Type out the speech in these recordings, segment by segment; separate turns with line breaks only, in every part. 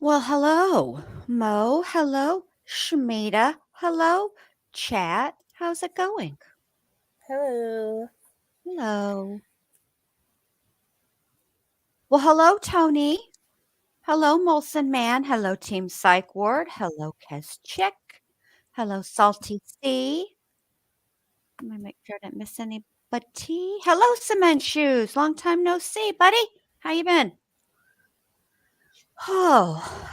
Well, hello, Mo. Hello, Shmita. Hello, chat. How's it going?
Hello.
Hello. Well, hello, Tony. Hello, Molson Man. Hello, Team Psych Ward. Hello, Kes Chick. Hello, Salty C. Let me make sure I didn't miss anybody. Hello, Cement Shoes. Long time no see, buddy. How you been? Oh,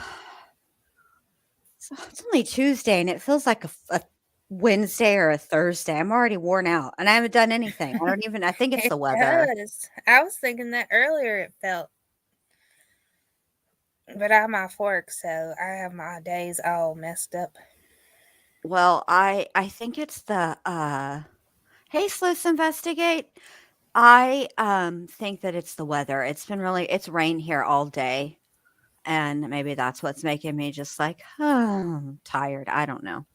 so it's only Tuesday and it feels like a Wednesday or a Thursday. I'm already worn out and I haven't done anything. I think it's
It
the weather.
does. I was thinking that earlier it felt, but I'm off work, so I have my days all messed up.
Well, I think it's the hey Sluice Investigate. I think that it's the weather. It's rained here all day and maybe that's what's making me just like tired. I don't know.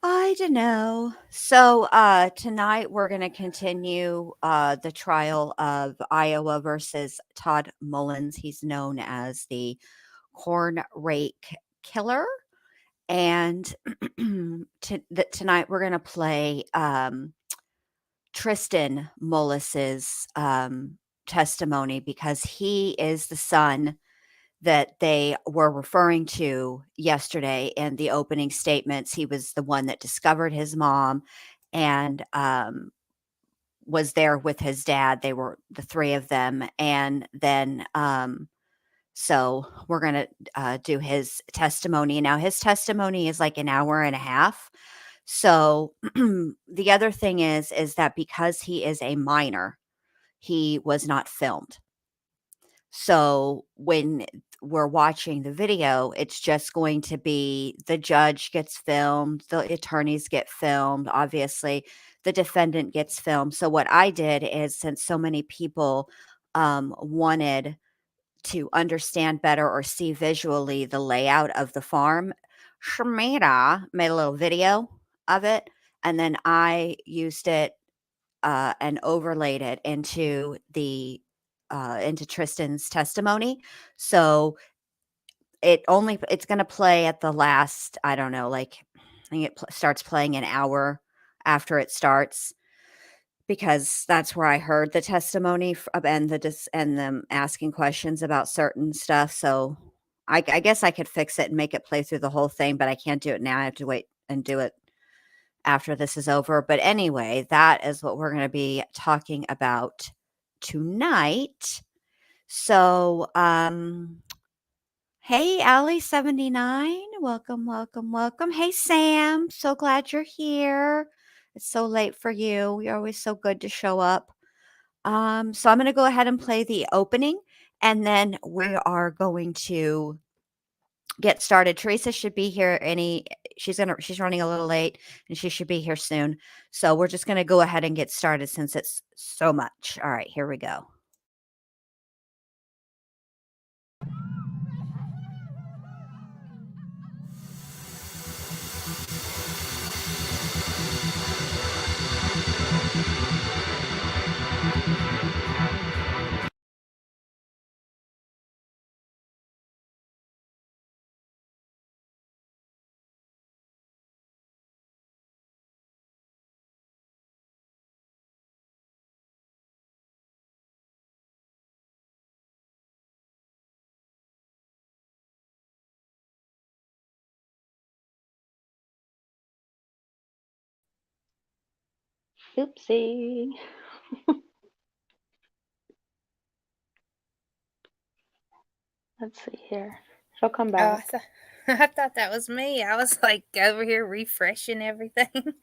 I don't know. So tonight we're going to continue the trial of Iowa versus Todd Mullins. He's known as the corn rake killer. And tonight we're going to play Tristan Mullis's testimony because he is the son that they were referring to yesterday in the opening statements. He was the one that discovered his mom and was there with his dad. They were the three of them. And then, so we're going to do his testimony. Now, his testimony is like an hour and a half. So the other thing is that because he is a minor, he was not filmed. So when we're watching the video, it's just going to be the judge gets filmed, the attorneys get filmed, obviously, the defendant gets filmed. So what I did is since so many people wanted to understand better or see visually the layout of the farm, Shamira made a little video of it, and then I used it and overlaid it into Tristan's testimony. So it's going to play at the last, I don't know, like I think it starts playing an hour after it starts because that's where I heard the testimony and and them asking questions about certain stuff. So I guess I could fix it and make it play through the whole thing, but I can't do it now. I have to wait and do it after this is over. But anyway, that is what we're going to be talking about tonight. So, hey, Allie79, welcome, welcome, welcome. Hey, Sam, so glad you're here. It's so late for you. You're always so good to show up. So I'm going to go ahead and play the opening, and then we are going to get started. Teresa should be here she's running a little late and she should be here soon. So we're just going to go ahead and get started since it's so much. All right, here we go.
Oopsie. Let's see here. She'll come
Oh,
back.
I thought that was me. I was like over here refreshing everything because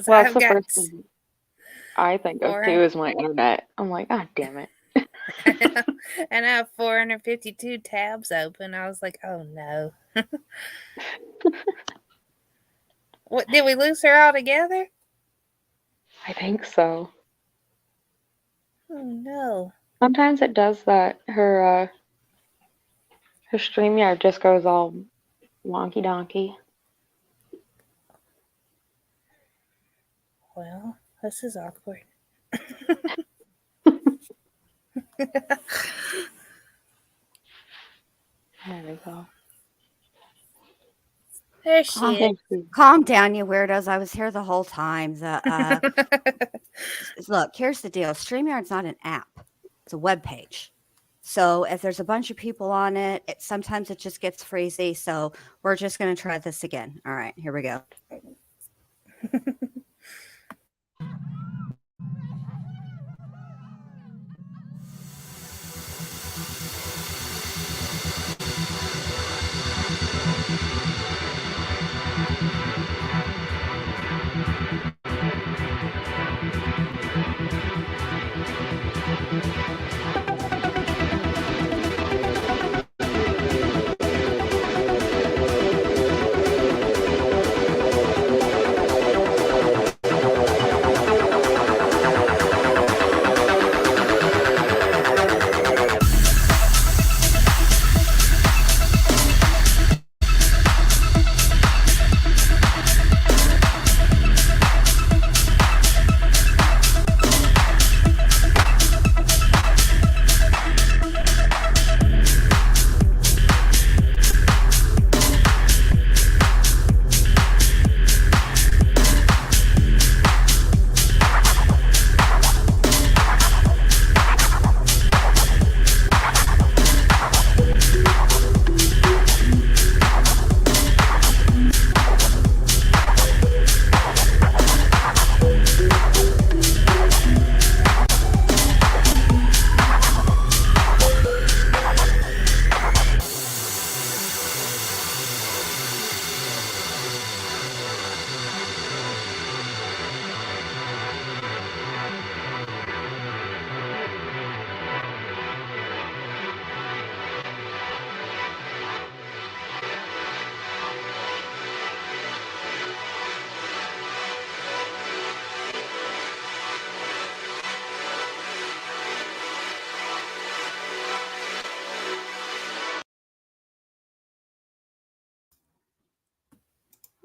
Well, that's
I've
the
got
first thing I think of too
four,
is my internet. I'm like, ah, damn it.
and I have 452 tabs open. I was like, oh no. What, did we lose her altogether?
I think so.
Oh no.
Sometimes it does that. Her StreamYard just goes all wonky donkey.
Well, this is awkward.
There we go.
There she is.
Thank you.
Calm down, you weirdos. I was here the whole time. Look, here's the deal. StreamYard's not an app. It's a web page. So if there's a bunch of people on it, sometimes it just gets freezy. So we're just going to try this again. All right, here we go.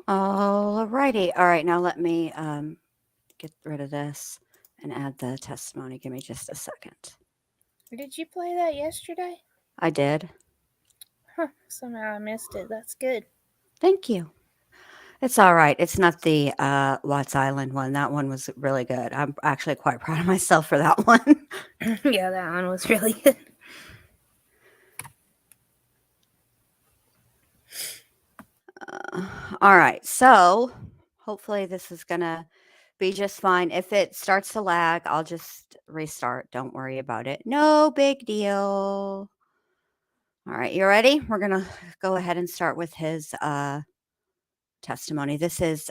All righty. All right. Now let me get rid of this and add the testimony. Give me just a second.
Did you play that yesterday?
I did.
Huh, somehow I missed it. That's good.
Thank you. It's all right. It's not the Watts Island one. That one was really good. I'm actually quite proud of myself for that one.
Yeah, that one was really good.
All right. So hopefully this is going to be just fine. If it starts to lag, I'll just restart. Don't worry about it. No big deal. All right. You ready? We're going to go ahead and start with his testimony. This is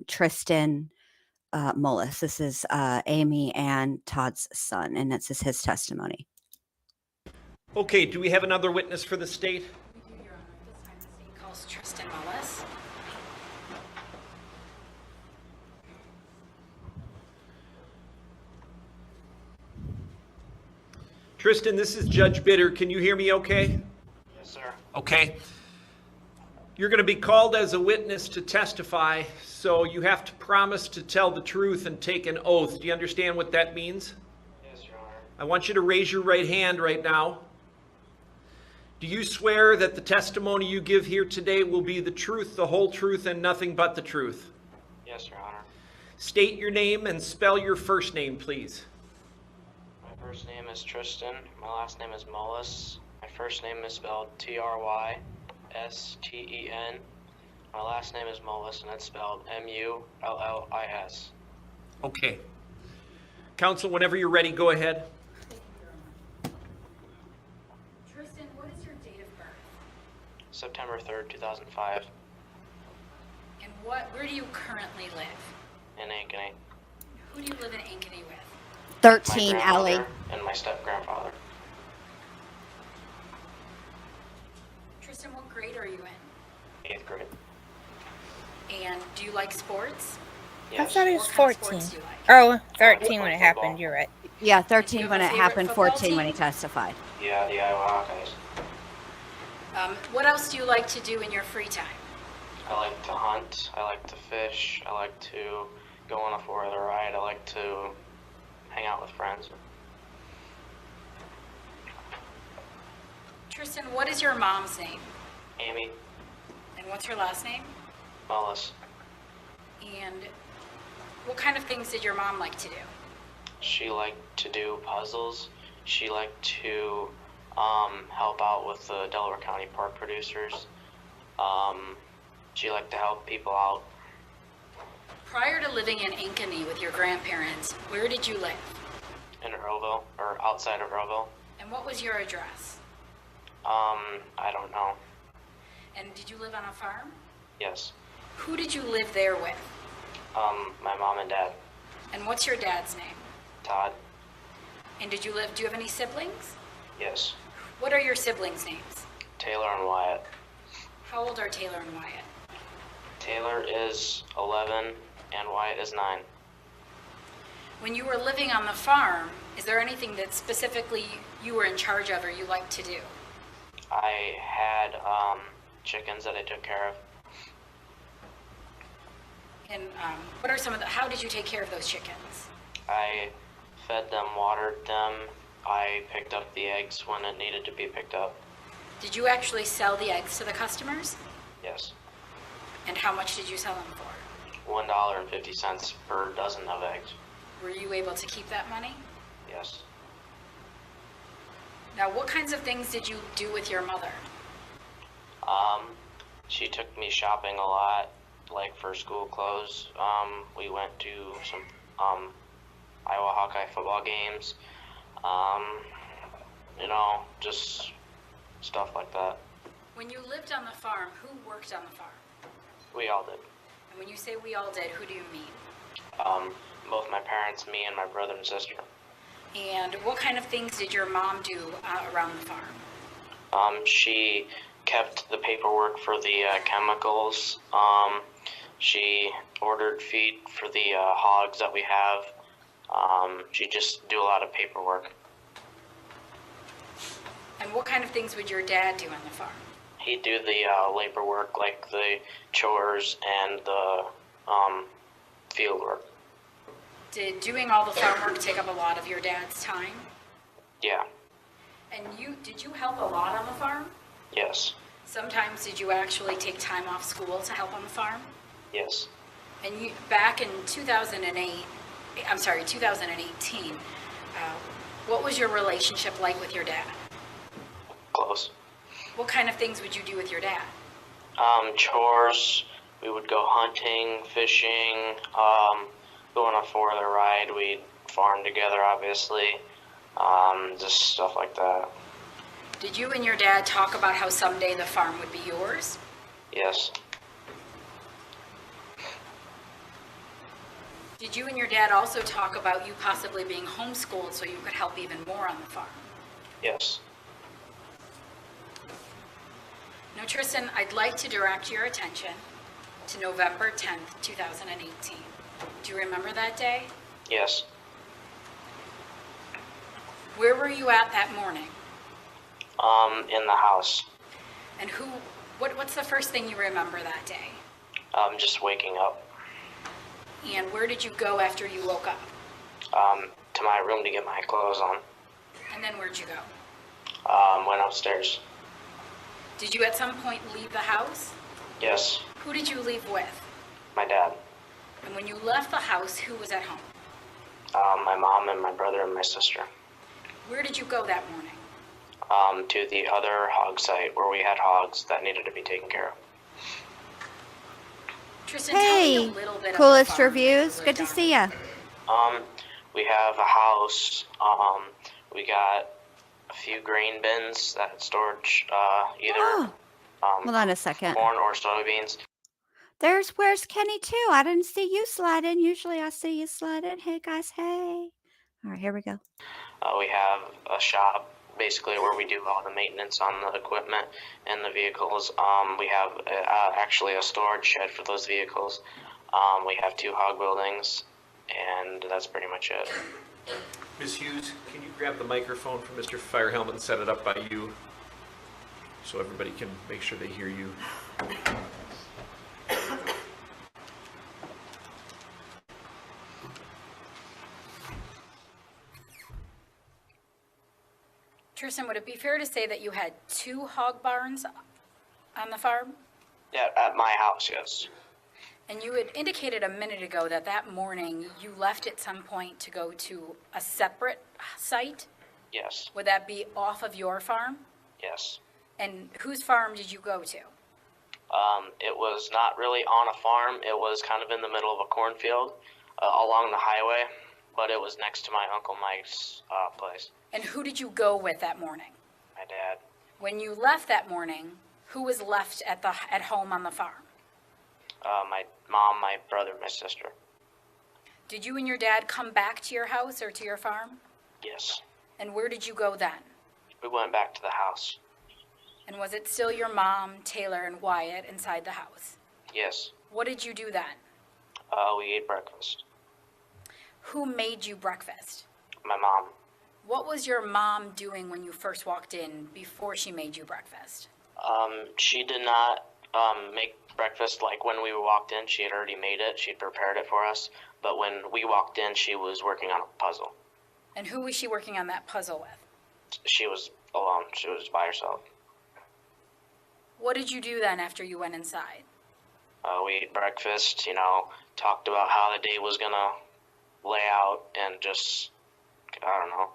Tristan Mullis. This is Amy and Todd's son, and this is his testimony.
Okay, do we have another witness for the state?
We do, Your Honor. This time the state calls Tristan Mullis.
Tristan, this is Judge Bitter. Can you hear me okay?
Yes, sir.
Okay. You're going to be called as a witness to testify, so you have to promise to tell the truth and take an oath. Do you understand what that means?
Yes, Your Honor.
I want you to raise your right hand right now. Do you swear that the testimony you give here today will be the truth, the whole truth, and nothing but the truth?
Yes, Your Honor.
State your name and spell your first name, please.
My first name is Tristan. My last name is Mullis. My first name is spelled Trysten. My last name is Mullis, and it's spelled Mullis.
Okay. Counsel, whenever you're ready, go ahead.
Tristan, what is your date of birth?
September 3rd, 2005,
And where do you currently live?
in Ankeny.
Who do you live in Ankeny with?
My
13, Ellie.
grandmother and my step-grandfather.
Tristan, what grade are you in?
8th grade.
And do you like sports?
I
Yes.
thought he was
What kind of
14.
sports do you like?
Oh, 13 when it
Football.
happened. You're right.
Yeah,
Do
13
you have
when
a
it
favorite
happened,
football
14 when he
team?
testified.
Yeah, the Iowa Hawkeyes.
What else do you like to do in your free time?
I like to hunt. I like to fish. I like to go on a four-wheeler ride. I like to hang out with friends.
Tristan, what is your mom's name?
Amy
And what's her last name?
Mullis.
And what kind of things did your mom like to do?
She liked to do puzzles. She liked to help out with the Delaware County pork producers. She liked to help people out.
Prior to living in Ankeny with your grandparents, where did you live?
In Earlville, or outside of Earlville.
And what was your address?
I don't know.
And did you live on a farm?
Yes.
Who did you live there with?
My mom and dad.
And what's your dad's name?
Todd.
And do you have any siblings?
Yes.
What are your siblings' names?
Taylor and Wyatt.
How old are Taylor and Wyatt?
Taylor is 11 and Wyatt is 9.
When you were living on the farm, is there anything that specifically you were in charge of or you liked to do?
I had chickens that I took care of.
And what are how did you take care of those chickens?
I fed them, watered them. I picked up the eggs when it needed to be picked up.
Did you actually sell the eggs to the customers?
Yes.
And how much did you sell them for?
$1.50 per dozen of eggs.
Were you able to keep that money?
Yes.
Now, what kinds of things did you do with your mother?
She took me shopping a lot, like for school clothes. We went to some Iowa Hawkeye football games. Just stuff like that.
When you lived on the farm, who worked on the farm?
We all did.
And when you say we all did, who do you mean?
Both my parents, me, and my brother and sister.
And what kind of things did your mom do around the farm?
She kept the paperwork for the chemicals. She ordered feed for the hogs that we have. She just do a lot of paperwork.
And what kind of things would your dad do on the farm?
He'd do the labor work, like the chores and the field work.
Did doing all the farm work take up a lot of your dad's time?
Yeah.
And did you help a lot on the farm?
Yes.
Sometimes did you actually take time off school to help on the farm?
Yes.
And back in 2018, what was your relationship like with your dad?
Close.
What kind of things would you do with your dad?
Chores. We would go hunting, fishing, go on a 4-wheeler ride. We'd farm together, obviously. Just stuff like that.
Did you and your dad talk about how someday the farm would be yours?
Yes.
Did you and your dad also talk about you possibly being homeschooled so you could help even more on the farm?
Yes.
Now, Tristan, I'd like to direct your attention to November 10th, 2018. Do you remember that day?
Yes.
Where were you at that morning?
In the house.
And what's the first thing you remember that day?
Just waking up.
And where did you go after you woke up?
To my room to get my clothes on.
And then where'd you go?
Went upstairs.
Did you at some point leave the house?
Yes.
Who did you leave with?
My dad.
And when you left the house, who was at home?
My mom and my brother and my sister.
Where did you go that morning?
To the other hog site where we had hogs that needed to be taken care of.
Tristan, tell me a
Hey,
little bit
coolest
about the farm
reviews.
you
Good to
lived
see ya.
We have a house. We got a few grain bins that storage either
Oh, hold on a second.
corn or soybeans.
Where's Kenny too? I didn't see you slide in. Usually I see you slide in. Hey guys, hey. All right, here we go.
We have a shop basically where we do all the maintenance on the equipment and the vehicles. We have actually a storage shed for those vehicles. We have 2 hog buildings, and that's pretty much it.
Ms. Hughes, can you grab the microphone from Mr. Firehelm and set it up by you so everybody can make sure they hear you?
Tristan, would it be fair to say that you had 2 hog barns on the farm?
Yeah, at my house, yes.
And you had indicated a minute ago that that morning you left at some point to go to a separate site.
Yes.
Would that be off of your farm?
Yes.
And whose farm did you go to?
It was not really on a farm. It was kind of in the middle of a cornfield along the highway, but it was next to my Uncle Mike's place.
And who did you go with that morning?
My dad.
When you left that morning, who was left at home on the farm?
My mom, my brother, my sister.
Did you and your dad come back to your house or to your farm?
Yes.
And where did you go then?
We went back to the house.
And was it still your mom, Taylor, and Wyatt inside the house?
Yes.
What did you do then?
We ate breakfast.
Who made you breakfast?
My mom.
What was your mom doing when you first walked in before she made you breakfast?
She did not make breakfast like when we walked in. She had already made it. She prepared it for us. But when we walked in, she was working on a puzzle.
And who was she working on that puzzle with?
She was alone. She was by herself.
What did you do then after you went inside?
We ate breakfast, talked about how the day was going to lay out and just, I don't know.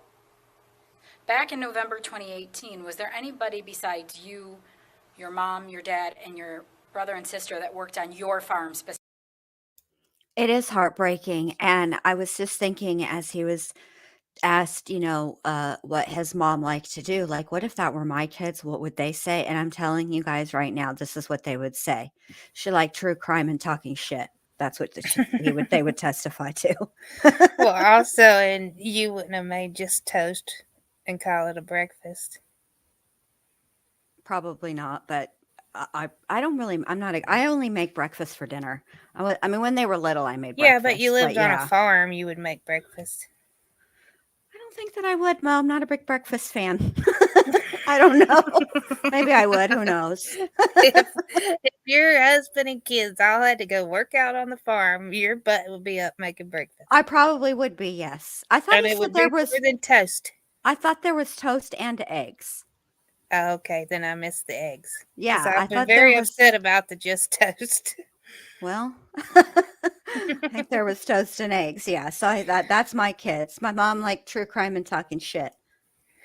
Back in November 2018, was there anybody besides you, your mom, your dad, and your brother and sister that worked on your farm specifically?
It is heartbreaking. And I was just thinking as he was asked, what his mom liked to do, like, what if that were my kids? What would they say? And I'm telling you guys right now, this is what they would say. She liked true crime and talking shit. That's what they would testify to.
Well, also, and you wouldn't have made just toast and call it a breakfast.
Probably not, but I don't really, I only make breakfast for dinner. I mean, when they were little, I made breakfast.
Yeah, but you lived on a farm, you would make breakfast.
I don't think that I would, Mo. I'm not a big breakfast fan. I don't know. Maybe I would. Who knows?
if your husband and kids all had to go work out on the farm, your butt would be up making breakfast.
I probably would be, yes. I thought
And
you
it
said
would
there
be
was
more than toast.
I thought there was toast and eggs.
Oh, okay, then I missed the eggs.
Yeah,
I've
I
been
thought
very
there was.
upset about the just toast.
Well, I think there was toast and eggs. Yeah, so that's my kids. My mom liked true crime and talking shit.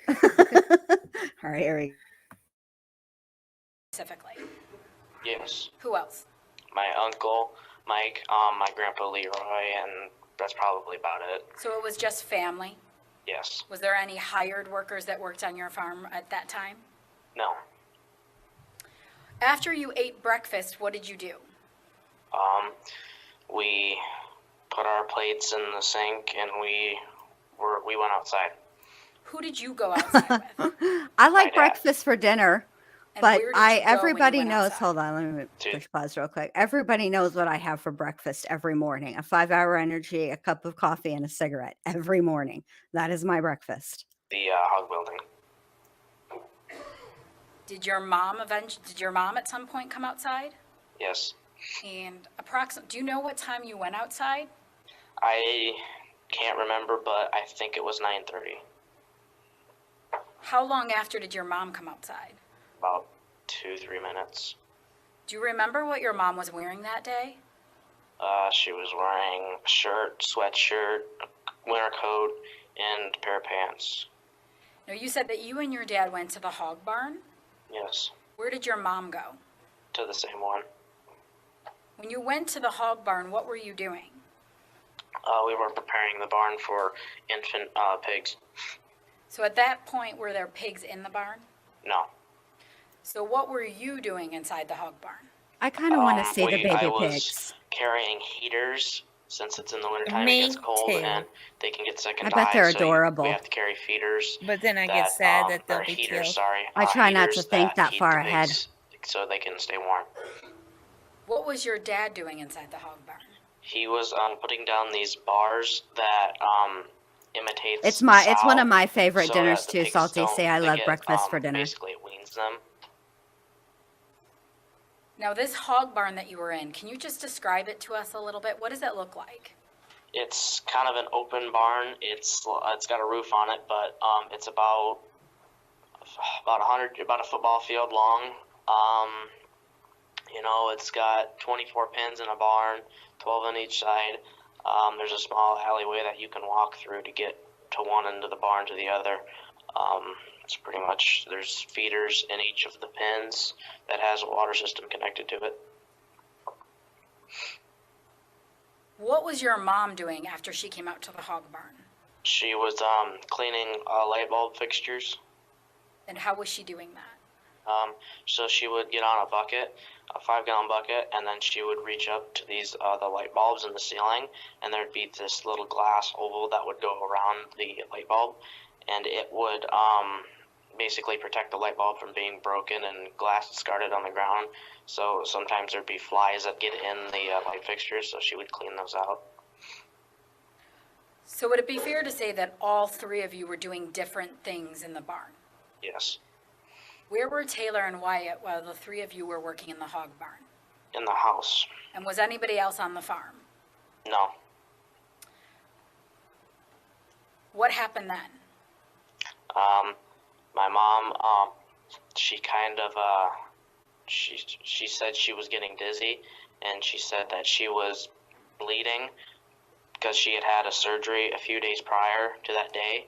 All right, here we go.
Specifically.
Yes.
Who else?
My uncle, Mike, my grandpa Leroy, and that's probably about it.
So it was just family?
Yes.
Was there any hired workers that worked on your farm at that time?
No.
After you ate breakfast, what did you do?
We put our plates in the sink and we went outside.
Who did you go outside with?
I like
dad.
breakfast for dinner,
And
but
where did you go when you
everybody
went
knows.
outside?
Hold on, let me
Dude.
push pause real quick. Everybody knows what I have for breakfast every morning: a 5-hour energy, a cup of coffee, and a cigarette every morning. That is my breakfast.
The hog building.
Did your mom at some point come outside?
Yes.
And do you know what time you went outside?
I can't remember, but I think it was 9:30.
How long after did your mom come outside?
About 2-3 minutes.
Do you remember what your mom was wearing that day?
She was wearing a shirt, sweatshirt, winter coat, and a pair of pants.
No, you said that you and your dad went to the hog barn.
Yes.
Where did your mom go?
To the same one.
When you went to the hog barn, what were you doing?
We were preparing the barn for infant pigs.
So at that point, were there pigs in the barn?
No.
So what were you doing inside the hog barn?
I kind of want to see the
I
baby
was
pigs.
carrying heaters since it's in the wintertime.
Me
It gets cold
too.
and they can get sick and
I
die.
bet they're
so
adorable.
We have to carry feeders.
But then I get sad that they'll
or
be
heaters,
killed.
sorry.
I try not to
heaters
think that
heat
far
the
ahead.
pigs so they can stay warm.
What was your dad doing inside the hog barn?
He was putting down these bars that imitates
It's one
sow,
of my favorite
so
dinners
that the
too,
pigs
Salty.
don't-
See, I
they
love
get,
breakfast for dinner.
Basically, it weans them.
Now, this hog barn that you were in, can you just describe it to us a little bit? What does it look like?
It's kind of an open barn. It's got a roof on it, but it's about about a football field long. It's got 24 pins in a barn, 12 on each side. There's a small alleyway that you can walk through to get to one end of the barn to the other. It's pretty much, there's feeders in each of the pins that has a water system connected to it.
What was your mom doing after she came out to the hog barn?
She was cleaning light bulb fixtures.
And how was she doing that?
So she would get on a bucket, a 5-gallon bucket, and then she would reach up to these the light bulbs in the ceiling, and there'd be this little glass oval that would go around the light bulb, and it would basically protect the light bulb from being broken and glass discarded on the ground. So sometimes there'd be flies that get in the light fixtures, so she would clean those out.
So would it be fair to say that all three of you were doing different things in the barn?
Yes.
Where were Taylor and Wyatt while the three of you were working in the hog barn?
In the house.
And was anybody else on the farm?
No.
What happened then?
My mom, she kind of, she said she was getting dizzy, and she said that she was bleeding because she had had a surgery a few days prior to that day.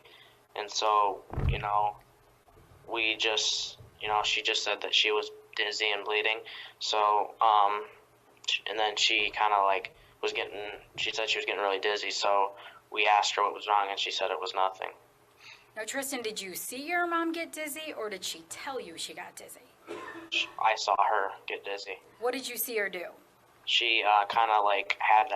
And so, we just, she just said that she was dizzy and bleeding. So, and then she kind of she said she was getting really dizzy. So we asked her what was wrong, and she said it was nothing.
Now, Tristan, did you see your mom get dizzy, or did she tell you she got dizzy?
I saw her get dizzy.
What did you see her do?
She kind of had to,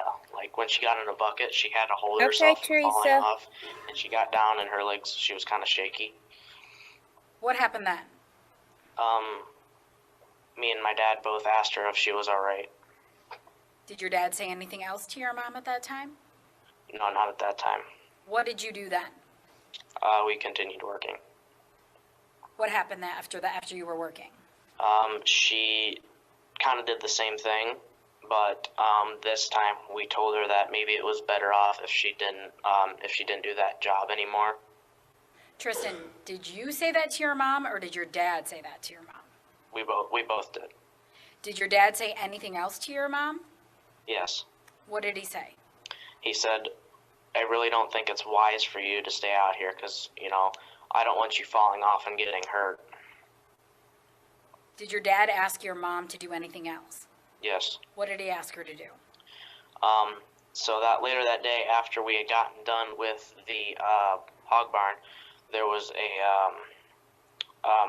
when she got in a bucket, she had to hold herself from falling
Teresa.
off, and she got down and her legs, she was kind of shaky.
What happened then?
Me and my dad both asked her if she was all right.
Did your dad say anything else to your mom at that time?
No, not at that time.
What did you do then?
We continued working.
What happened after you were working?
She kind of did the same thing, but this time we told her that maybe it was better off if she didn't do that job anymore.
Tristan, did you say that to your mom, or did your dad say that to your mom?
We both did.
Did your dad say anything else to your mom?
Yes.
What did he say?
He said, I really don't think it's wise for you to stay out here because, I don't want you falling off and getting hurt.
Did your dad ask your mom to do anything else?
Yes.
What did he ask her to do?
So that later that day, after we had gotten done with the hog barn, there was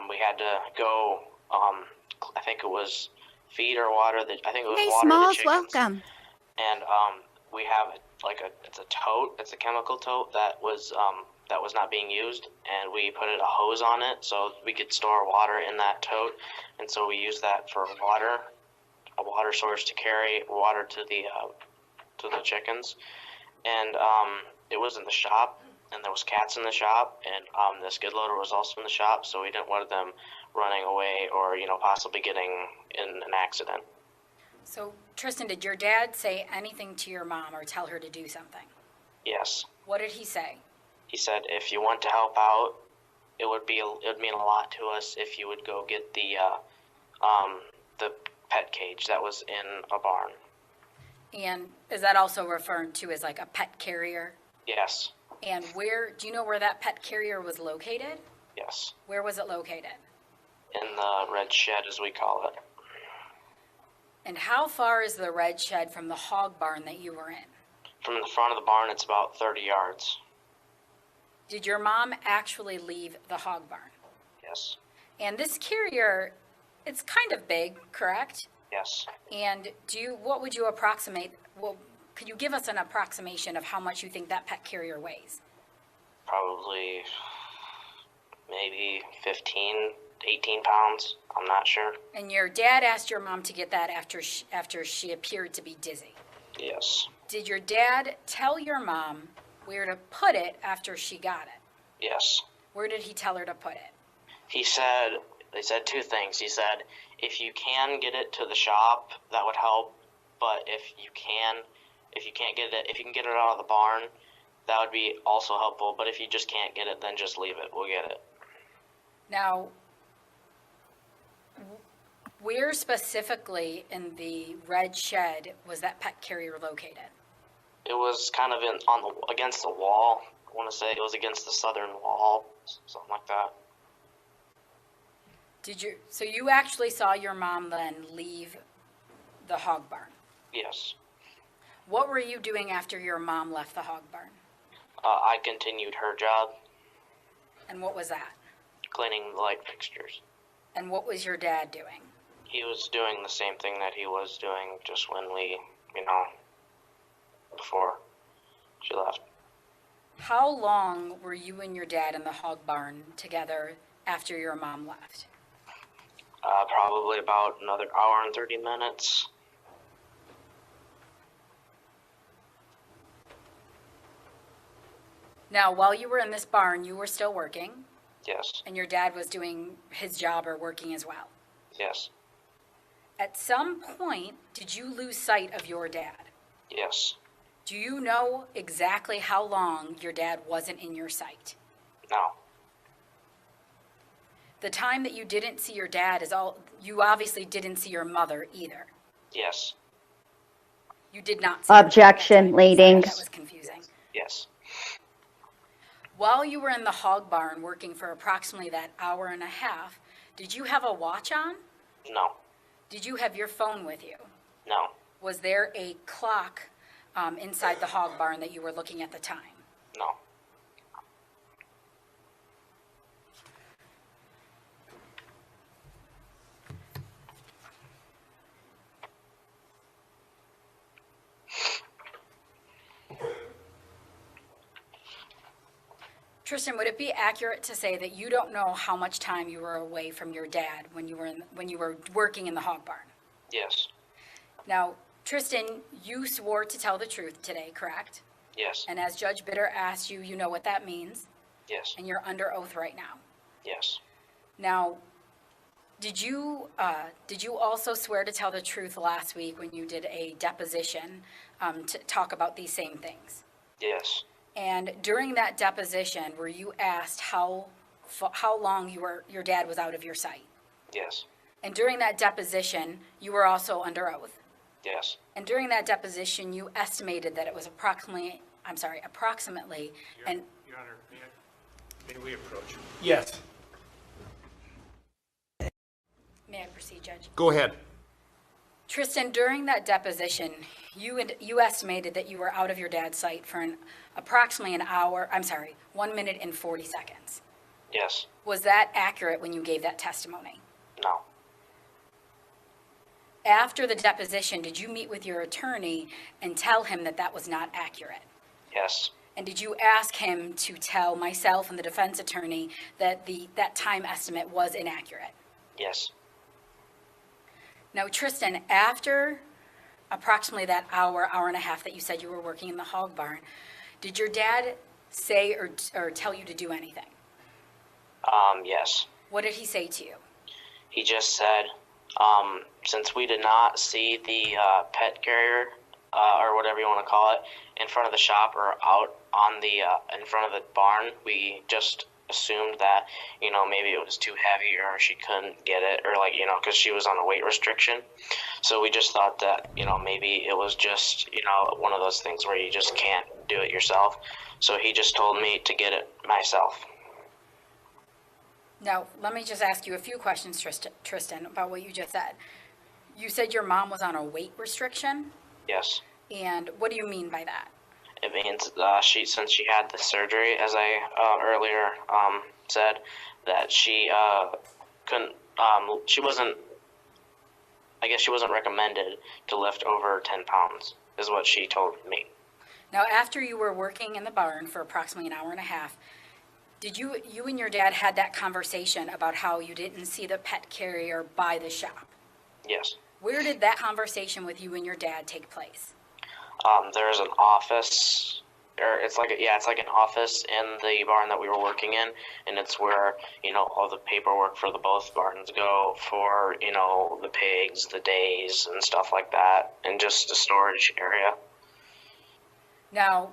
we had to go, I think it was feed or water I think it was
Hey,
water
Smalls,
the chickens.
welcome.
And we have it's a tote, it's a chemical tote that was not being used, and we put a hose on it so we could store water in that tote, and so we used that for a water source to carry water to the chickens. And it was in the shop, and there was cats in the shop, and the skid loader was also in the shop, so we didn't want them running away or possibly getting in an accident.
So, Tristan, did your dad say anything to your mom or tell her to do something?
Yes.
What did he say?
He said if you want to help out, it would mean a lot to us if you would go get the pet cage that was in a barn.
And is that also referred to as like a pet carrier?
Yes.
And do you know where that pet carrier was located?
Yes.
Where was it located?
In the red shed, as we call it.
And how far is the red shed from the hog barn that you were in?
From the front of the barn, it's about 30 yards.
Did your mom actually leave the hog barn?
Yes.
And this carrier, it's kind of big, correct?
Yes.
And what would you approximate? Well, could you give us an approximation of how much you think that pet carrier weighs?
Probably maybe 15, 18 pounds. I'm not sure.
And your dad asked your mom to get that after she appeared to be dizzy.
Yes.
Did your dad tell your mom where to put it after she got it?
Yes.
Where did he tell her to put it?
They said two things. He said, if you can get it to the shop, that would help. But if you can get it out of the barn, that would be also helpful. But if you just can't get it, then just leave it. We'll get it.
Now, where specifically in the red shed was that pet carrier located?
It was kind of against the wall. I want to say it was against the southern wall, something like that.
So you actually saw your mom then leave the hog barn?
Yes.
What were you doing after your mom left the hog barn?
I continued her job.
And what was that?
Cleaning the light fixtures.
And what was your dad doing?
He was doing the same thing that he was doing just when we, before she left.
How long were you and your dad in the hog barn together after your mom left?
Probably about another hour and 30 minutes.
Now, while you were in this barn, you were still working?
Yes.
And your dad was doing his job or working as well?
Yes.
At some point, did you lose sight of your dad?
Yes.
Do you know exactly how long your dad wasn't in your sight?
No.
The time that you didn't see your dad you obviously didn't see your mother either.
Yes.
You did not see her.
Objection,
Sorry,
leadings.
that was confusing.
Yes.
While you were in the hog barn working for approximately that hour and a half, did you have a watch on?
No.
Did you have your phone with you?
No.
Was there a clock inside the hog barn that you were looking at the time?
No.
Tristan, would it be accurate to say that you don't know how much time you were away from your dad when you were working in the hog barn?
Yes.
Now, Tristan, you swore to tell the truth today, correct?
Yes.
And as Judge Bitter asked you, you know what that means,
Yes.
and you're under oath right now.
Yes.
Now, did you also swear to tell the truth last week when you did a deposition to talk about these same things?
Yes.
And during that deposition, were you asked how long your dad was out of your sight?
Yes.
And during that deposition, you were also under oath.
Yes.
And during that deposition, you estimated that it was approximately, and
Your Honor, may we approach? Yes.
may I proceed, Judge?
Go ahead.
Tristan, during that deposition, you estimated that you were out of your dad's sight for approximately 1 minute and 40 seconds.
Yes.
Was that accurate when you gave that testimony?
No.
After the deposition, did you meet with your attorney and tell him that that was not accurate?
Yes.
And did you ask him to tell myself and the defense attorney that that time estimate was inaccurate?
Yes.
Now, Tristan, after approximately that hour and a half that you said you were working in the hog barn, did your dad say or tell you to do anything?
Yes.
What did he say to you?
He just said, since we did not see the pet carrier, or whatever you want to call it, in front of the shop or out on the in front of the barn, we just assumed that, maybe it was too heavy or she couldn't get it, or because she was on a weight restriction. So we just thought that, maybe it was just, one of those things where you just can't do it yourself. So he just told me to get it myself.
Now, let me just ask you a few questions, Tristan, about what you just said. You said your mom was on a weight restriction?
Yes.
And what do you mean by that?
It means since she had the surgery, as I earlier said, that she couldn't. She wasn't. I guess she wasn't recommended to lift over 10 pounds, is what she told me.
Now, after you were working in the barn for approximately an hour and a half, did you and your dad had that conversation about how you didn't see the pet carrier by the shop?
Yes.
Where did that conversation with you and your dad take place?
There's an office, or it's like an office in the barn that we were working in, and it's where, all the paperwork for the both barns go for, the pigs, the days, and stuff like that, and just a storage area.
Now,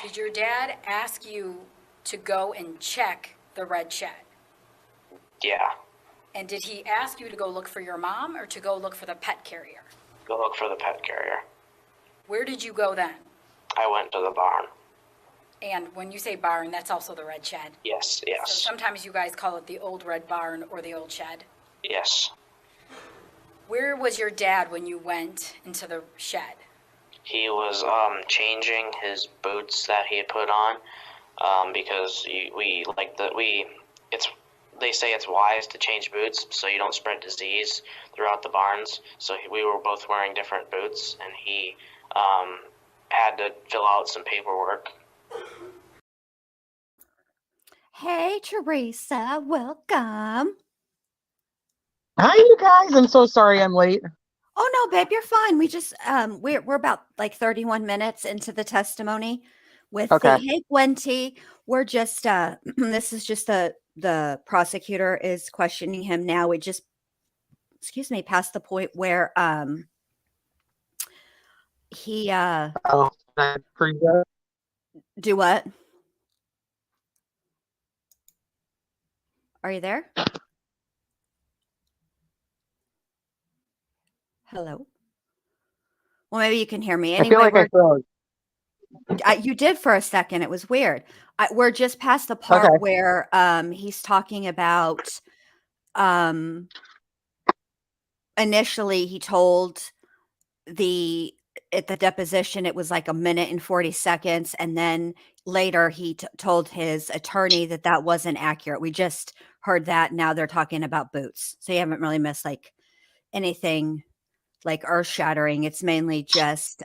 did your dad ask you to go and check the red shed?
Yeah.
And did he ask you to go look for your mom or to go look for the pet carrier?
Go look for the pet carrier.
Where did you go then?
I went to the barn.
And when you say barn, that's also the red shed.
Yes,
So
yes,
sometimes you guys call it the old red barn or the old shed.
yes.
Where was your dad when you went into the shed?
He was changing his boots that he had put on because they say it's wise to change boots so you don't spread disease throughout the barns. So we were both wearing different boots, and he had to fill out some paperwork.
Hey, Teresa, welcome.
Hi, you guys. I'm so sorry I'm late.
Oh no, babe, you're fine. We just we're about like 31 minutes into the testimony with
Okay.
hey Gwenty. We're just this is just the prosecutor is questioning him now. We just past the point where he
Oh, I freeze up.
do what? Are you there? Hello. Well, maybe you can hear me.
I feel
Anyway,
like I froze.
you did for a second. It was weird. We're just past the part
Okay.
where he's talking about initially he told at the deposition it was like a minute and 40 seconds, and then later he told his attorney that wasn't accurate. We just heard that. Now they're talking about boots, so you haven't really missed like anything like earth shattering. It's mainly just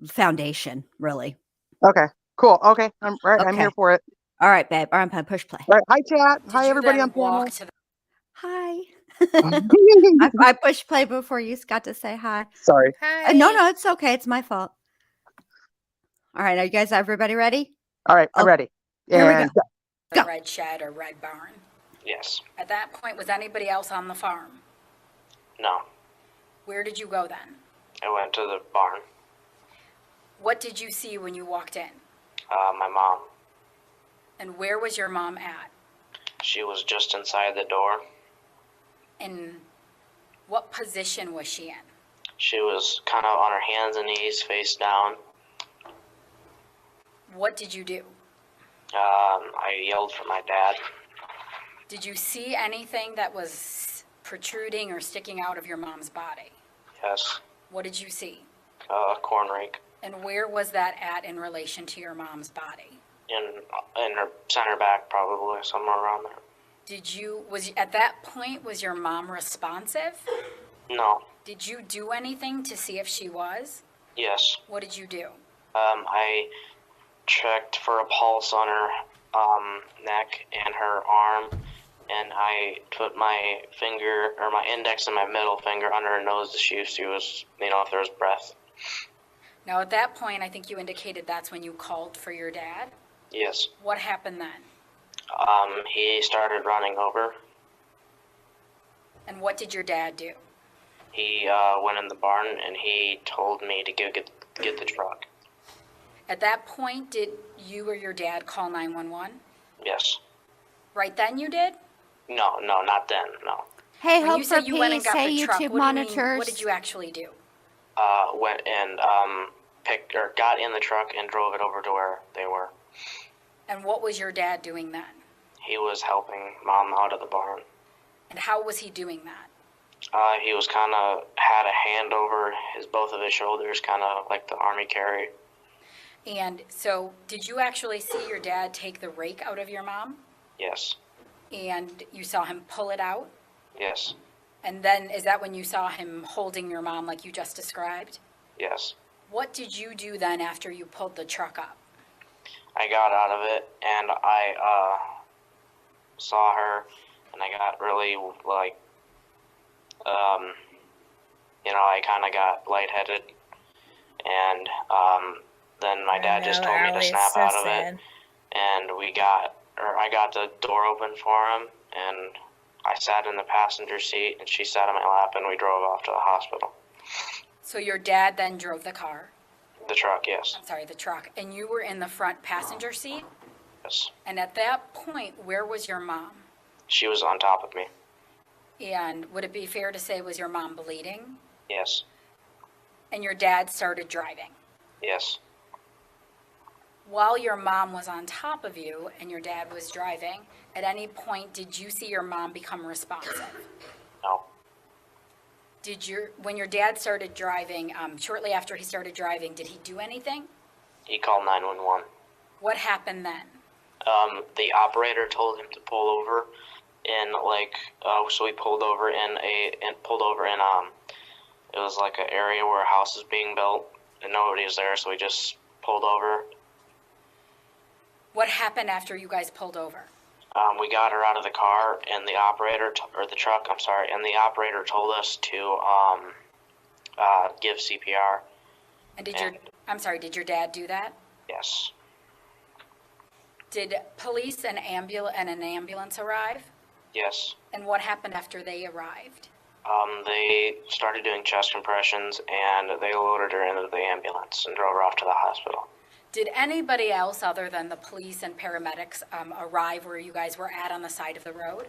foundation, really.
Okay. Cool. Okay. I'm right. I'm
Okay.
here for it.
All right, babe. All right, I'm gonna push play.
All right. Hi, chat.
Did
Hi,
you
everybody
then
on panel.
walk to the
Hi. I pushed play before you got to say hi.
Sorry.
Hi.
No, it's okay. It's my fault. All right, are you guys, everybody ready?
All right. I'm
Oh,
ready.
here we
And
Go.
red shed or red barn?
Yes.
At that point, was anybody else on the farm?
No.
Where did you go then?
I went to the barn.
What did you see when you walked in?
My mom.
And where was your mom at?
She was just inside the door.
And what position was she in?
She was kind of on her hands and knees, face down.
What did you do?
I yelled for my dad.
Did you see anything that was protruding or sticking out of your mom's body?
Yes.
What did you see?
Corn rake.
And where was that at in relation to your mom's body?
In her center back, probably somewhere around there.
At that point, was your mom responsive?
No.
Did you do anything to see if she was?
Yes.
What did you do?
I checked for a pulse on her neck and her arm, and I put my finger, or my index and my middle finger under her nose to see if she was, if there was breath.
Now, at that point, I think you indicated that's when you called for your dad.
Yes.
What happened then?
He started running over.
And what did your dad do?
He went in the barn and he told me to go get the truck.
At that point, did you or your dad call 911?
Yes.
Right then you did?
No, not then, no.
Hey,
When
Hope
you
for
said you went and
Peace.
got
Hey,
the truck,
YouTube
what do you mean?
monitors.
What did you actually do?
Went and got in the truck and drove it over to where they were.
And what was your dad doing then?
He was helping Mom out of the barn.
And how was he doing that?
He was kind of had a hand over both of his shoulders, kind of like the army carry.
And so, did you actually see your dad take the rake out of your mom?
Yes.
And you saw him pull it out?
Yes.
And then, is that when you saw him holding your mom like you just described?
Yes.
What did you do then after you pulled the truck up?
I got out of it and I saw her, and I got really I kind of got lightheaded, and then my dad just told me to snap out of it, and I got the door open for him, and I sat in the passenger seat, and she sat in my lap, and we drove off to the hospital.
So your dad then drove the car?
The truck, yes.
I'm sorry, the truck. And you were in the front passenger seat?
Yes.
And at that point, where was your mom?
She was on top of me.
And would it be fair to say, was your mom bleeding?
Yes.
And your dad started driving?
Yes.
While your mom was on top of you and your dad was driving, at any point did you see your mom become responsive?
No.
When your dad started driving, shortly after he started driving, did he do anything?
He called 911.
What happened then?
The operator told him to pull over in so he pulled over in it was like an area where a house is being built and nobody was there, so he just pulled over.
What happened after you guys pulled over?
We got her out of the car, and the truck, and the operator told us to give CPR.
And did your dad do that?
Yes.
Did police and an ambulance arrive?
Yes.
And what happened after they arrived?
They started doing chest compressions, and they loaded her into the ambulance and drove her off to the hospital.
Did anybody else other than the police and paramedics arrive where you guys were at on the side of the road?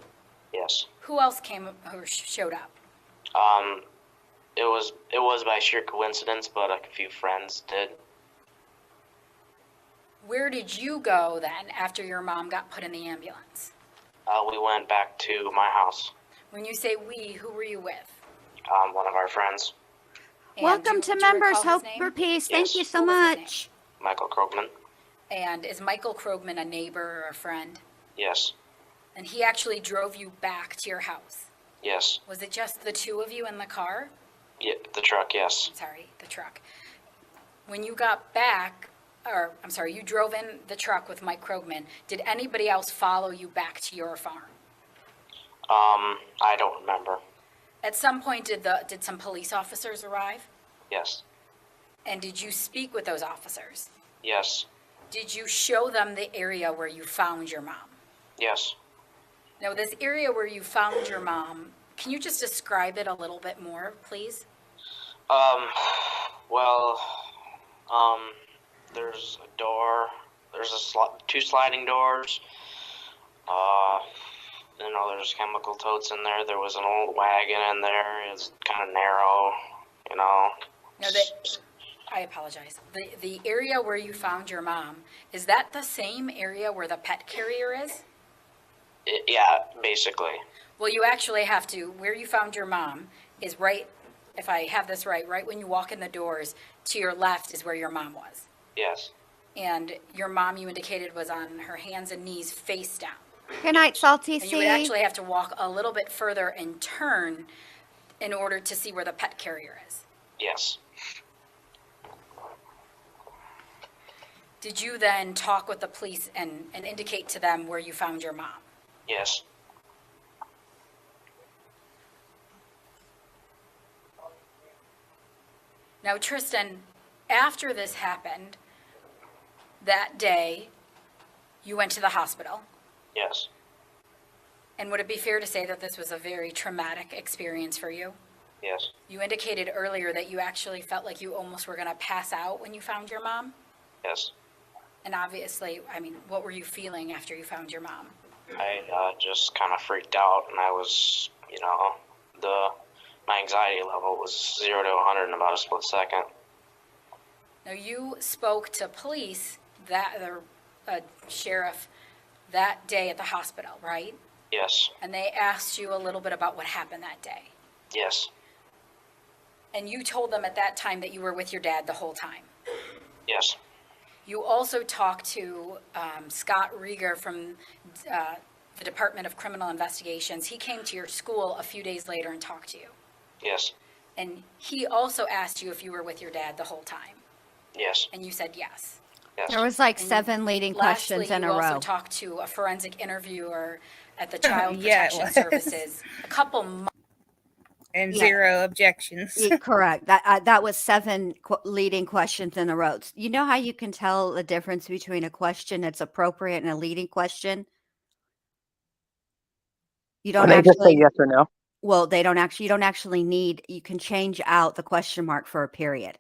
Yes.
Who else came or showed up?
It was by sheer coincidence, but a few friends did.
Where did you go then after your mom got put in the ambulance?
We went back to my house.
When you say we, who were you with?
One of our friends.
And
Welcome
do
to
you recall
Members
his
Hope
name?
for Peace.
Yes.
Thank you so
What was his name?
much.
Michael Krogman.
And is Michael Krogman a neighbor or a friend?
Yes.
And he actually drove you back to your house?
Yes.
Was it just the two of you in the car?
Yeah, the truck, yes.
Sorry, the truck. When you got back, you drove in the truck with Mike Krogman. Did anybody else follow you back to your farm?
I don't remember.
At some point, did some police officers arrive?
Yes.
And did you speak with those officers?
Yes.
Did you show them the area where you found your mom?
Yes.
Now, this area where you found your mom, can you just describe it a little bit more, please?
There's a door. There's two sliding doors. There's chemical totes in there. There was an old wagon in there. It's kind of narrow,
Now, I apologize. The area where you found your mom, is that the same area where the pet carrier is?
Yeah, basically.
Well, you actually have to, where you found your mom is right, if I have this right when you walk in the doors, to your left is where your mom was.
Yes.
And your mom, you indicated, was on her hands and knees face down.
Good night, Salty
And you would
C.
actually have to walk a little bit further and turn in order to see where the pet carrier is.
Yes.
Did you then talk with the police and indicate to them where you found your mom?
Yes.
Now, Tristan, after this happened, that day, you went to the hospital.
Yes.
And would it be fair to say that this was a very traumatic experience for you?
Yes.
You indicated earlier that you actually felt like you almost were going to pass out when you found your mom.
Yes.
And obviously, what were you feeling after you found your mom?
I just kind of freaked out, and I was, my anxiety level was 0 to 100 in about a split second.
Now, you spoke to police, sheriff, that day at the hospital, right?
Yes.
And they asked you a little bit about what happened that day.
Yes.
And you told them at that time that you were with your dad the whole time.
Yes.
You also talked to Scott Rieger from the Department of Criminal Investigations. He came to your school a few days later and talked to you.
Yes.
And he also asked you if you were with your dad the whole time.
Yes.
And you said yes.
Yes.
There was like
And
7 leading questions in a
you
row.
also talked to a forensic interviewer at the Child
Yeah, it
Protection
was.
Services a couple months.
And
Yeah.
0 objections.
Correct. That was 7 leading questions in a row. You know how you can tell the difference between a question that's appropriate and a leading question? You don't
When they just say
actually,
yes or no.
well, they don't actually, you don't actually need, you can change out the question mark for a period.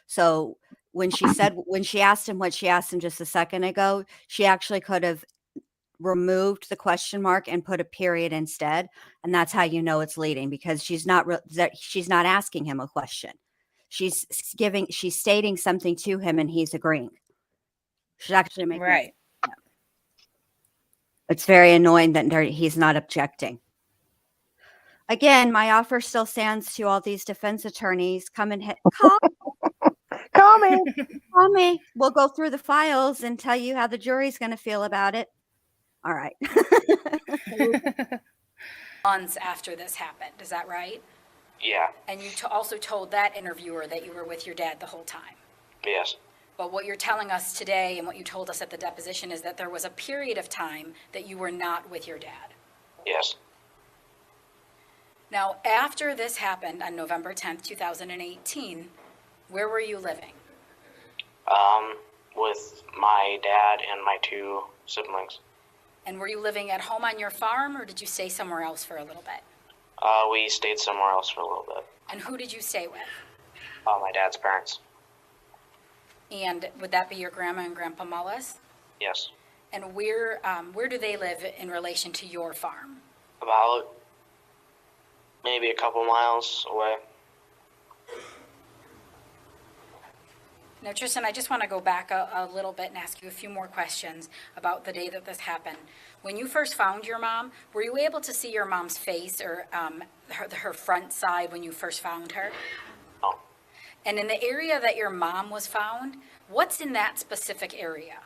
So when she asked him what she asked him just a second ago, she actually could have removed the question mark and put a period instead, and that's how you know it's leading, because she's not asking him a question. She's stating something to him, and he's agreeing. She's actually making
Right.
It's very annoying that he's not objecting. Again, my offer still stands to all these defense attorneys. Call
Call me.
call me. We'll go through the files and tell you how the jury's going to feel about it. All right.
Months after this happened, is that right?
Yeah.
And you also told that interviewer that you were with your dad the whole time.
Yes.
But what you're telling us today and what you told us at the deposition is that there was a period of time that you were not with your dad.
Yes.
Now, after this happened on November 10th, 2018, where were you living?
With my dad and my 2 siblings.
And were you living at home on your farm, or did you stay somewhere else for a little bit?
We stayed somewhere else for a little bit.
And who did you stay with?
My dad's parents.
And would that be your grandma and grandpa Mullis?
Yes.
And where do they live in relation to your farm?
About maybe a couple miles away.
Now, Tristan, I just want to go back a little bit and ask you a few more questions about the day that this happened. When you first found your mom, were you able to see your mom's face or her front side when you first found her?
No.
And in the area that your mom was found, what's in that specific area?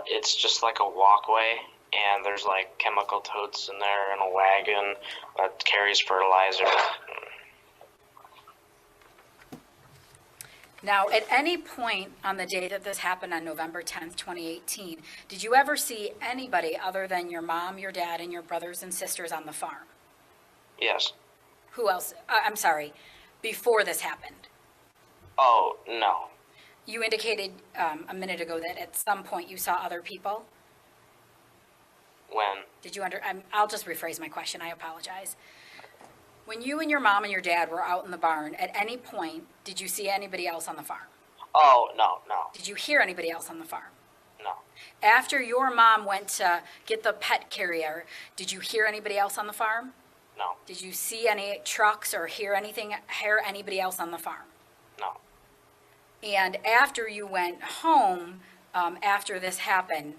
It's just like a walkway, and there's like chemical totes in there and a wagon that carries fertilizer.
Now, at any point on the day that this happened on November 10th, 2018, did you ever see anybody other than your mom, your dad, and your brothers and sisters on the farm?
Yes.
Who else? I'm sorry, before this happened.
Oh, no.
You indicated a minute ago that at some point you saw other people.
When?
Did you I'll just rephrase my question. I apologize. When you and your mom and your dad were out in the barn, at any point, did you see anybody else on the farm?
Oh, no.
Did you hear anybody else on the farm?
No.
After your mom went to get the pet carrier, did you hear anybody else on the farm?
No.
Did you see any trucks or hear anybody else on the farm?
No.
And after you went home, after this happened,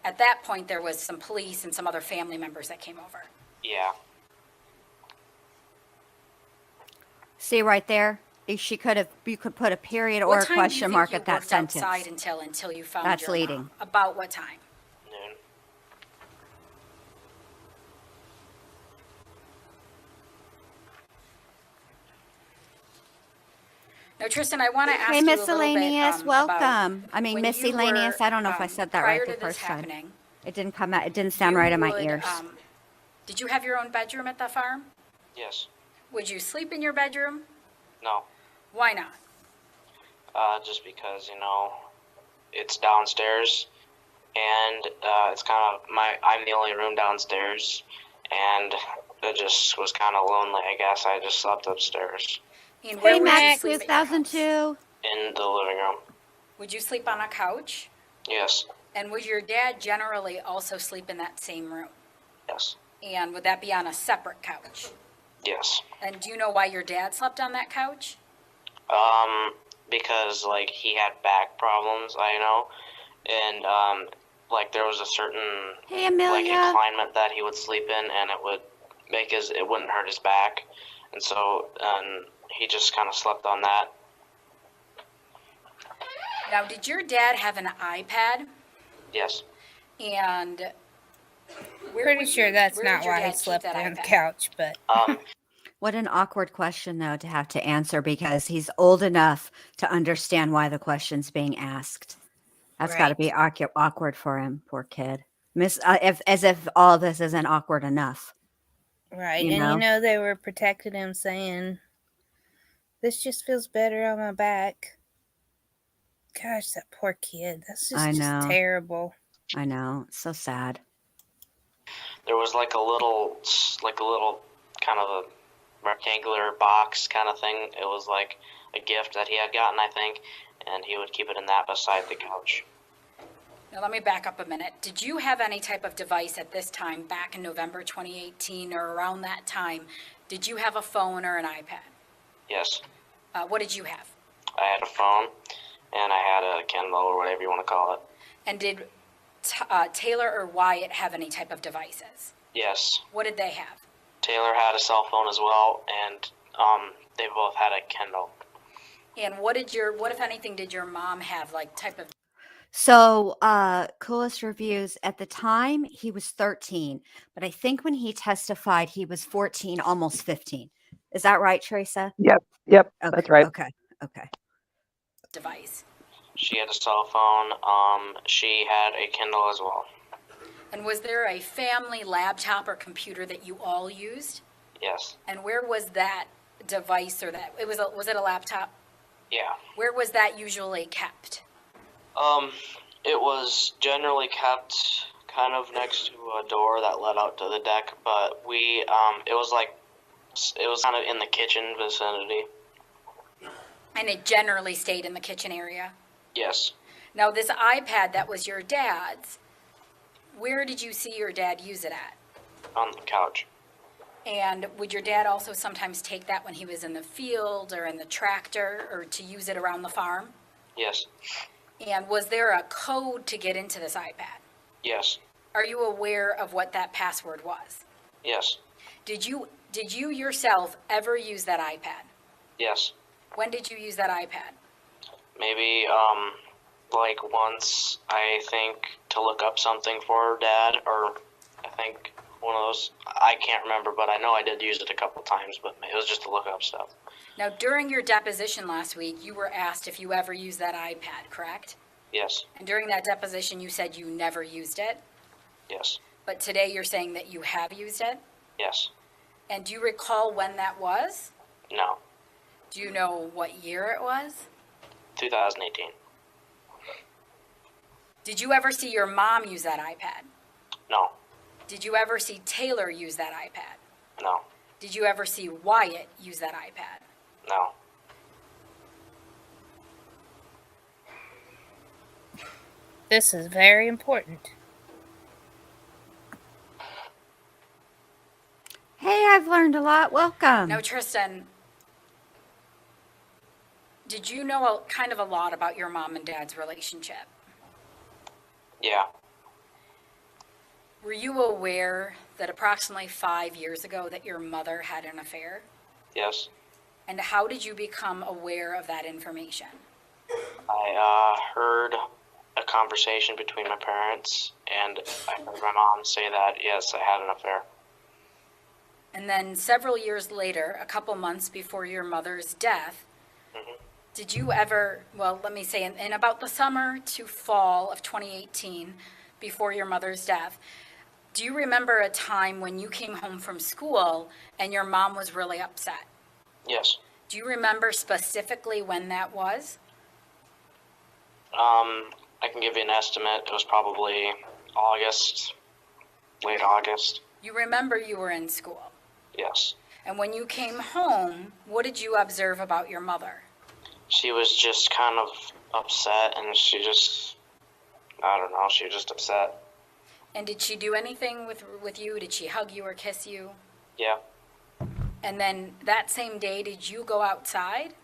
at that point there was some police and some other family members that came over.
Yeah.
See right there? You could put a period or a question mark at that sentence.
What time do you think you worked outside until you found
That's
your
leading.
mom? About what time?
Noon.
Now, Tristan, I want to ask
Hey,
you a little
miscellaneous,
bit
welcome. I mean,
when you
miscellaneous.
were,
I don't know if I said that right
prior
the
to this
first time.
happening,
It didn't come out. It didn't sound
you
right in my
would,
ears.
Did you have your own bedroom at the farm?
Yes.
Would you sleep in your bedroom?
No.
Why not?
Just because, it's downstairs, and it's kind of I'm the only room downstairs, and it just was kind of lonely, I guess. I just slept upstairs
And where
Hey,
would you
Max,
sleep at your house?
2002.
in the living room.
Would you sleep on a couch?
Yes.
And would your dad generally also sleep in that same room?
Yes.
And would that be on a separate couch?
Yes.
And do you know why your dad slept on that couch?
Because, he had back problems, I know, and, there was a certain,
Hey, Amelia.
inclinement that he would sleep in, and it would it wouldn't hurt his back, and so, he just kind of slept on that.
Now, did your dad have an iPad?
Yes.
And
Pretty sure that's
where
not
did your
why he
dad keep
slept
that
on the
iPad?
couch, but
What an awkward question, though, to have to answer, because he's old enough to understand why the question's being asked. That's got to be awkward for him, poor kid. As if all of this isn't awkward enough.
right.
You
And
know?
they were protecting him, saying, "This just feels better on my back." Gosh, that poor kid. That's just,
I know.
just terrible.
I know. It's so sad.
There was a little kind of a rectangular box kind of thing. It was like a gift that he had gotten, I think, and he would keep it in that beside the couch.
Now, let me back up a minute. Did you have any type of device at this time, back in November 2018 or around that time? Did you have a phone or an iPad?
Yes,
What did you have?
I had a phone, and I had a Kindle, or whatever you want to call it.
And did Taylor or Wyatt have any type of devices?
Yes,
What did they have?
Taylor had a cell phone as well, and they both had a Kindle.
And what if anything, did your mom have, like, type of?
So, Coolest Reviews, at the time, he was 13, but I think when he testified, he was 14, almost 15. Is that right, Teresa?
Yep,
Okay,
that's right.
Okay.
device?
She had a cell phone. She had a Kindle as well.
And was there a family laptop or computer that you all used?
Yes.
And where was that device, or that was it a laptop?
Yeah.
Where was that usually kept?
It was generally kept kind of next to a door that led out to the deck, but it was kind of in the kitchen vicinity.
And it generally stayed in the kitchen area?
Yes.
Now, this iPad that was your dad's, where did you see your dad use it at?
On the couch.
And would your dad also sometimes take that when he was in the field or in the tractor, or to use it around the farm?
Yes.
And was there a code to get into this iPad?
Yes.
Are you aware of what that password was?
Yes.
Did you yourself ever use that iPad?
Yes.
When did you use that iPad?
Maybe, like once, I think, to look up something for Dad, or I think one of those, I can't remember, but I know I did use it a couple times, but it was just to look up stuff.
Now, during your deposition last week, you were asked if you ever used that iPad, correct?
Yes.
And during that deposition, you said you never used it.
Yes.
But today you're saying that you have used it?
Yes.
And do you recall when that was?
No.
Do you know what year it was?
2018.
Did you ever see your mom use that iPad?
No.
Did you ever see Taylor use that iPad?
No.
Did you ever see Wyatt use that iPad?
No.
This is very important.
Hey, I've learned a lot. Welcome.
Now, Tristan, did you know kind of a lot about your mom and dad's relationship?
Yeah.
Were you aware that approximately 5 years ago that your mother had an affair?
Yes.
And how did you become aware of that information?
I heard a conversation between my parents, and I heard my mom say that, yes, I had an affair.
And then several years later, a couple months before your mother's death, did you ever, well, let me say, in about the summer to fall of 2018, before your mother's death, do you remember a time when you came home from school and your mom was really upset?
Yes.
Do you remember specifically when that was?
I can give you an estimate. It was probably August, late August.
You remember you were in school.
Yes.
And when you came home, what did you observe about your mother?
She was just kind of upset, and she was just upset.
And did she do anything with you? Did she hug you or kiss you?
Yeah.
And then that same day, did you go outside?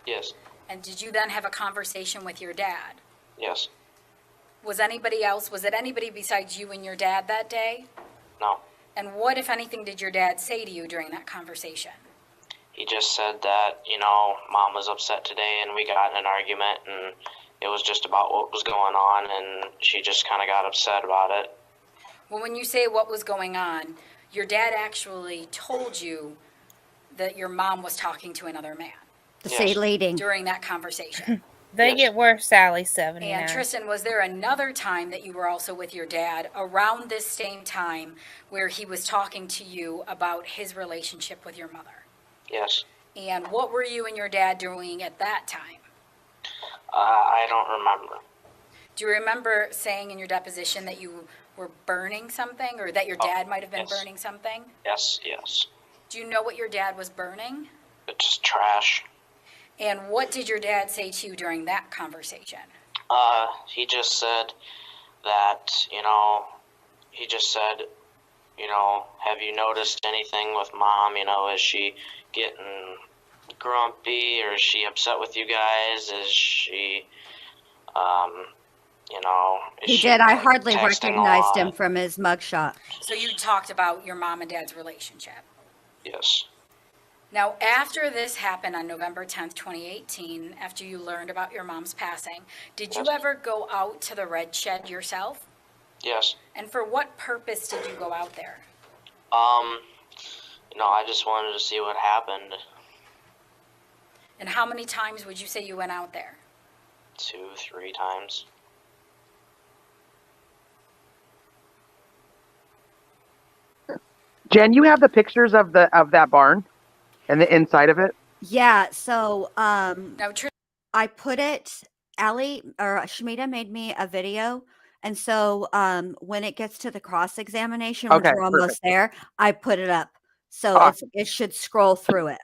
Yes.
And did you then have a conversation with your dad?
Yes.
Was it anybody besides you and your dad that day?
No.
And what, if anything, did your dad say to you during that conversation?
He just said that, Mom was upset today, and we got in an argument, and it was just about what was going on, and she just kind of got upset about it.
Well, when you say what was going on, your dad actually told you that your mom was talking to another man
Say leading.
during that conversation.
They
Yes.
get worse, Sally, 79.
And Tristan, was there another time that you were also with your dad around this same time where he was talking to you about his relationship with your mother?
Yes.
And what were you and your dad doing at that time?
I don't remember.
Do you remember saying in your deposition that you were burning something, or that your dad might have been
yes.
burning something?
Yes, yes.
Do you know what your dad was burning?
It's just trash.
And what did your dad say to you during that conversation?
He just said that, he just said, have you noticed anything with Mom? Is she getting grumpy, or is she upset with you guys? Is she, is
He
she,
did. I
like,
hardly
texting a
recognized him
lot?
from his mugshot.
So you talked about your mom and dad's relationship.
Yes.
Now, after this happened on November 10th, 2018, after you learned about your mom's passing, did you
Yes.
ever go out to the red shed yourself?
Yes.
And for what purpose did you go out there?
I just wanted to see what happened.
And how many times would you say you went out there?
2, 3 times.
Jen, you have the pictures of that barn and the inside of it?
Yeah. So
Now,
I put it, Allie or Shamita made me a video. And so when it gets to the cross examination, once
Okay,
we're almost there, I put it up. So
Awesome.
it should scroll through it.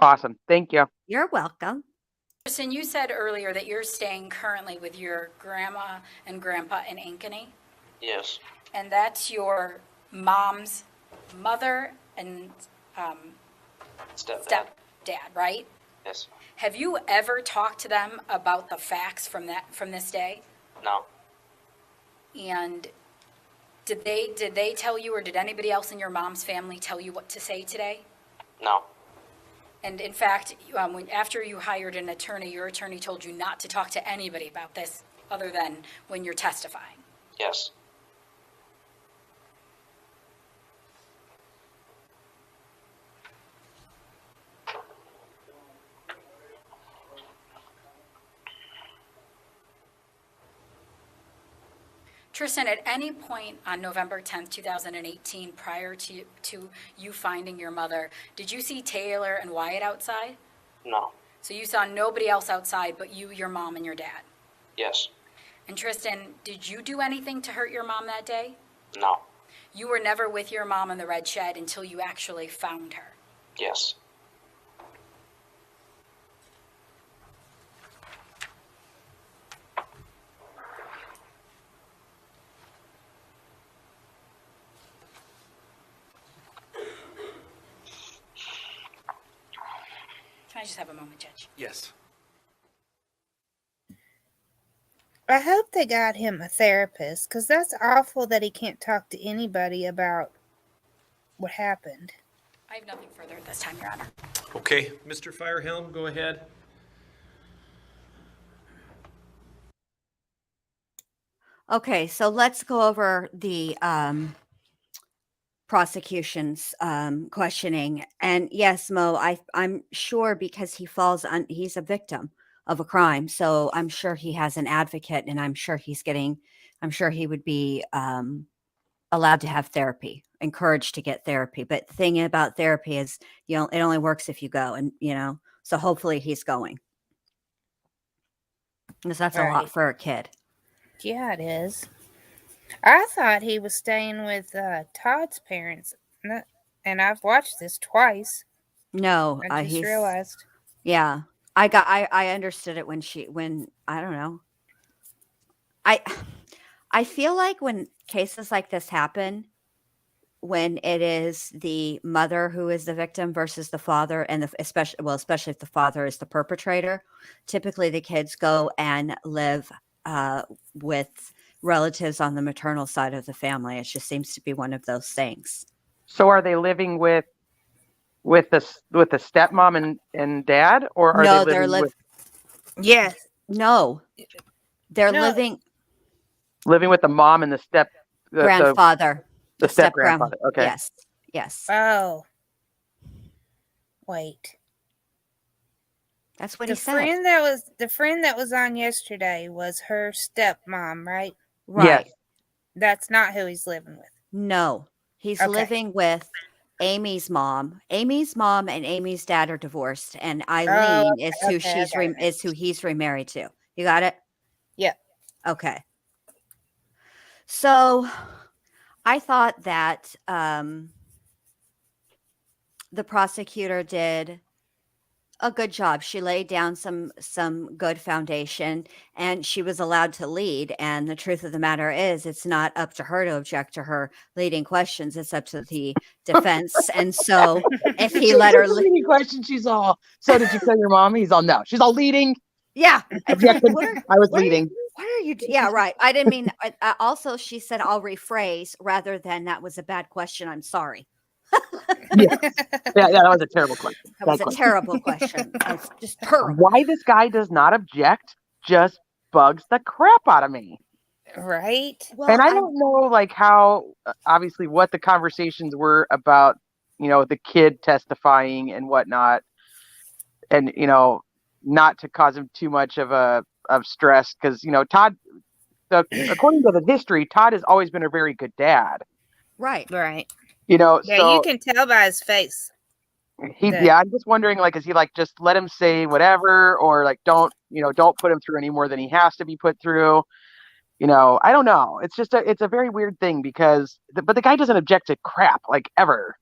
Awesome. Thank you.
You're welcome.
Kristen, you said earlier that you're staying currently with your grandma and grandpa in Ankeny,
Yes.
and that's your mom's mother and
Stepdad.
stepdad, right?
Yes.
Have you ever talked to them about the facts from this day?
No.
And did they tell you, or did anybody else in your mom's family tell you what to say today?
No.
And in fact, after you hired an attorney, your attorney told you not to talk to anybody about this other than when you're testifying.
Yes.
Tristan, at any point on November 10th, 2018, prior to you finding your mother, did you see Taylor and Wyatt outside?
No.
So you saw nobody else outside but you, your mom, and your dad.
Yes.
And Tristan, did you do anything to hurt your mom that day?
No.
You were never with your mom in the red shed until you actually found her.
Yes.
Can I just have a moment, Judge?
Yes.
I hope they got him a therapist, because that's awful that he can't talk to anybody about what happened.
I have nothing further at this time, Your Honor.
Okay, Mr. Firehelm, go ahead.
Okay, so let's go over the prosecution's questioning. And yes, Mo, I'm sure because he's a victim of a crime, so I'm sure he has an advocate, and I'm sure he would be allowed to have therapy, encouraged to get therapy. But the thing about therapy is, it only works if you go, and so hopefully he's going, because that's a lot
Right.
for a kid.
Yeah, it is. I thought he was staying with Todd's parents, and I've watched this twice.
No,
I just realized.
Yeah, I understood it when I don't know. I feel like when cases like this happen, when it is the mother who is the victim versus the father, and especially if the father is the perpetrator, typically the kids go and live with relatives on the maternal side of the family. It just seems to be one of those things.
So are they living with the stepmom and dad, or are
No,
they living with
Yes.
No, they're
No.
living with the mom and the
grandfather,
the step grandfather? Okay.
Yes.
Oh. Wait.
That's what
The
he said.
friend that was on yesterday was her stepmom, right?
Right.
Yes.
That's not who he's living with.
No, he's
Okay.
living with Amy's mom. Amy's mom and Amy's dad are divorced, and Eileen is who is who he's remarried to. You got it?
Yep.
Okay. So I thought that the prosecutor did a good job. She laid down some good foundation, and she was allowed to lead. And the truth of the matter is, it's not up to her to object to her leading questions. It's up to the defense. And so, if he let her,
leading question, she's all. So did you kill your mom? He's all no. She's all leading.
yeah,
Objection. I was
what are you-
leading.
what are you? Yeah, right. I didn't mean. Also, she said, "I'll rephrase," rather than "That was a bad question. I'm sorry."
Yeah, that was a terrible question.
That was
Bad
a
question.
terrible question. It's just terrible.
Why this guy does not object just bugs the crap out of me.
Right?
Well,
And I don't know, like, how obviously what the conversations were about, the kid testifying and whatnot, and not to cause him too much of stress, because Todd, according to the history, Todd has always been a very good dad.
right.
Yeah,
So
you can tell by his face.
I'm just wondering, like, is he like just let him say whatever, or like don't put him through any more than he has to be put through? I don't know. It's just it's a very weird thing, because but the guy doesn't object to crap, like, ever.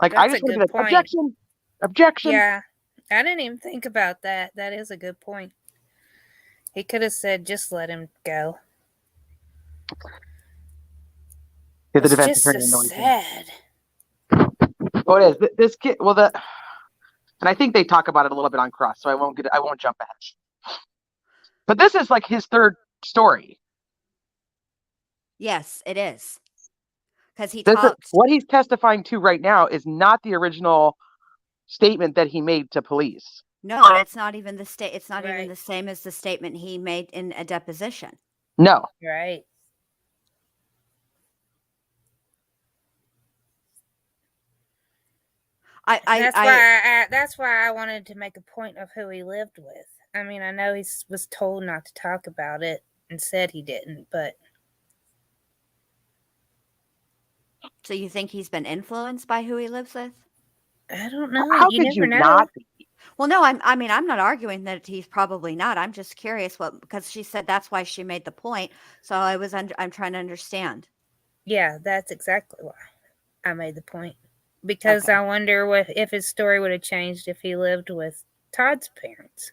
Like, I
That's
just
a
want to
good
be like,
point.
objection.
Yeah, I didn't even think about that. That is a good point. He could have said, just let him go.
Get the
It's
defense
just so
attorney annoyed.
sad.
Oh, it is. This kid, well, and I think they talk about it a little bit on Cross, so I won't jump ahead. But this is like his third story.
Yes, it is. Because he
This is,
talked.
what he's testifying to right now is not the original statement that he made to police.
No, it's not even the state. It's not even
Right.
the same as the statement he made in a deposition.
No.
Right. That's why I wanted to make a point of who he lived with. I mean, I know he was told not to talk about it and said he didn't, but
So you think he's been influenced by who he lives with?
I don't know.
How
You
could
never
you
know.
not be?
Well, no, I'm not arguing that he's probably not. I'm just curious because she said that's why she made the point. So I'm trying to understand.
Yeah, that's exactly why I made the point. Because
Okay.
I wonder if his story would have changed if he lived with Todd's parents.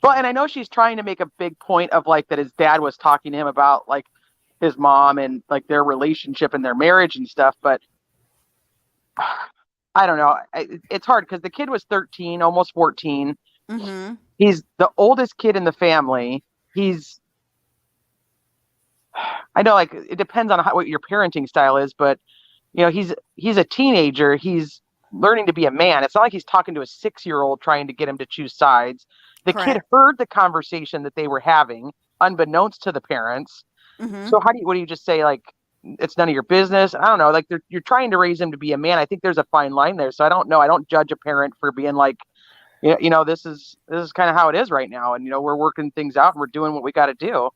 Well, and I know she's trying to make a big point of, like, that his dad was talking to him about, like, his mom and, like, their relationship and their marriage and stuff, but I don't know. It's hard because the kid was 13, almost 14.
Mm-hmm.
He's the oldest kid in the family. I know, like, it depends on what your parenting style is, but he's a teenager. He's learning to be a man. It's not like he's talking to a 6-year-old trying to get him to choose sides. The
Correct.
kid heard the conversation that they were having, unbeknownst to the parents.
Mm-hmm.
So what do you just say, like, it's none of your business? I don't know. Like, you're trying to raise him to be a man. I think there's a fine line there. So I don't know. I don't judge a parent for being like, this is kind of how it is right now, and we're working things out and we're doing what we got to do.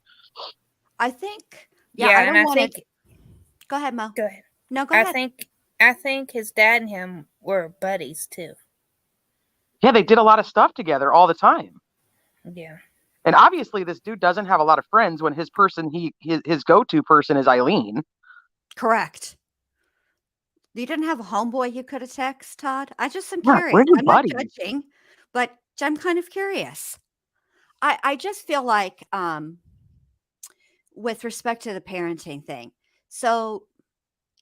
I think.
Yeah,
I
and
don't
I
want
think.
to. Go ahead, Mo.
Go ahead.
No, go ahead.
I think his dad and him were buddies too.
Yeah, they did a lot of stuff together all the time.
Yeah.
And obviously, this dude doesn't have a lot of friends when his go-to person is Eileen.
Correct. You didn't have a homeboy you could have texted, Todd? I just am
Yeah,
curious.
where's your
I'm not
buddy?
judging, but I'm kind of curious. I just feel like with respect to the parenting thing, so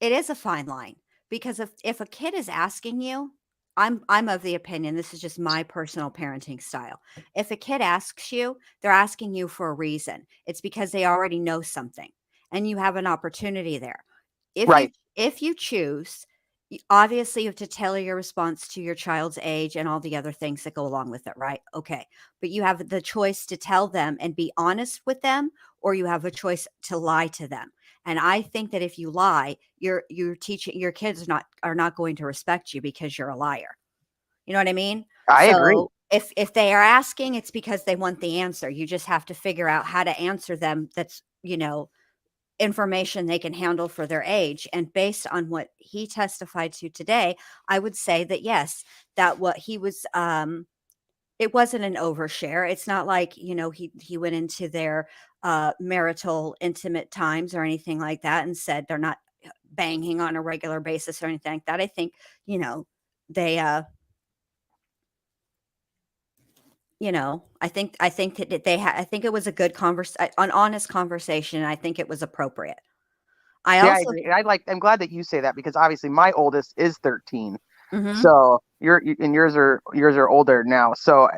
it is a fine line, because if a kid is asking you, I'm of the opinion, this is just my personal parenting style. If a kid asks you, they're asking you for a reason. It's because they already know something, and you have an opportunity there.
Right.
If you choose, obviously you have to tailor your response to your child's age and all the other things that go along with it, right? Okay. But you have the choice to tell them and be honest with them, or you have a choice to lie to them. And I think that if you lie, you're teaching your kids are not going to respect you because you're a liar. You know what I mean?
I agree.
So if they are asking, it's because they want the answer. You just have to figure out how to answer them. That's, information they can handle for their age. And based on what he testified to today, I would say that yes, that what he was, it wasn't an overshare. It's not like, he went into their marital intimate times or anything like that and said they're not banging on a regular basis or anything like that. I think, they, you know, I think that I think it was a good an honest conversation. And I think it was appropriate. I
Yeah, I
also,
agree. And I'm glad that you say that because obviously my oldest is 13.
Mhm.
So and yours are older now. So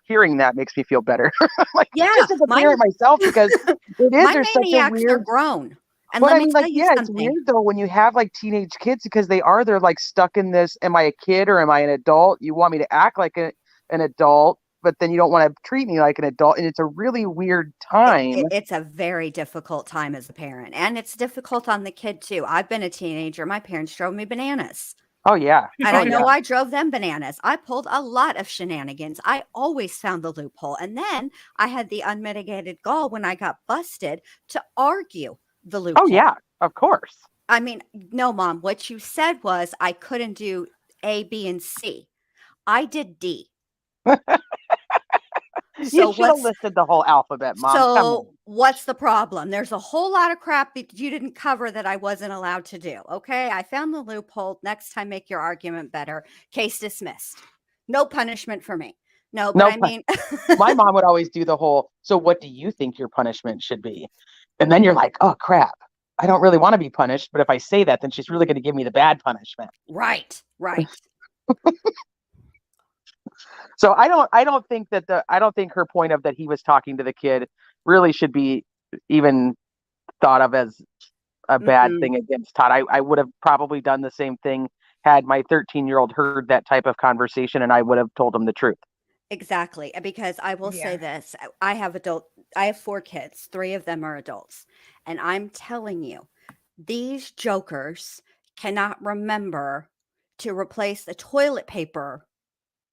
hearing that makes me feel better. Like
yeah,
just as a parent myself, because it is
my
there's such a
maniacs, they're
weird.
grown. And
But
let
I
me
mean,
tell
like,
you
yeah, it's
something.
weird though when you have like teenage kids because they're like stuck in this. Am I a kid or am I an adult? You want me to act like an adult, but then you don't want to treat me like an adult, and it's a really weird time.
It's a very difficult time as a parent, and it's difficult on the kid too. I've been a teenager. My parents drove me bananas.
Oh yeah,
And
oh
I know
yeah.
I drove them bananas. I pulled a lot of shenanigans. I always found the loophole. And then I had the unmitigated gall when I got busted to argue the
Oh
loophole.
yeah, of course.
I mean, no, Mom, what you said was I couldn't do A, B, and C. I did D.
You should have listed the whole alphabet, Mom. Come on.
So what's the problem? There's a whole lot of crap that you didn't cover that I wasn't allowed to do. Okay. I found the loophole. Next time, make your argument better. Case dismissed. No punishment for me. No, but
No,
I mean,
my mom would always do the whole, so what do you think your punishment should be? And then you're like, oh crap. I don't really want to be punished, but if I say that, then she's really going to give me the bad punishment.
right.
So I don't think her point of that he was talking to the kid really should be even thought of as a bad thing against Todd. I would have probably done the same thing had my 13-year-old heard that type of conversation, and I would have told him the truth.
Exactly. Because I will say this, I have 4 kids. 3 of them are adults. And I'm telling you, these jokers cannot remember to replace the toilet paper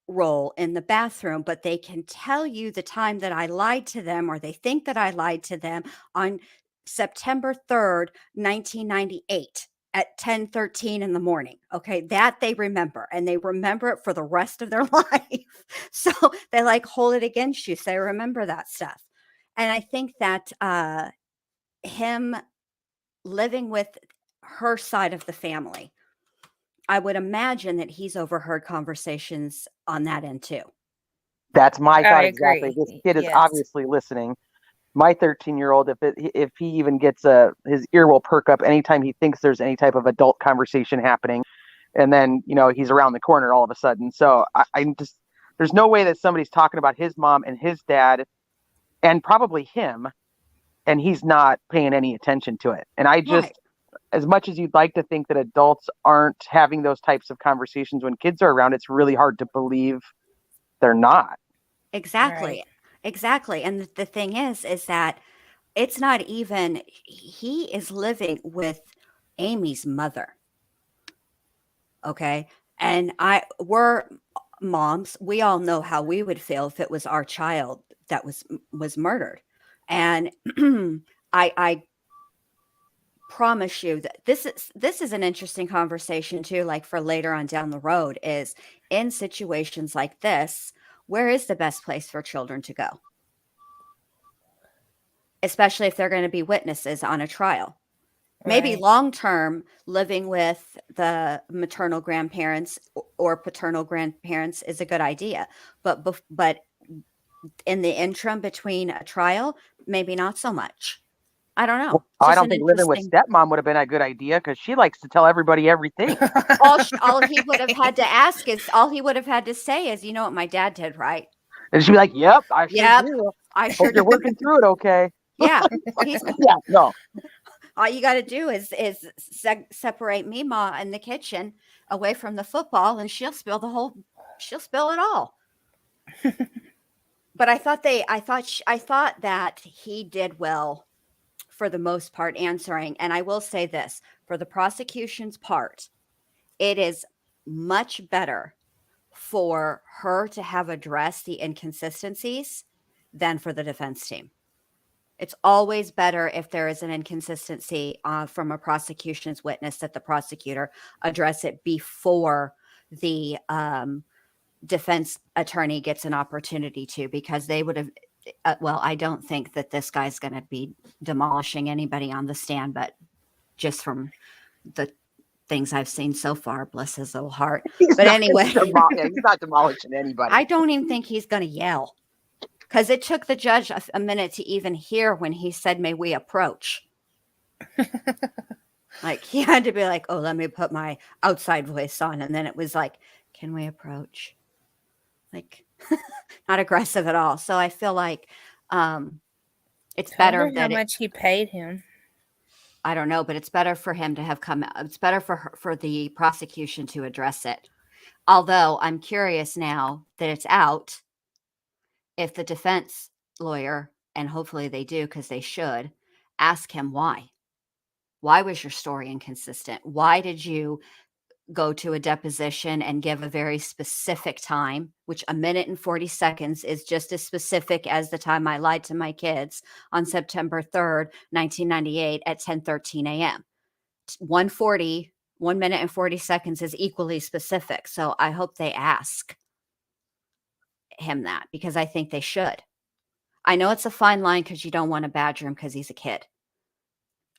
roll in the bathroom, but they can tell you the time that I lied to them, or they think that I lied to them on September 3rd, 1998 at 10:13 in the morning. Okay, that they remember, and they remember it for the rest of their life. So they like hold it against you. So they remember that stuff. And I think that him living with her side of the family, I would imagine that he's overheard conversations on that end too.
That's my thought
I
exactly.
agree.
This kid is
Yes.
obviously listening. My 13-year-old, if he even gets his ear will perk up anytime he thinks there's any type of adult conversation happening, and then he's around the corner all of a sudden. So I'm just, there's no way that somebody's talking about his mom and his dad, and probably him, and he's not paying any attention to it. And I just,
Right.
as much as you'd like to think that adults aren't having those types of conversations when kids are around, it's really hard to believe they're not.
Exactly.
Right.
Exactly. And the thing is that it's not even, he is living with Amy's mother. Okay. And we're moms. We all know how we would feel if it was our child that was murdered. And I promise you that this is an interesting conversation too, like for later on down the road, is in situations like this, where is the best place for children to go? Especially if they're going to be witnesses on a trial. Maybe
Right.
long term, living with the maternal grandparents or paternal grandparents is a good idea. But in the interim between a trial, maybe not so much. I don't know.
I
Just
don't
an
think living with
interesting.
stepmom would have been a good idea because she likes to tell everybody everything.
All he would have had to ask is, all he would have had to say is, you know what my dad did, right?
And she'd be like, yep, I sure
Yep,
do.
I sure
Hope you're
did.
working through it okay.
Yeah, he's
Yeah, no.
all you got to do is separate Mima in the kitchen away from the football, and she'll spill it all. But I thought that he did well for the most part answering. And I will say this, for the prosecution's part, it is much better for her to have addressed the inconsistencies than for the defense team. It's always better if there is an inconsistency from a prosecution's witness that the prosecutor address it before the defense attorney gets an opportunity to, because they would have, I don't think that this guy's going to be demolishing anybody on the stand, but just from the things I've seen so far. Bless his little heart.
He's
But
not
anyway,
he's not demolishing anybody.
I don't even think he's going to yell, because it took the judge a minute to even hear when he said, "May we approach?" Like, he had to be like, "Oh, let me put my outside voice on." And then it was like, "Can we approach?" Like, not aggressive at all. So I feel like it's
I
better
wonder how
that
much he paid him.
I don't know, but it's better for him to have come. It's better for the prosecution to address it. Although I'm curious now that it's out, if the defense lawyer, and hopefully they do because they should, ask him why. Why was your story inconsistent? Why did you go to a deposition and give a very specific time, which a minute and 40 seconds is just as specific as the time I lied to my kids on September 3rd, 1998 at 10:13 a.m. 1:40, 1 minute and 40 seconds is equally specific. So I hope they ask him that, because I think they should. I know it's a fine line because you don't want to badger him because he's a kid.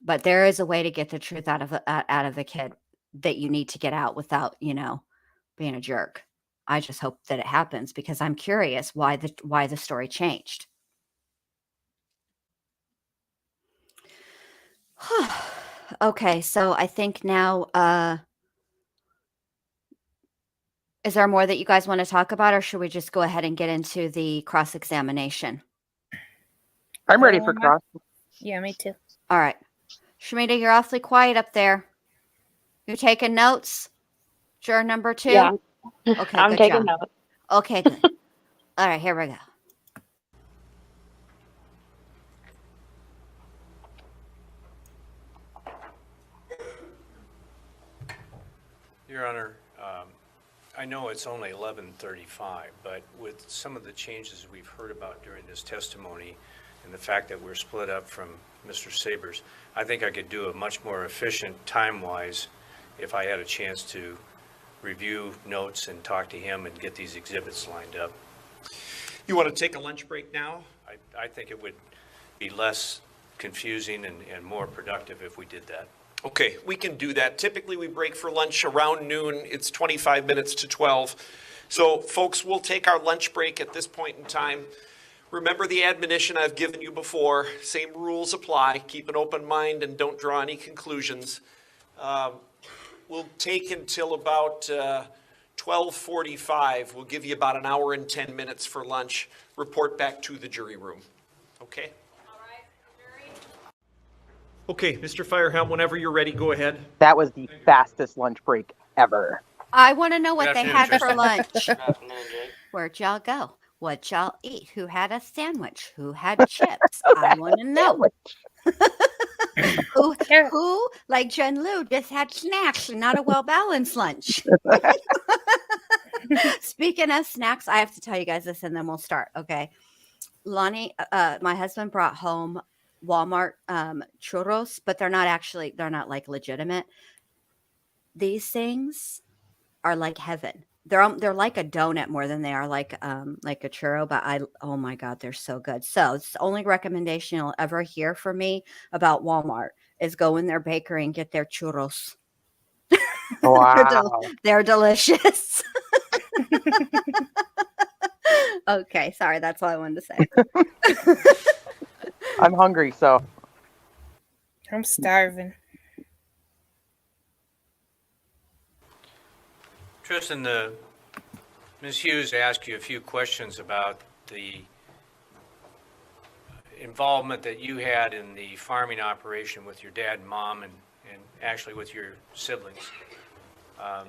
But there is a way to get the truth out of a kid that you need to get out without, being a jerk. I just hope that it happens, because I'm curious why the story changed. Okay, so I think now, is there more that you guys want to talk about, or should we just go ahead and get into the cross-examination?
I'm ready for cross.
Yeah, me too.
All right. Shamita, you're awfully quiet up there. You taking notes? Juror number 2?
Yeah,
Okay,
I'm
good
taking
job.
notes.
Okay, good. All right, here we go.
Your Honor, I know it's only 11:35, but with some of the changes we've heard about during this testimony and the fact that we're split up from Mr. Sabers, I think I could do it much more efficient time-wise if I had a chance to review notes and talk to him and get these exhibits lined up.
You want to take a lunch break now?
I think it would be less confusing and more productive if we did that.
Okay, we can do that. Typically, we break for lunch around noon. It's 25 minutes to 12. So, folks, we'll take our lunch break at this point in time. Remember the admonition I've given you before. Same rules apply. Keep an open mind and don't draw any conclusions. We'll take until about 12:45. We'll give you about an hour and 10 minutes for lunch. Report back to the jury room. Okay? Okay, Mr. Firehelm, whenever you're ready, go ahead.
That was the fastest lunch break ever.
I want to know what
Good
they
afternoon,
had for
Tristan.
lunch.
Good afternoon, Jake.
Where'd y'all go? What'd y'all eat? Who had a sandwich? Who had chips? I want to know. Who, like Jen Lou, just had snacks and not a well-balanced lunch? Speaking of snacks, I have to tell you guys this and then we'll start, okay? Lonnie, my husband brought home Walmart churros, but they're not like legitimate. These things are like heaven. They're like a donut more than they are like a churro, but oh my God, they're so good. So it's the only recommendation you'll ever hear from me about Walmart is go in their bakery and get their churros.
Wow.
They're delicious. Okay, sorry, that's all I wanted to say.
I'm hungry, so
I'm starving.
Tristan, Ms. Hughes asked you a few questions about the involvement that you had in the farming operation with your dad and mom and actually with your siblings. Had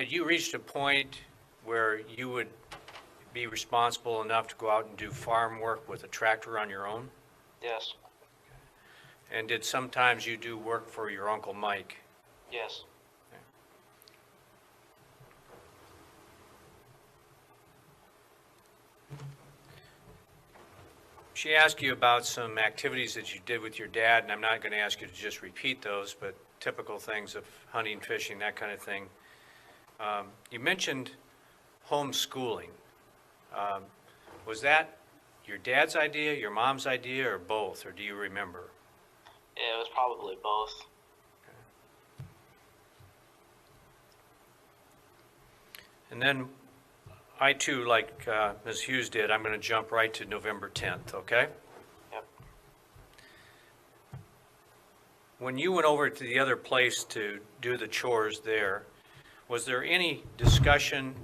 you reached a point where you would be responsible enough to go out and do farm work with a tractor on your own?
Yes.
And did sometimes you do work for your Uncle Mike?
Yes.
She asked you about some activities that you did with your dad, and I'm not going to ask you to just repeat those, but typical things of hunting, fishing, that kind of thing. You mentioned homeschooling. Was that your dad's idea, your mom's idea, or both, or do you remember?
Yeah, it was probably both.
And then I too, like Ms. Hughes did, I'm going to jump right to November 10th, okay?
Yep.
When you went over to the other place to do the chores there, was there any discussion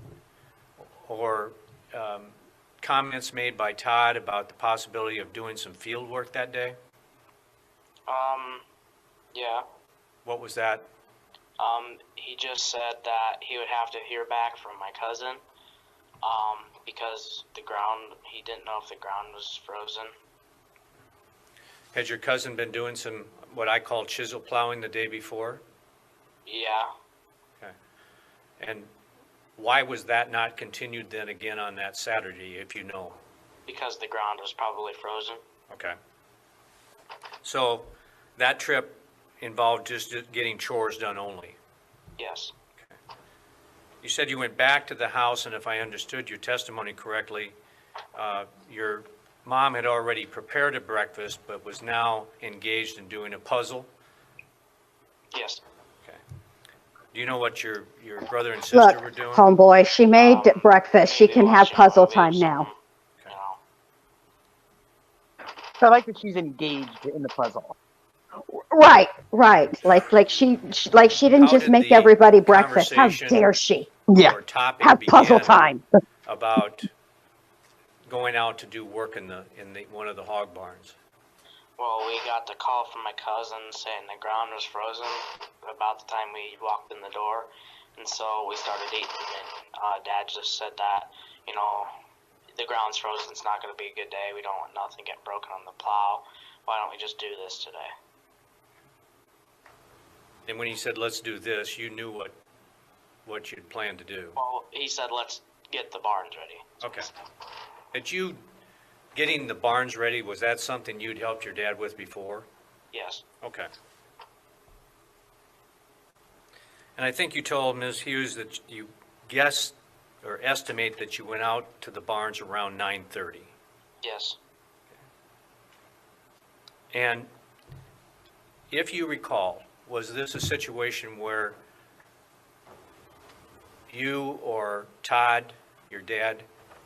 or comments made by Todd about the possibility of doing some field work that day?
Yeah.
What was that?
He just said that he would have to hear back from my cousin, because the ground, he didn't know if the ground was frozen.
Has your cousin been doing some, what I call chisel plowing the day before?
Yeah.
Okay. And why was that not continued then again on that Saturday, if you know?
Because the ground was probably frozen.
Okay. So that trip involved just getting chores done only?
Yes.
You said you went back to the house, and if I understood your testimony correctly, your mom had already prepared a breakfast, but was now engaged in doing a puzzle?
Yes.
Okay. Do you know what your brother and sister
Look,
were doing?
homeboy, she made breakfast. She
Maybe
can have
watching a
puzzle
movie or
time now.
something, you know.
So I like that she's engaged in the puzzle.
Right. Like she didn't
How
just
did
make
the
everybody breakfast. How
conversation
dare she?
Yeah.
Or topic
Have puzzle
began
time.
about going out to do work in one of the hog barns?
Well, we got the call from my cousin saying the ground was frozen about the time we walked in the door, and so we started eating, and Dad just said that, you know, the ground's frozen, it's not going to be a good day, we don't want nothing get broken on the plow, why don't we just do this today?
And when he said, let's do this, you knew what you'd planned to do?
Well, he said, let's get the barns ready.
Okay. Getting the barns ready, was that something you'd helped your dad with before?
Yes.
Okay. And I think you told Ms. Hughes that you guessed or estimate that you went out to the barns around 9:30.
Yes.
And if you recall, was this a situation where you or Todd, your dad,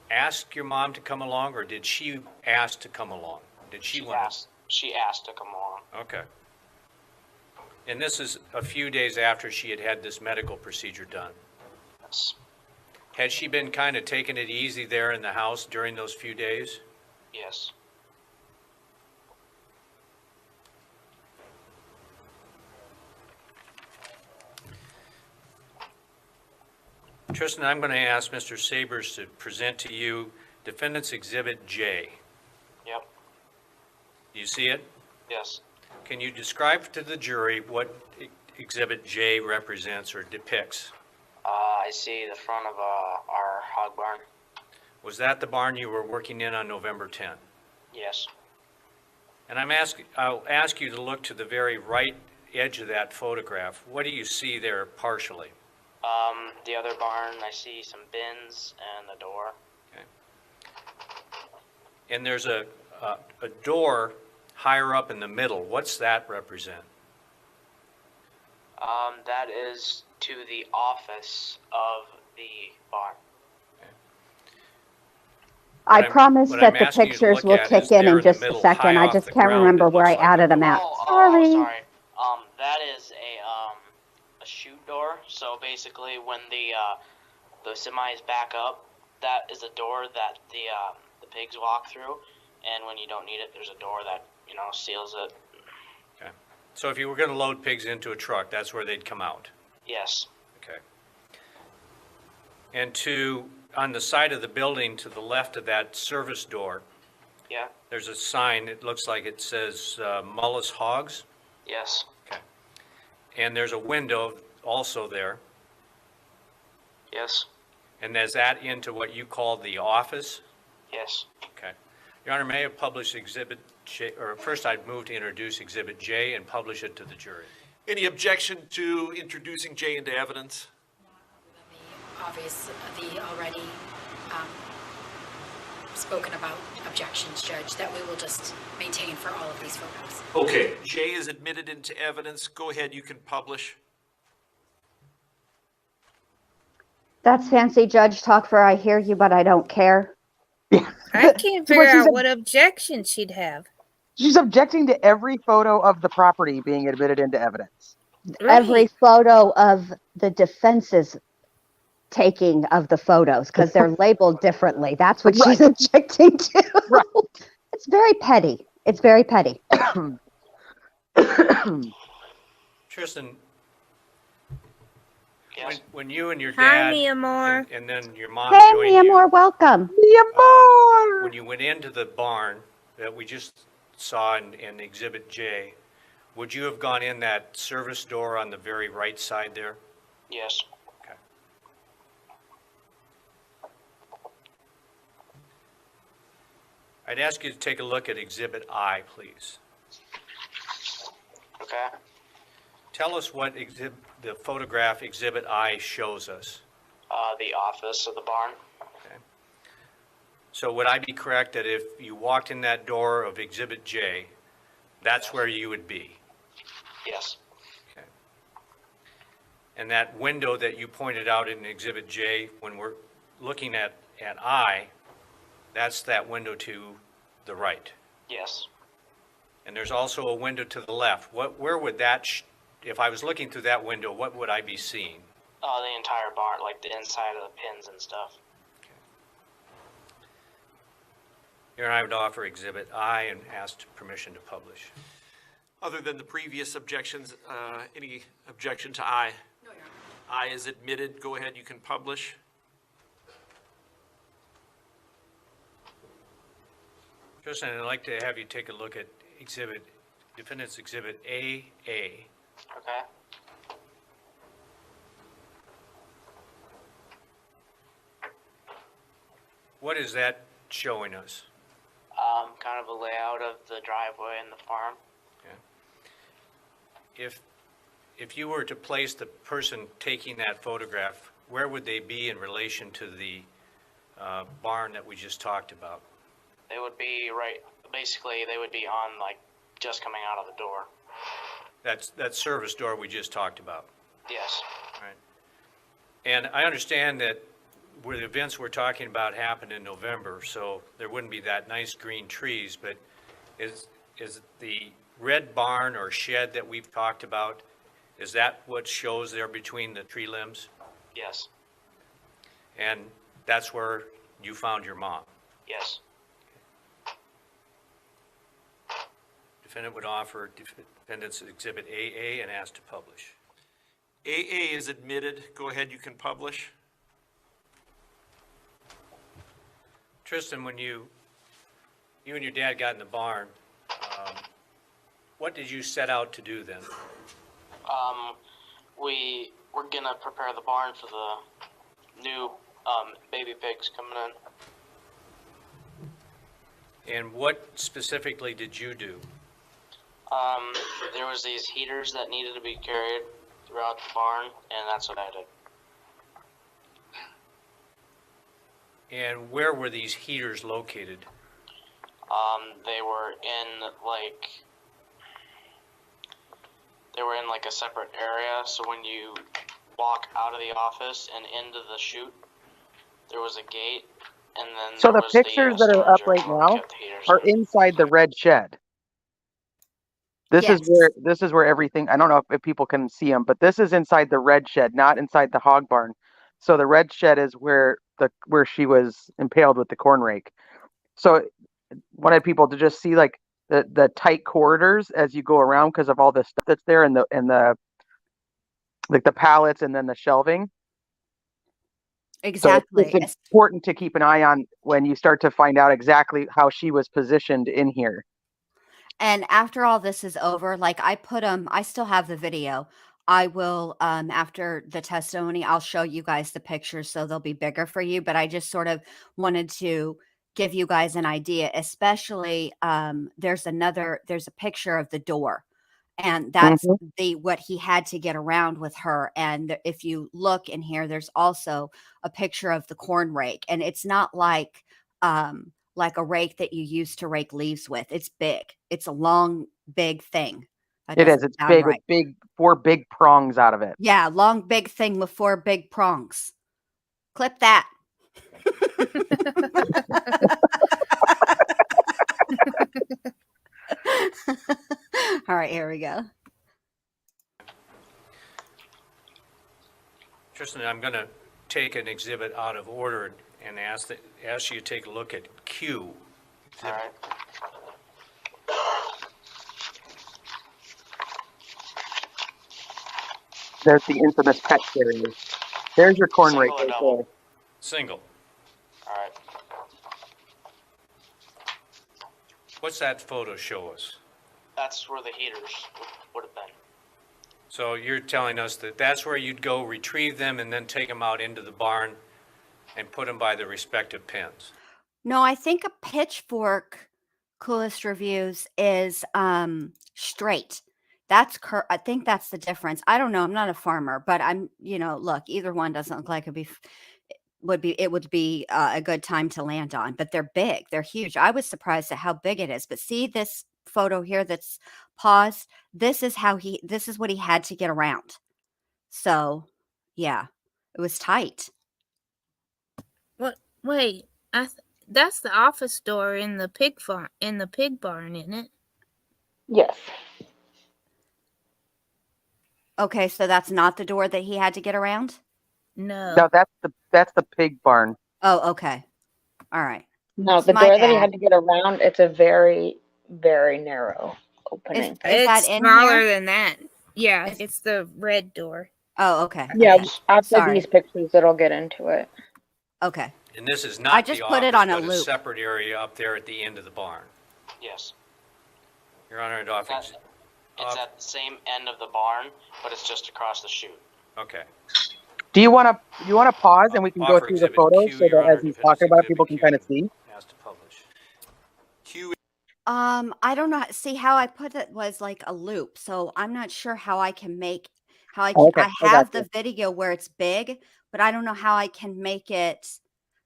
asked your mom to come along, or did she ask to come along? Did she want?
She asked to come along.
Okay. And this is a few days after she had had this medical procedure done.
Yes.
Had she been kind of taking it easy there in the house during those few days?
Yes.
Tristan, I'm going to ask Mr. Sabers to present to you Defendant's Exhibit J.
Yep.
Do you see it?
Yes.
Can you describe to the jury what Exhibit J represents or depicts?
I see the front of our hog barn.
Was that the barn you were working in on November 10th?
Yes.
And I'll ask you to look to the very right edge of that photograph. What do you see there partially?
The other barn, I see some bins and a door.
Okay. And there's a door higher up in the middle. What's that represent?
That is to the office of the barn.
I
I'm-
promise
what
that
I'm
the
asking you to
pictures
look
will
at
kick
is
in
there
in
the
just a
middle,
second.
high
I
off
just
the
can't
ground,
remember
it
where I
looks like
added
a
them out.
Oh,
Sorry.
sorry. That is a chute door. So basically, when the semis back up, that is a door that the pigs walk through, and when you don't need it, there's a door that seals it.
Okay. So if you were going to load pigs into a truck, that's where they'd come out?
Yes.
Okay. And on the side of the building to the left of that service door,
Yeah.
there's a sign, it looks like it says Mullis Hogs.
Yes.
Okay. And there's a window also there.
Yes.
And is that into what you call the office?
Yes.
Okay. Your Honor, may I publish Exhibit J, or first I'd move to introduce Exhibit J and publish it to the jury.
Any objection to introducing Jay into evidence?
The already spoken about objections, Judge, that we will just maintain for all of these photos.
Okay. Jay is admitted into evidence. Go ahead, you can publish.
That's fancy judge talk for I hear you, but I don't care.
Yeah.
I can't
Well,
figure out what objection she'd have.
She's objecting to every photo of the property being admitted into evidence.
Every
Right.
photo of the defense's taking of the photos, because they're labeled differently. That's what she's objecting to.
Right.
It's very petty. It's very petty.
Tristan,
Yes.
when you and your
Hi,
dad
mi amor.
and then your mom
Hey,
joined
mi
you,
amor, welcome.
when you went into the barn that we just saw in Exhibit J, would you have gone in that service door on the very right side there?
Yes.
Okay. I'd ask you to take a look at Exhibit I, please.
Okay.
Tell us what the photograph Exhibit I shows us.
The office of the barn.
So would I be correct that if you walked in that door of Exhibit J, that's where you would be?
Yes.
Okay. And that window that you pointed out in Exhibit J, when we're looking at I, that's that window to the right.
Yes.
And there's also a window to the left. Where would that, if I was looking through that window, what would I be seeing?
The entire barn, like the inside of the pins and stuff.
Here I would offer Exhibit I and ask permission to publish.
Other than the previous objections, any objection to I? No, Your Honor. I is admitted. Go ahead, you can publish.
Tristan, I'd like to have you take a look at Defendant's Exhibit AA.
Okay.
What is that showing us?
Kind of a layout of the driveway and the farm.
If you were to place the person taking that photograph, where would they be in relation to the barn that we just talked about?
They would be right, basically they would be on like just coming out of the door.
That's that service door we just talked about.
Yes.
Right. And I understand that where the events we're talking about happened in November, so there wouldn't be that nice green trees, but is the red barn or shed that we've talked about, is that what shows there between the tree limbs?
Yes.
And that's where you found your mom?
Yes.
Defendant would offer Defendant's Exhibit AA and ask to publish.
AA is admitted. Go ahead, you can publish.
Tristan, when you and your dad got in the barn, what did you set out to do then?
We were gonna prepare the barn for the new baby pigs coming in.
And what specifically did you do?
There was these heaters that needed to be carried throughout the barn, and that's what I did.
And where were these heaters located?
They were in like a separate area. So when you walk out of the office and into the chute, there was a gate, and then
So
there
the
was
pictures that are up
storage
right
area where we
now
kept the heaters
are
in.
inside the red shed. This
Yes.
is where everything, I don't know if people can see them, but this is inside the red shed, not inside the hog barn. So the red shed is where she was impaled with the corn rake. So wanted people to just see like the tight corridors as you go around because of all the stuff that's there and the like the pallets and then the shelving.
Exactly.
So it's important to keep an eye on when you start to find out exactly how she was positioned in here.
And after all this is over, like I still have the video. I will, after the testimony, I'll show you guys the pictures so they'll be bigger for you. But I just sort of wanted to give you guys an idea, especially there's a picture of the door. And that's what he had to get around with her. And if you look in here, there's also a picture of the corn rake. And it's not like a rake that you use to rake leaves with. It's big. It's a long, big thing. That
It is.
doesn't
It's
sound
big
right.
with 4 big prongs out of it.
Yeah, long, big thing with 4 big prongs. Clip that. All right, here we go.
Tristan, I'm going to take an exhibit out of order and ask you to take a look at Q.
All right.
There's the infamous pet carrier. There's your corn rake
Single or
right
double?
there.
Single.
All right.
What's that photo show us?
That's where the heaters would have been.
So you're telling us that that's where you'd go retrieve them and then take them out into the barn and put them by the respective pens?
No, I think a pitchfork, coolest reviews, is straight. I think that's the difference. I don't know. I'm not a farmer, but I'm, look, either one doesn't look like it would be a good time to land on, but they're big. They're huge. I was surprised at how big it is, but see this photo here that's paused. This is what he had to get around. So yeah, it was tight.
What? Wait, that's the office door in the pig farm, in the pig barn, isn't it?
Yes.
Okay, so that's not the door that he had to get around?
No.
No, that's the pig barn.
Oh, okay. All right.
No,
It's
the
my
door that he
bad.
had to get around, it's a very, very narrow opening.
Is
It's
that in
smaller
here?
than that. Yeah, it's the red door.
Oh, okay.
Yeah,
Okay.
after
Sorry.
these pictures, it'll get into it.
Okay.
And this is
I
not
just
the
put it
office,
on a
but a
loop.
separate area up there at the end of the barn.
Yes.
Your Honor, it offers.
It's at the same end of the barn, but it's just across the chute.
Okay.
Do you want to pause and we can go
Offer
through the
exhibit
photos
Q,
so
Your
that
Honor,
as he's
defendant's
talking about it,
exhibit
people can
Q
kind of see?
Has to publish.
Q
I don't know. See, how I put it was like a loop, so I'm not sure how I can make
Okay,
I
I
have
got you.
the video where it's big, but I don't know how I can make it,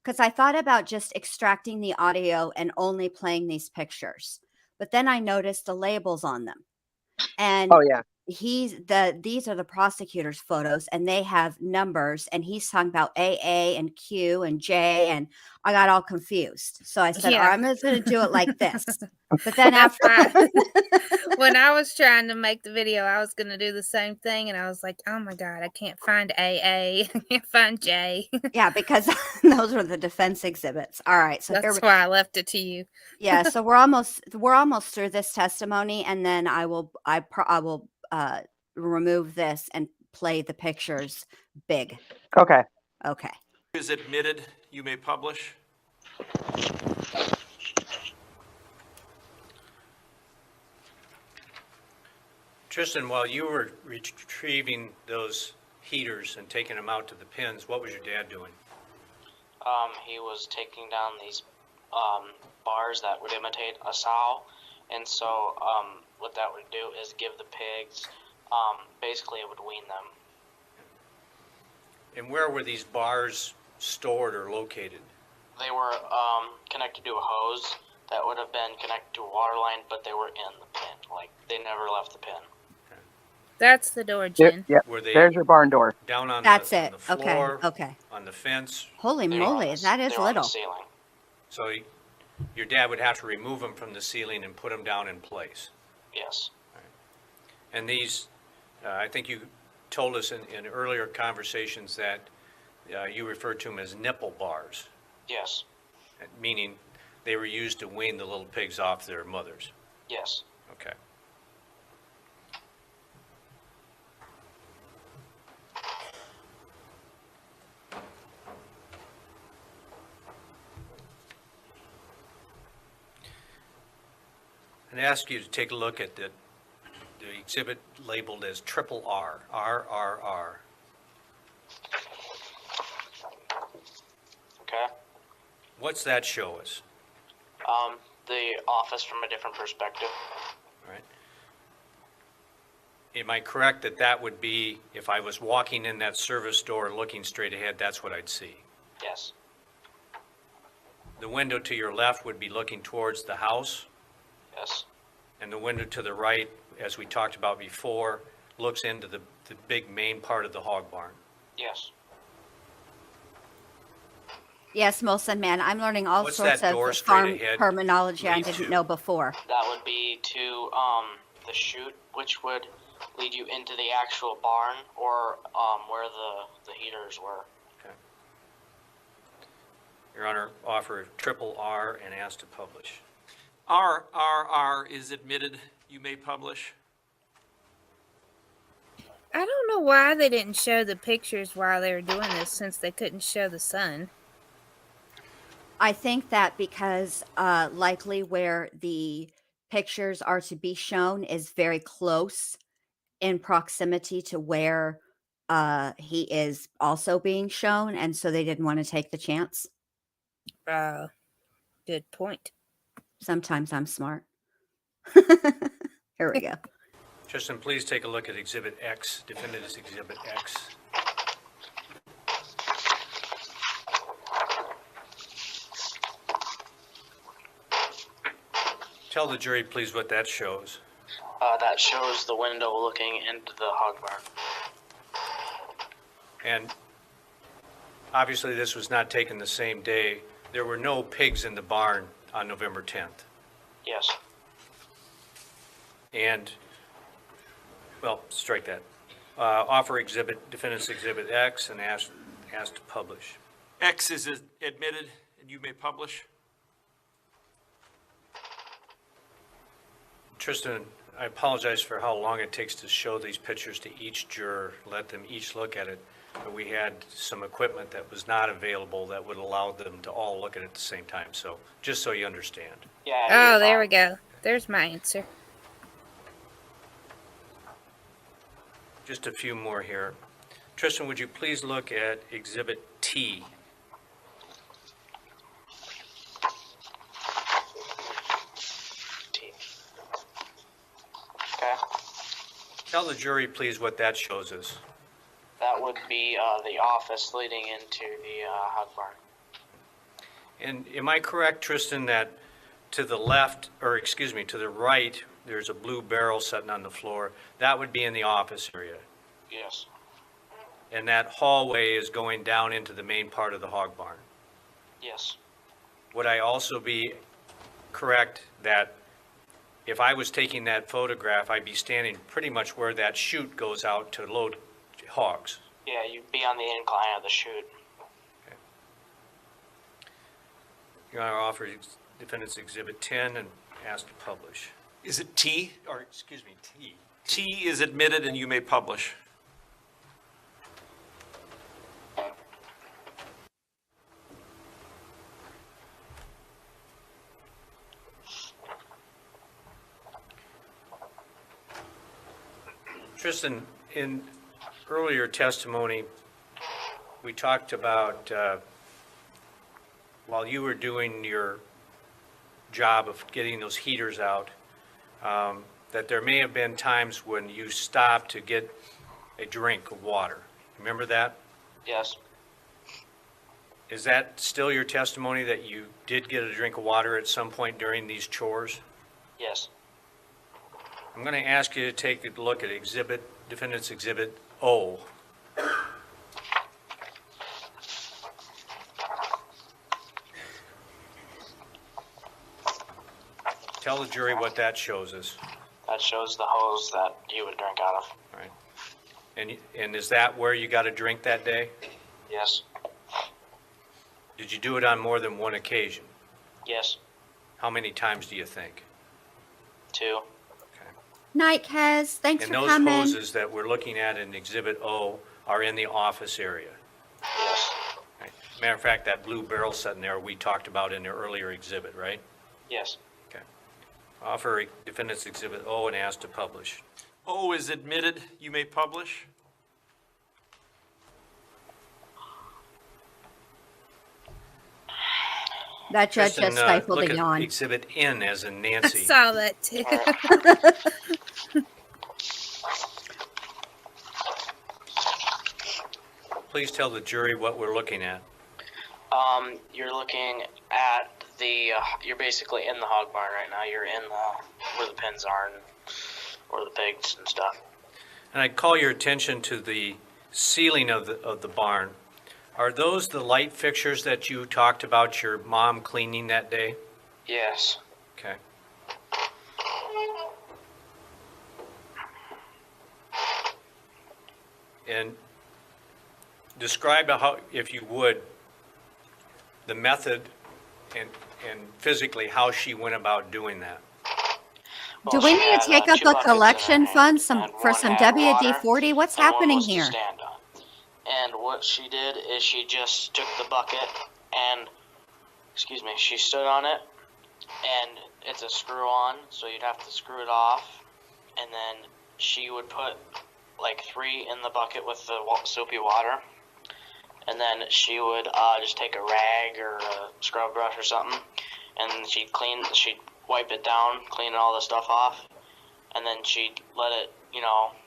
because I thought about just extracting the audio and only playing these pictures. But then I noticed the labels on them. And
Oh yeah.
these are the prosecutor's photos and they have numbers, and he's talking about AA and Q and J, and I got all confused. So I said,
Yeah.
all right, I'm just going to do it like this. But then
That's
after
when I was trying to make the video, I was going to do the same thing, and I was like, oh my God, I can't find AA. I can't find J.
yeah, because those were the defense exhibits. All right. So here
That's
we
why I left it to you.
yeah, so we're almost through this testimony, and then I will remove this and play the pictures big.
Okay.
Okay.
is admitted. You may publish.
Tristan, while you were retrieving those heaters and taking them out to the pins, what was your dad doing?
He was taking down these bars that would imitate a sow, and so what that would do is give the pigs, basically it would wean them.
And where were these bars stored or located?
They were connected to a hose that would have been connected to a water line, but they were in the pin. Like, they never left the pin.
That's the door,
Yep,
Jen.
yep.
Were they
There's your barn door.
down on
That's
the
it.
floor,
Okay.
on the fence?
Holy
They were on
moly,
the-
that is
they were on the
little.
ceiling.
So your dad would have to remove them from the ceiling and put them down in place.
Yes.
And these, I think you told us in earlier conversations that you referred to them as nipple bars,
Yes.
meaning they were used to wean the little pigs off their mothers.
Yes.
Okay. And ask you to take a look at the exhibit labeled as triple R, RRR.
Okay.
What's that show us?
The office from a different perspective.
All right. Am I correct that that would be, if I was walking in that service door looking straight ahead, that's what I'd see?
Yes.
The window to your left would be looking towards the house,
Yes.
and the window to the right, as we talked about before, looks into the big main part of the hog barn.
Yes.
Yes, Molson Man. I'm learning all
What's
sorts
that
of
door straight
farm
ahead
terminology I
lead
didn't
to?
know before.
That would be to the chute, which would lead you into the actual barn or where the heaters were.
Okay. Your Honor, offer triple R and ask to publish.
R is admitted. You may publish.
I don't know why they didn't show the pictures while they were doing this, since they couldn't show the sun.
I think that because likely where the pictures are to be shown is very close in proximity to where he is also being shown, and so they didn't want to take the chance.
Good point.
Sometimes I'm smart. Here we go.
Tristan, please take a look at Exhibit X, Defendant's Exhibit X. Tell the jury, please, what that shows.
That shows the window looking into the hog barn.
And obviously, this was not taken the same day. There were no pigs in the barn on November 10th.
Yes.
And, well, strike that. Offer Defendant's Exhibit X and ask to publish.
X is admitted, and you may publish.
Tristan, I apologize for how long it takes to show these pictures to each juror, let them each look at it. But we had some equipment that was not available that would allow them to all look at it at the same time. So just so you understand.
Yeah.
Oh, there we go. There's my answer.
Just a few more here. Tristan, would you please look at Exhibit T?
Okay.
Tell the jury, please, what that shows us.
That would be the office leading into the hog barn.
And am I correct, Tristan, that to the left, or excuse me, to the right, there's a blue barrel sitting on the floor? That would be in the office area.
Yes.
And that hallway is going down into the main part of the hog barn.
Yes.
Would I also be correct that if I was taking that photograph, I'd be standing pretty much where that chute goes out to load hogs?
Yeah, you'd be on the incline of the chute.
Okay. Your Honor, offer Defendant's Exhibit 10 and ask to publish.
Is it T?
Or, excuse me, T.
T is admitted, and you may publish.
Tristan, in earlier testimony, we talked about while you were doing your job of getting those heaters out, that there may have been times when you stopped to get a drink of water. Remember that?
Yes.
Is that still your testimony, that you did get a drink of water at some point during these chores?
Yes.
I'm going to ask you to take a look at Defendant's Exhibit O. Tell the jury what that shows us.
That shows the hose that you would drink out of.
All right. And is that where you got a drink that day?
Yes.
Did you do it on more than one occasion?
Yes.
How many times do you think?
2.
Night, Kez. Thanks
And
for
those
coming.
hoses that we're looking at in Exhibit O are in the office area.
Yes.
Right. Matter of fact, that blue barrel sitting there we talked about in the earlier exhibit, right?
Yes.
Okay. Offer Defendant's Exhibit O and ask to publish.
O is admitted. You may publish.
That judge
Tristan,
just stifled
look
a
at
yawn.
Exhibit N as in
I
Nancy.
saw that too.
Please tell the jury what we're looking at.
You're looking at the, you're basically in the hog barn right now. You're in where the pens are and where the pigs and stuff.
And I'd call your attention to the ceiling of the barn. Are those the light fixtures that you talked about your mom cleaning that day?
Yes.
Okay. And describe how, if you would, the method and physically how she went about doing that.
Do
Well,
we
she
need
had
to take up
two
a
buckets in her
collection
hand,
fund
and
for
one
some
had water,
WD-40? What's
and one
happening
was to
here?
stand on. And what she did is she just took the bucket and, she stood on it, and it's a screw-on, so you'd have to screw it off, and then she would put like 3 in the bucket with the soapy water, and then she would just take a rag or a scrub brush or something, and she'd wipe it down, clean all the stuff off, and then she'd let it,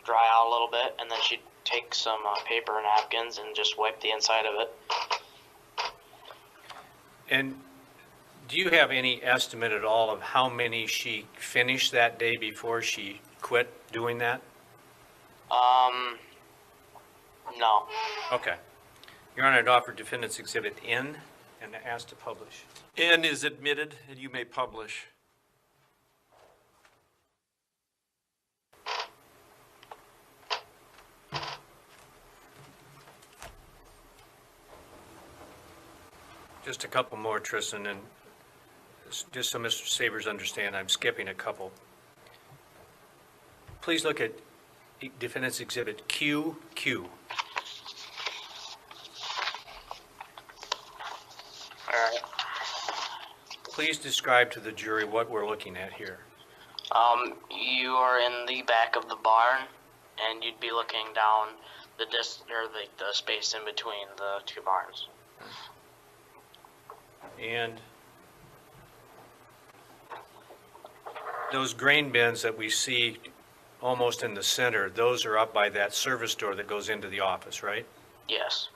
dry out a little bit, and then she'd take some paper napkins and just wipe the inside of it.
And do you have any estimate at all of how many she finished that day before she quit doing that?
No.
Okay. Your Honor, I'd offer Defendant's Exhibit N and ask to publish.
N is admitted, and you may publish.
Just a couple more, Tristan, and just so Mr. Sabers understand, I'm skipping a couple. Please look at Defendant's Exhibit QQ.
All right.
Please describe to the jury what we're looking at here.
You are in the back of the barn, and you'd be looking down the space in between the two barns.
And those grain bins that we see almost in the center, those are up by that service door that goes into the office, right?
Yes.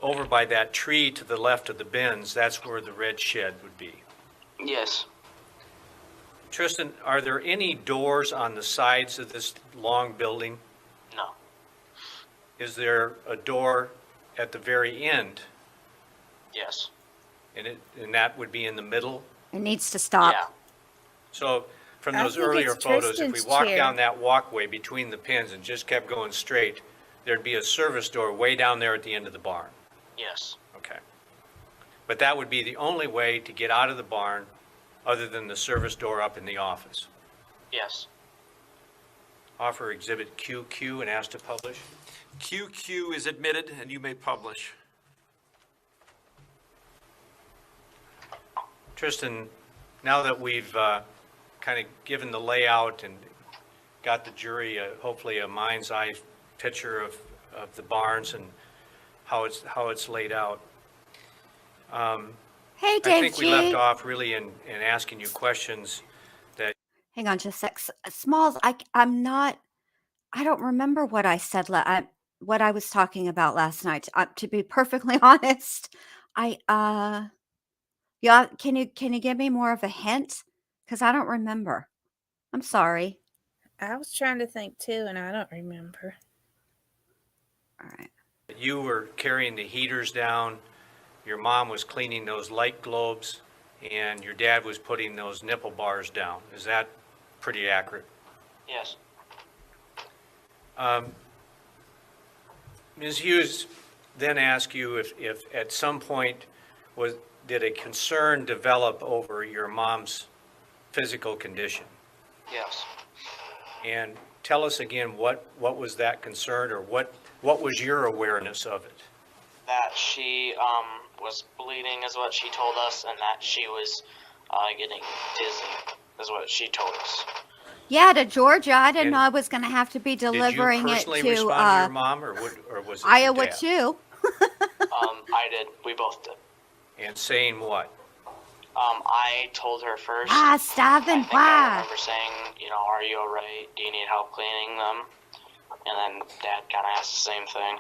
Over by that tree to the left of the bins, that's where the red shed would be.
Yes.
Tristan, are there any doors on the sides of this long building?
No.
Is there a door at the very end?
Yes.
And that would be in the middle?
It needs to stop.
Yeah.
So from
I
those
think
earlier
it's
photos, if we
Tristan's
walked
chair.
down that walkway between the pins and just kept going straight, there'd be a service door way down there at the end of the barn.
Yes.
Okay. But that would be the only way to get out of the barn other than the service door up in the office.
Yes.
Offer Exhibit QQ and ask to publish.
QQ is admitted, and you may publish.
Tristan, now that we've kind of given the layout and got the jury hopefully a mind's eye picture of the barns and how it's laid out,
Hey,
I
Dave
think we
G.
left off really in asking you questions that
Hang on just a sec. Smalls, I don't remember what I said, what I was talking about last night. To be perfectly honest, yeah, can you give me more of a hint? Because I don't remember. I'm sorry.
I was trying to think too, and I don't remember.
All right.
you were carrying the heaters down, your mom was cleaning those light globes, and your dad was putting those nipple bars down. Is that pretty accurate?
Yes.
Ms. Hughes then asked you if at some point did a concern develop over your mom's physical condition?
Yes.
And tell us again, what was that concern, or what was your awareness of it?
That she was bleeding is what she told us, and that she was getting dizzy is what she told us.
Yeah, to Georgia. I didn't
And
know I was going to have to be delivering it
Did you personally
to
respond to your mom, or was it your
Iowa
dad?
too.
I did. We both did.
And saying what?
I told her first.
Starving.
I think I remember saying, are you all right? Do you need help cleaning them? And then Dad kind of asked the same thing.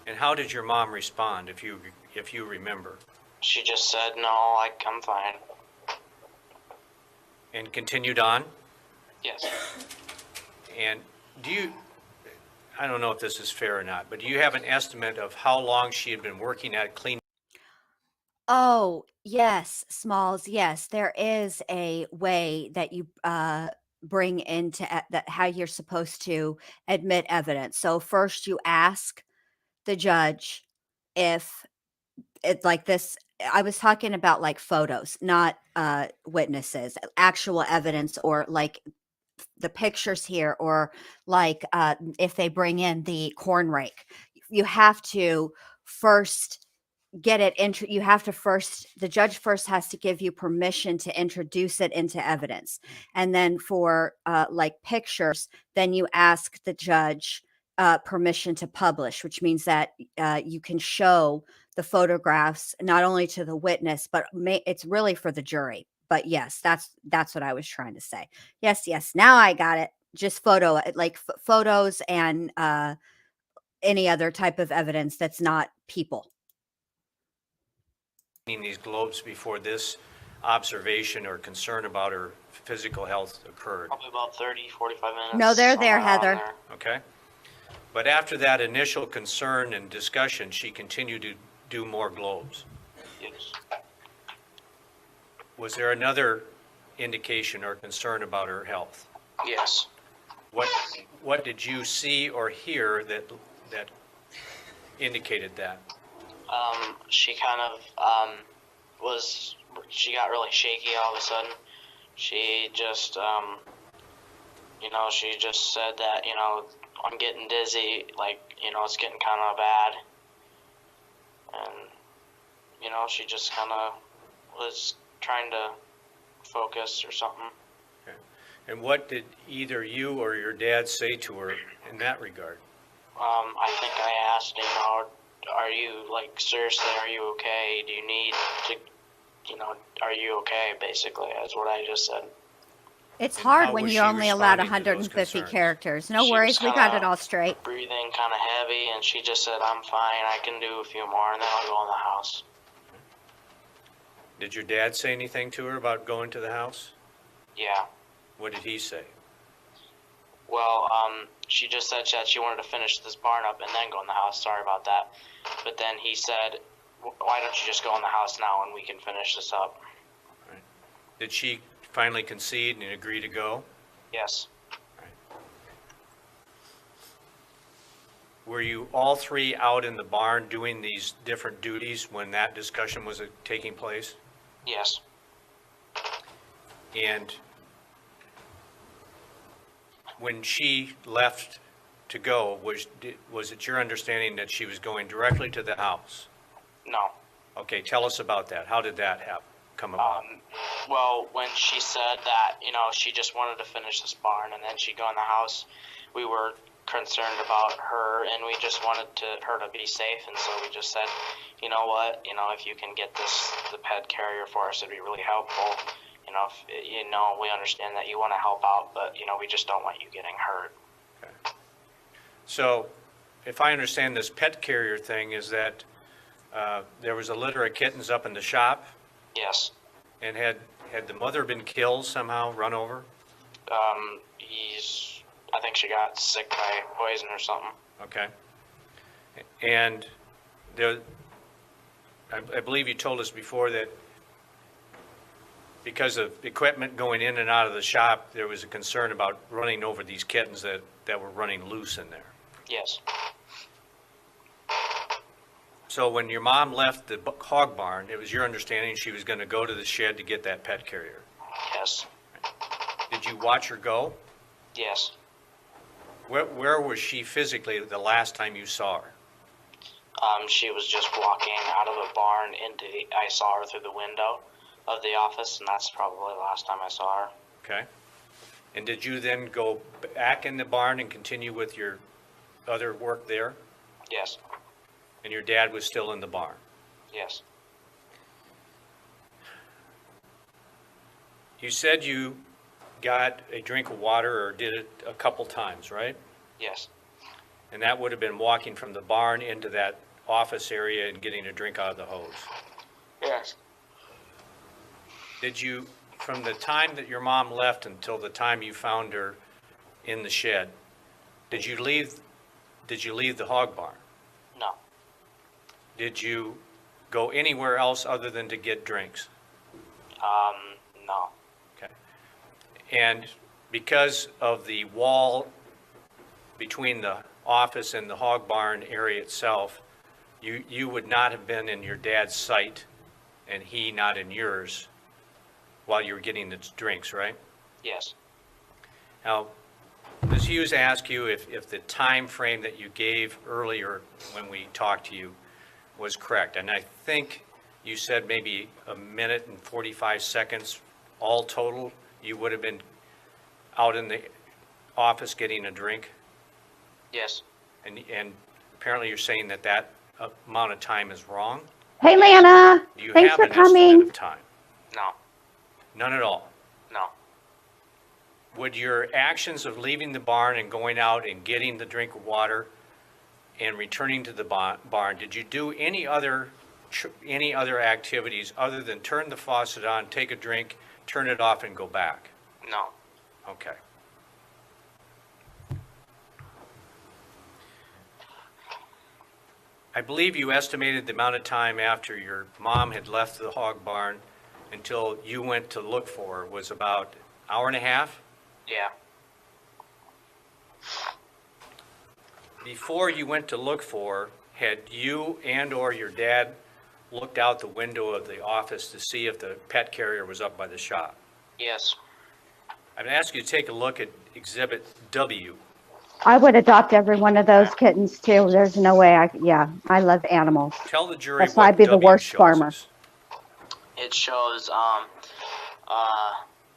And how did your mom respond, if you remember?
She just said, no, I'm fine.
And continued on?
Yes.
And I don't know if this is fair or not, but do you have an estimate of how long she had been working at cleaning?
Oh, yes, Smalls. Yes, there is a way that you bring into that how you're supposed to admit evidence. So first you ask the judge if it like this. I was talking about like photos, not witnesses, actual evidence, or like the pictures here, or like if they bring in the corn rake. You have to first get it you have to first, the judge first has to give you permission to introduce it into evidence, and then for like pictures, then you ask the judge permission to publish, which means that you can show the photographs not only to the witness, but it's really for the jury. But yes, that's what I was trying to say. Yes, now I got it. Just like photos, and any other type of evidence that's not people.
These globes before this observation or concern about her physical health occurred?
Probably about 30, 45 minutes.
No, they're there,
somewhere around
Heather.
there.
Okay. But after that initial concern and discussion, she continued to do more globes.
Yes.
Was there another indication or concern about her health?
Yes.
What did you see or hear that indicated that?
She kind of she got really shaky all of a sudden. She just, she just said that, I'm getting dizzy, like, it's getting kind of bad. And, she just kind of was trying to focus or something.
Okay. And what did either you or your dad say to her in that regard?
I think I asked, are you, like, seriously, are you okay? Do you need to, are you okay, basically, is what I just said.
It's
And
hard
how
when
was
you're
she
only allowed
responding to those
150
concerns?
characters. No
She
worries,
was
we got
kinda
it all straight.
Breathing kind of heavy, and she just said, I'm fine, I can do a few more, and then I'll go in the house.
Did your dad say anything to her about going to the house?
Yeah.
What did he say?
Well, she just said that she wanted to finish this barn up and then go in the house. Sorry about that. But then he said, why don't you just go in the house now and we can finish this up?
Right. Did she finally concede and agree to go?
Yes.
Were you all three out in the barn doing these different duties when that discussion was taking place?
Yes.
And when she left to go, was it your understanding that she was going directly to the house?
No.
Okay, tell us about that. How did that come about?
Well, when she said that, she just wanted to finish this barn and then she'd go in the house, we were concerned about her and we just wanted her to be safe, and so we just said, you know what, if you can get the pet carrier for us, it'd be really helpful. We understand that you want to help out, but we just don't want you getting hurt.
Okay. So, if I understand this pet carrier thing, is that there was a litter of kittens up in the shop,
Yes.
and had the mother been killed somehow, run over?
I think she got sick by poison or something.
Okay. And I believe you told us before that because of equipment going in and out of the shop, there was a concern about running over these kittens that were running loose in there.
Yes.
So when your mom left the hog barn, it was your understanding she was going to go to the shed to get that pet carrier.
Yes.
Did you watch her go?
Yes.
Where was she physically the last time you saw her?
She was just walking out of the barn I saw her through the window of the office, and that's probably the last time I saw her.
Okay. And did you then go back in the barn and continue with your other work there?
Yes.
And your dad was still in the barn?
Yes.
You said you got a drink of water or did it a couple times, right?
Yes.
And that would have been walking from the barn into that office area and getting a drink out of the hose.
Yes.
Did you, from the time that your mom left until the time you found her in the shed, did you leave did you leave the hog barn?
No.
Did you go anywhere else other than to get drinks?
No.
Okay. And because of the wall between the office and the hog barn area itself, you would not have been in your dad's sight and he not in yours while you were getting the drinks, right?
Yes.
Now, Ms. Hughes asked you if the time frame that you gave earlier when we talked to you was correct. And I think you said maybe a minute and 45 seconds all total, you would have been out in the office getting a drink?
Yes.
And apparently you're saying that amount of time is wrong?
Hey, Lana.
Do you
Thanks
have
for
an estimate
coming.
of time?
No.
None at all?
No.
Would your actions of leaving the barn and going out and getting the drink of water and returning to the barn, did you do any other activities other than turn the faucet on, take a drink, turn it off, and go back?
No.
Okay. I believe you estimated the amount of time after your mom had left the hog barn until you went to look for her was about an hour and a half?
Yeah.
Before you went to look for her, had you and or your dad looked out the window of the office to see if the pet carrier was up by the shop?
Yes.
I'm going to ask you to take a look at Exhibit W.
I would adopt every one of those kittens too. There's no way I love animals.
Tell the jury
That's why
what
I'd be the
W
worst
shows
farmer.
us.
It shows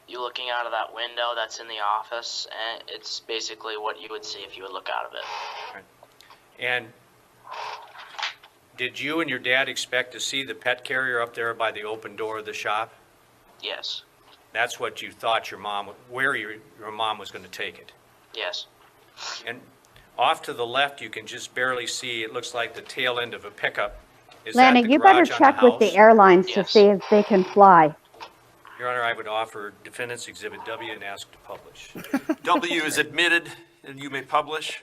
you looking out of that window that's in the office, and it's basically what you would see if you would look out of it.
And did you and your dad expect to see the pet carrier up there by the open door of the shop?
Yes.
That's what you thought your mom was going to take it.
Yes.
And off to the left, you can just barely see, it looks like the tail end of a pickup. Is
Lana,
that the
you better
garage on
check with the
house?
airlines to
Yes.
see if they can fly.
Your Honor, I would offer Defendant's Exhibit W and ask to publish.
W is admitted, and you may publish.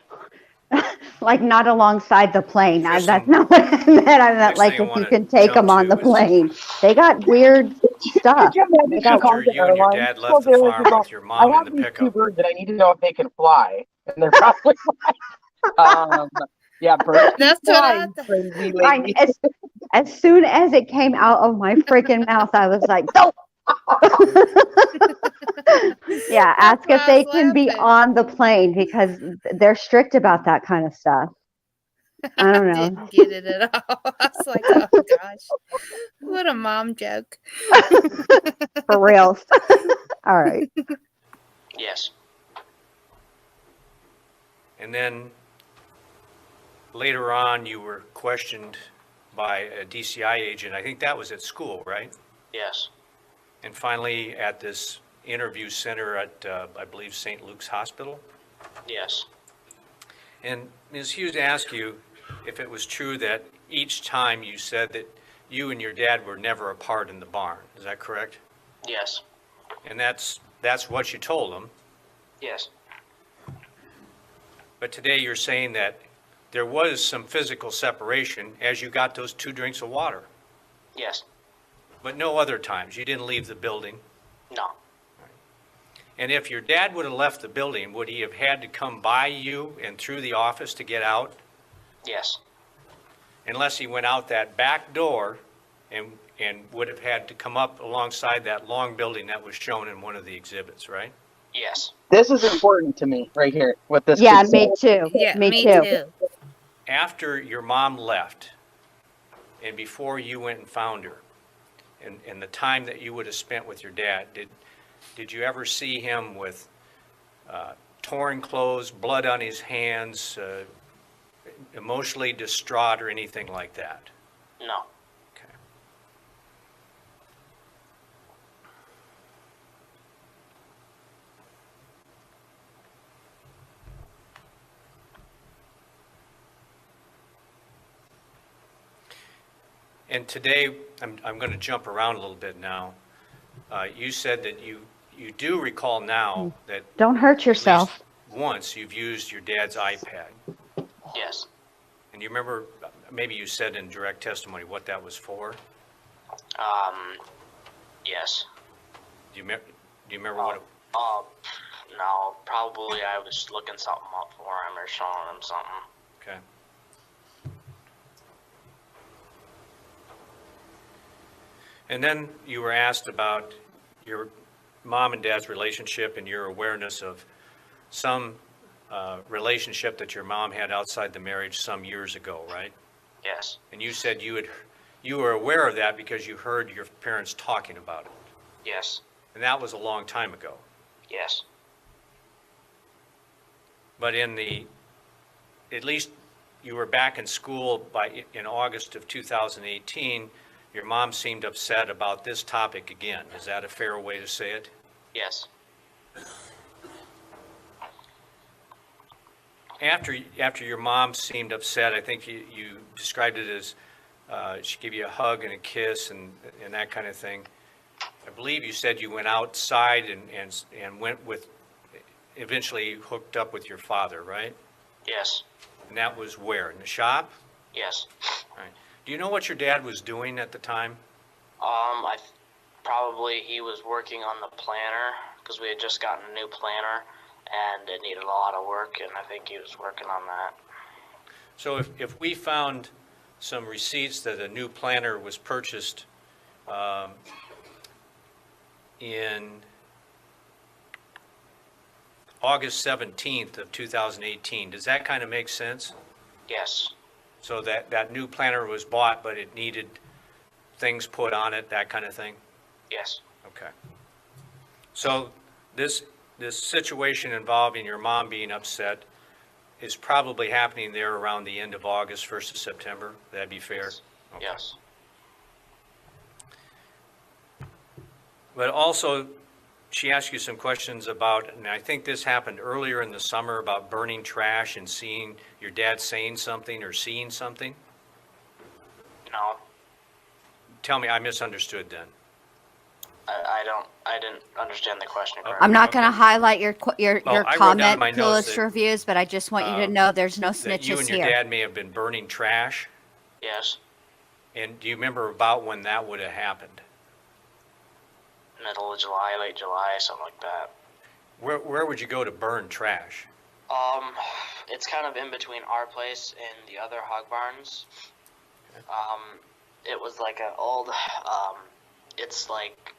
Like not alongside the plane.
Kristen,
That's not what I meant. I meant
next
like
thing I
if you
wanna
can take
jump
them on
to
the
is-
plane. They got weird stuff.
Could you imagine
They
if
got-
you called
After
the
you and your
airline,
dad
so
left the
they're like,
farm
you go,
with your mom
I have
in the
these two
pickup.
birds that I need to know if they can fly, and they're probably like, yeah, birds
That's
can
what
fly,
I thought.
crazy
I,
lady.
as soon as it came out of my freaking mouth, I was like, "Don't." Yeah, ask
why
if
I
they
was
can be
laughing.
on the plane because they're strict about that kind of stuff. I don't know.
Didn't get it at all. I was like, oh gosh, what a mom joke.
For real. All right.
Yes.
And then later on, you were questioned by a DCI agent. I think that was at school, right?
Yes.
And finally, at this interview center at, I believe, St. Luke's Hospital.
Yes.
And Ms. Hughes asked you if it was true that each time you said that you and your dad were never apart in the barn. Is that correct?
Yes.
And that's what you told them.
Yes.
But today you're saying that there was some physical separation as you got those 2 drinks of water.
Yes.
But no other times. You didn't leave the building.
No.
And if your dad would have left the building, would he have had to come by you and through the office to get out?
Yes.
Unless he went out that back door and would have had to come up alongside that long building that was shown in one of the exhibits, right?
Yes.
This is important to me right here. What this
Yeah,
kid
me
said.
too.
Yeah,
me
me
too.
too.
After your mom left and before you went and found her and the time that you would have spent with your dad, did you ever see him with torn clothes, blood on his hands, emotionally distraught or anything like that?
No.
Okay. And today, I'm going to jump around a little bit now. You said that you do recall now that
Don't hurt
at
yourself.
least once you've used your dad's iPad.
Yes.
And you remember, maybe you said in direct testimony what that was for?
Yes.
Do you remember what it?
No, probably I was looking something up for him or showing him something.
Okay. And then you were asked about your mom and dad's relationship and your awareness of some relationship that your mom had outside the marriage some years ago, right?
Yes.
And you said you were aware of that because you heard your parents talking about it.
Yes.
And that was a long time ago.
Yes.
But at least you were back in school in August of 2018, your mom seemed upset about this topic again. Is that a fair way to say it?
Yes.
After your mom seemed upset, I think you described it as she gave you a hug and a kiss and that kind of thing. I believe you said you went outside and went eventually hooked up with your father, right?
Yes.
And that was where? In the shop?
Yes.
All right. Do you know what your dad was doing at the time?
Probably he was working on the planner because we had just gotten a new planner and it needed a lot of work, and I think he was working on that.
So if we found some receipts that a new planner was purchased in August 17th of 2018, does that kind of make sense?
Yes.
So that new planner was bought, but it needed things put on it, that kind of thing?
Yes.
Okay. So this situation involving your mom being upset is probably happening there around the end of August, 1st of September. That'd be fair?
Yes.
Okay.
Yes.
But also, she asked you some questions about, and I think this happened earlier in the summer, about burning trash and seeing your dad saying something or seeing something.
No.
Tell me, I misunderstood then.
I didn't understand the question correctly.
I'm not going to highlight your
I wrote down
comment,
in my notes
Clueless
that,
Reviews, but I just want you to know there's no
that you
snitches
and your
here.
dad may have been burning trash.
Yes.
And do you remember about when that would have happened?
Middle of July, late July, something like that.
Where would you go to burn trash?
It's kind of in between our place and the other hog barns. It was like an old, it's like,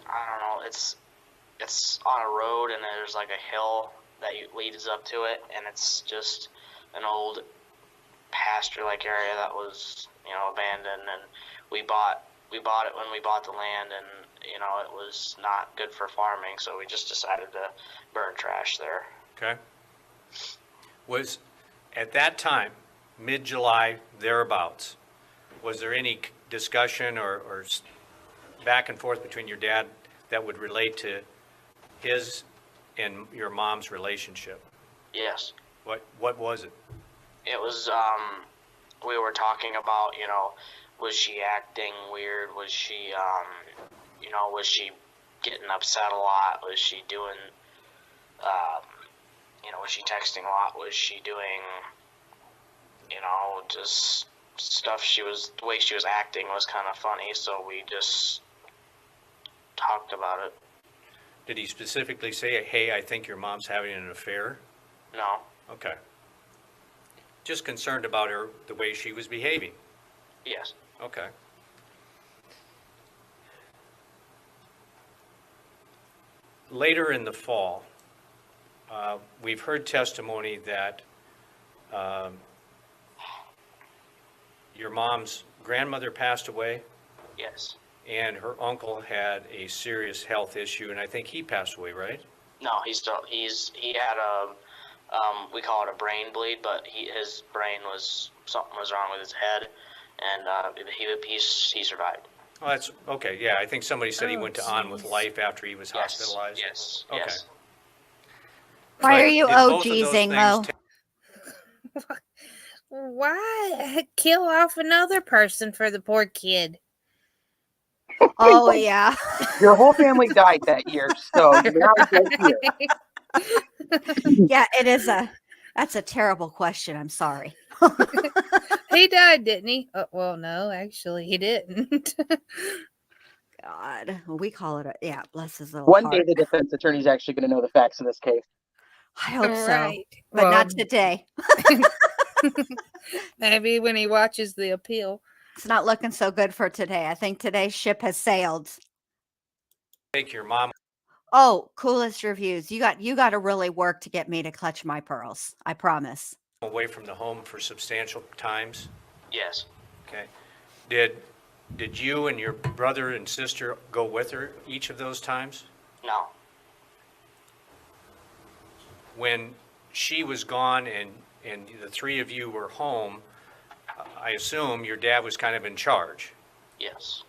I don't know, it's on a road and there's like a hill that leads up to it, and it's just an old pasture-like area that was, abandoned, and we bought it when we bought the land, and it was not good for farming, so we just decided to burn trash there.
Okay. Was, at that time, mid-July, thereabouts, was there any discussion or back and forth between your dad that would relate to his and your mom's relationship?
Yes.
What was it?
It was, we were talking about, was she acting weird? Was she, was she getting upset a lot? Was she doing, was she texting a lot? Was she doing, just stuff the way she was acting was kind of funny, so we just talked about it.
Did he specifically say, hey, I think your mom's having an affair?
No.
Okay. Just concerned about her, the way she was behaving?
Yes.
Okay. Later in the fall, we've heard testimony that your mom's grandmother passed away.
Yes.
And her uncle had a serious health issue, and I think he passed away, right?
No, he had we call it a brain bleed, but his brain something was wrong with his head, and he survived.
Oh, that's okay. Yeah, I think somebody said he went on with life after he was hospitalized.
Yes.
Okay.
Yes.
Why
But
are you
did both of
OGing,
those
Mo?
things
Why kill off another person for the poor kid?
Oh, yeah.
Your whole family died that year, so now it's right here.
Yeah, it is That's a terrible question. I'm sorry.
He died, didn't he? Well, no, actually, he didn't.
God. Well, we call it yeah, bless his little
One day
heart.
the defense attorney's actually going to know the facts of this case.
I hope so.
Right.
But
Well,
not today.
maybe when he watches the appeal.
It's not looking so good for today. I think today's ship has sailed.
Take your mom
Oh, coolest reviews. You got to really work to get me to clutch my pearls. I promise.
away from the home for substantial times?
Yes.
Okay. Did you and your brother and sister go with her each of those times?
No.
When she was gone and the three of you were home, I assume your dad was kind of in charge.
Yes.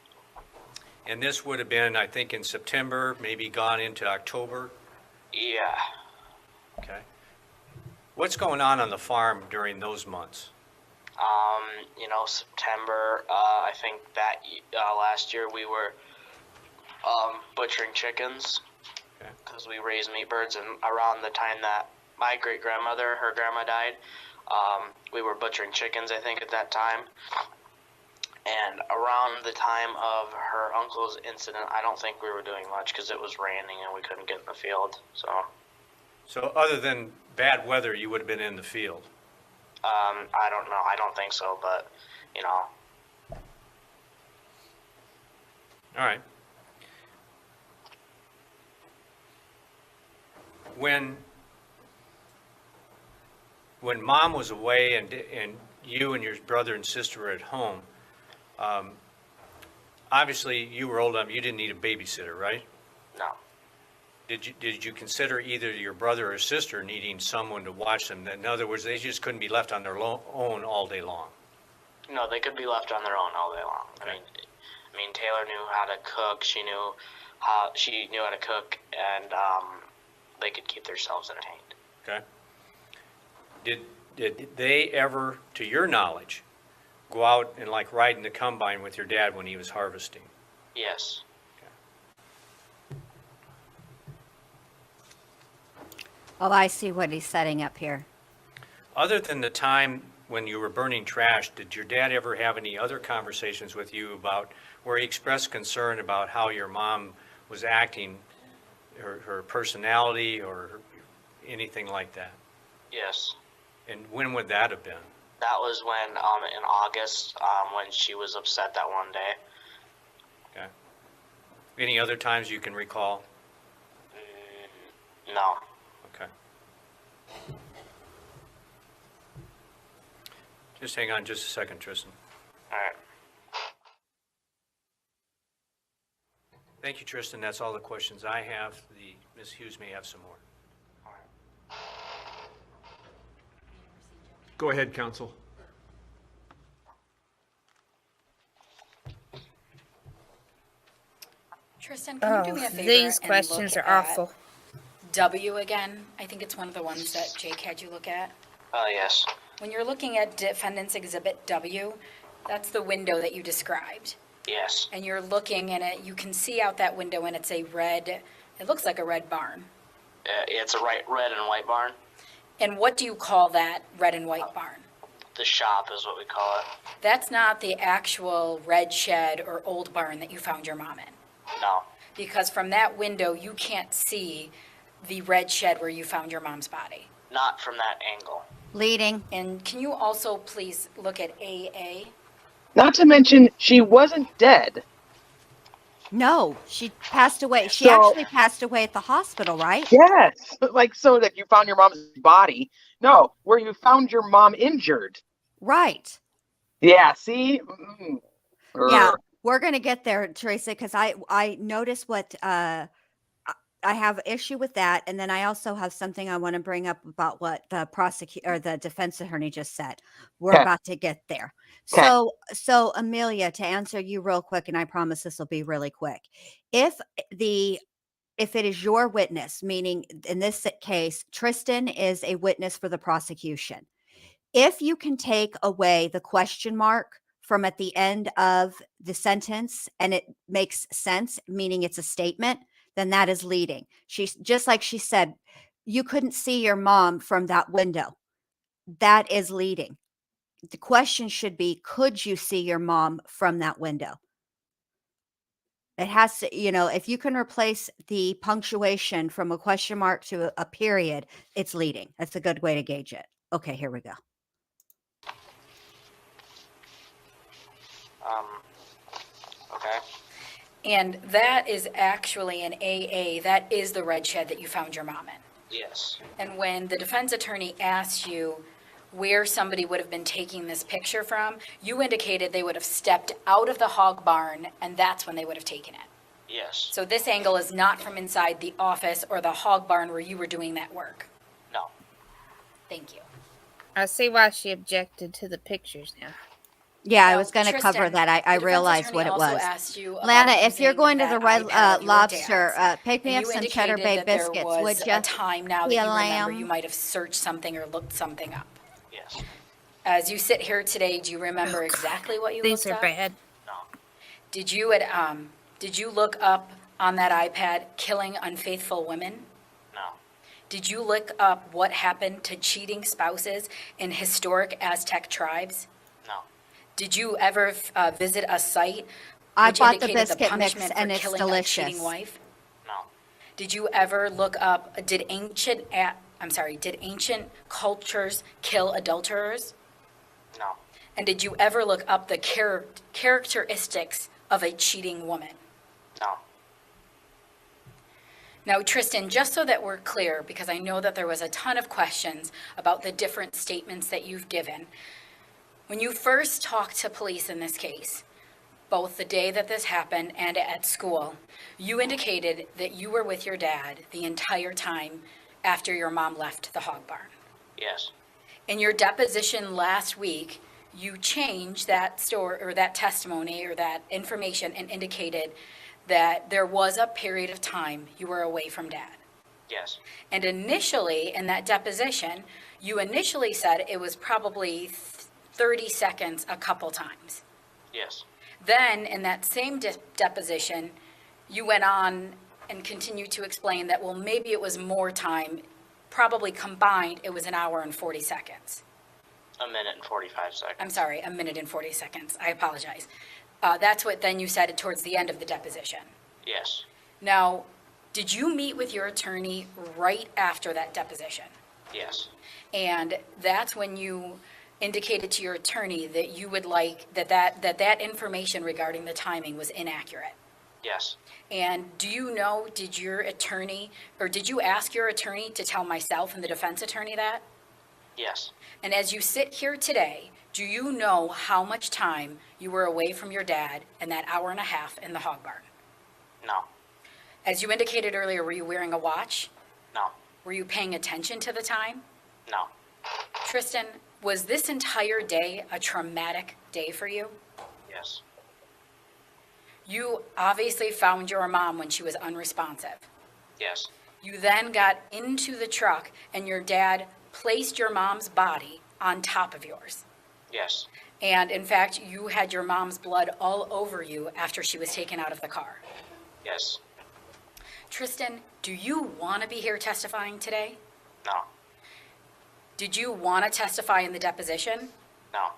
And this would have been, I think, in September, maybe gone into October.
Yeah.
Okay. What's going on the farm during those months?
September, I think that last year we were butchering chickens
Okay.
because we raised meat birds, and around the time that my great-grandmother, her grandma died, we were butchering chickens, I think, at that time. And around the time of her uncle's incident, I don't think we were doing much because it was raining and we couldn't get in the field.
So other than bad weather, you would have been in the field.
I don't know. I don't think so, but,
All right. When mom was away and you and your brother and sister were at home, obviously you were old enough, you didn't need a babysitter, right?
no.
Did you consider either your brother or sister needing someone to watch them? In other words, they just couldn't be left on their own all day long.
No, they could be left on their own all day long.
Okay.
I mean, Taylor knew how to cook. She knew how to cook, and they could keep themselves entertained.
Okay. Did they ever, to your knowledge, go out and like ride in the combine with your dad when he was harvesting?
Yes.
Oh, I see what he's setting up here.
Other than the time when you were burning trash, did your dad ever have any other conversations with you about where he expressed concern about how your mom was acting, her personality or anything like that?
Yes.
And when would that have been?
That was when in August when she was upset that one day.
Okay. Any other times you can recall?
No.
Okay. Just hang on just a second, Tristan.
All right.
Thank you, Tristan. That's all the questions I have. Ms. Hughes may have some more.
Go ahead, counsel.
Tristan, can you do me a favor?
These
and
questions
look
are
at
awful.
W again. I think it's one of the ones that Jake had you look at.
Yes.
When you're looking at Defendant's Exhibit W, that's the window that you described.
Yes.
And you're looking in it, you can see out that window and it's a red, it looks like a red barn.
It's a red and white barn.
And what do you call that red and white barn?
The shop is what we call it.
That's not the actual red shed or old barn that you found your mom in.
No.
Because from that window, you can't see the red shed where you found your mom's body.
Not from that angle.
Leading.
And can you also please look at AA?
Not to mention, she wasn't dead.
No, she passed away. She
So-
actually passed away at the hospital, right?
Yes. Like, so that you found your mom's body. No, where you found your mom injured.
Right.
Yeah, see?
Yeah, we're going to get there, Teresa, because I noticed what I have issue with that. And then I also have something I want to bring up about what the prosecutor or the defense attorney just said. We're
Okay.
about to get there.
Okay.
So Amelia, to answer you real quick, and I promise this will be really quick. If it is your witness, meaning in this case, Tristan is a witness for the prosecution. If you can take away the question mark from at the end of the sentence and it makes sense, meaning it's a statement, then that is leading. She's just like she said, you couldn't see your mom from that window. that is leading. The question should be, could you see your mom from that window? It has to, if you can replace the punctuation from a question mark to a period, it's leading. That's a good way to gauge it. Okay, here we go.
Okay.
And that is actually an AA. That is the red shed that you found your mom in.
Yes.
And when the defense attorney asked you where somebody would have been taking this picture from, you indicated they would have stepped out of the hog barn, and that's when they would have taken it.
Yes.
So this angle is not from inside the office or the hog barn where you were doing that work.
No.
Thank you.
I see why she objected to the pictures now.
Yeah, I
Now,
was going to
Tristan,
cover that. I
the defense
realized
attorney
what it
also
was.
asked you about
Lana, if you're
using
going to the
that
Red
iPad of your
Lobster,
dad's,
pick me
and
up
you
some Cheddar
indicated
Bay
that there
biscuits,
was
would you?
a time now that
Be a
you remember
lamb.
you might have searched something or looked something up.
Yes.
As you sit here today, do you remember exactly what you
These
looked
are
up?
bad.
No.
Did you look up on that iPad killing unfaithful women?
No.
Did you look up what happened to cheating spouses in historic Aztec tribes?
No.
Did you ever visit a site
I
which
bought the
indicated the
biscuit mix
punishment
and
for
it's
killing
delicious.
a cheating wife?
No.
Did you ever look up, did ancient cultures kill adulterers?
No.
And did you ever look up the characteristics of a cheating woman?
No.
Now, Tristan, just so that we're clear, because I know that there was a ton of questions about the different statements that you've given. When you first talked to police in this case, both the day that this happened and at school, you indicated that you were with your dad the entire time after your mom left the hog barn.
Yes.
In your deposition last week, you changed that story or that testimony or that information and indicated that there was a period of time you were away from dad.
Yes.
And initially in that deposition, you initially said it was probably 30 seconds a couple times.
Yes.
Then in that same deposition, you went on and continued to explain that, well, maybe it was more time, probably combined, it was an hour and 40 seconds.
A minute and 45 seconds.
I'm sorry, a minute and 40 seconds. I apologize. That's what then you said towards the end of the deposition.
Yes.
Now, did you meet with your attorney right after that deposition?
Yes.
And that's when you indicated to your attorney that you would like that information regarding the timing was inaccurate.
Yes.
And do you know, did you ask your attorney to tell myself and the defense attorney that?
Yes.
And as you sit here today, do you know how much time you were away from your dad in that hour and a half in the hog barn?
No.
As you indicated earlier, were you wearing a watch?
No.
Were you paying attention to the time?
No.
Tristan, was this entire day a traumatic day for you?
Yes.
You obviously found your mom when she was unresponsive.
Yes.
You then got into the truck and your dad placed your mom's body on top of yours.
Yes.
And in fact, you had your mom's blood all over you after she was taken out of the car.
Yes.
Tristan, do you want to be here testifying today?
No.
Did you want to testify in the deposition?
No.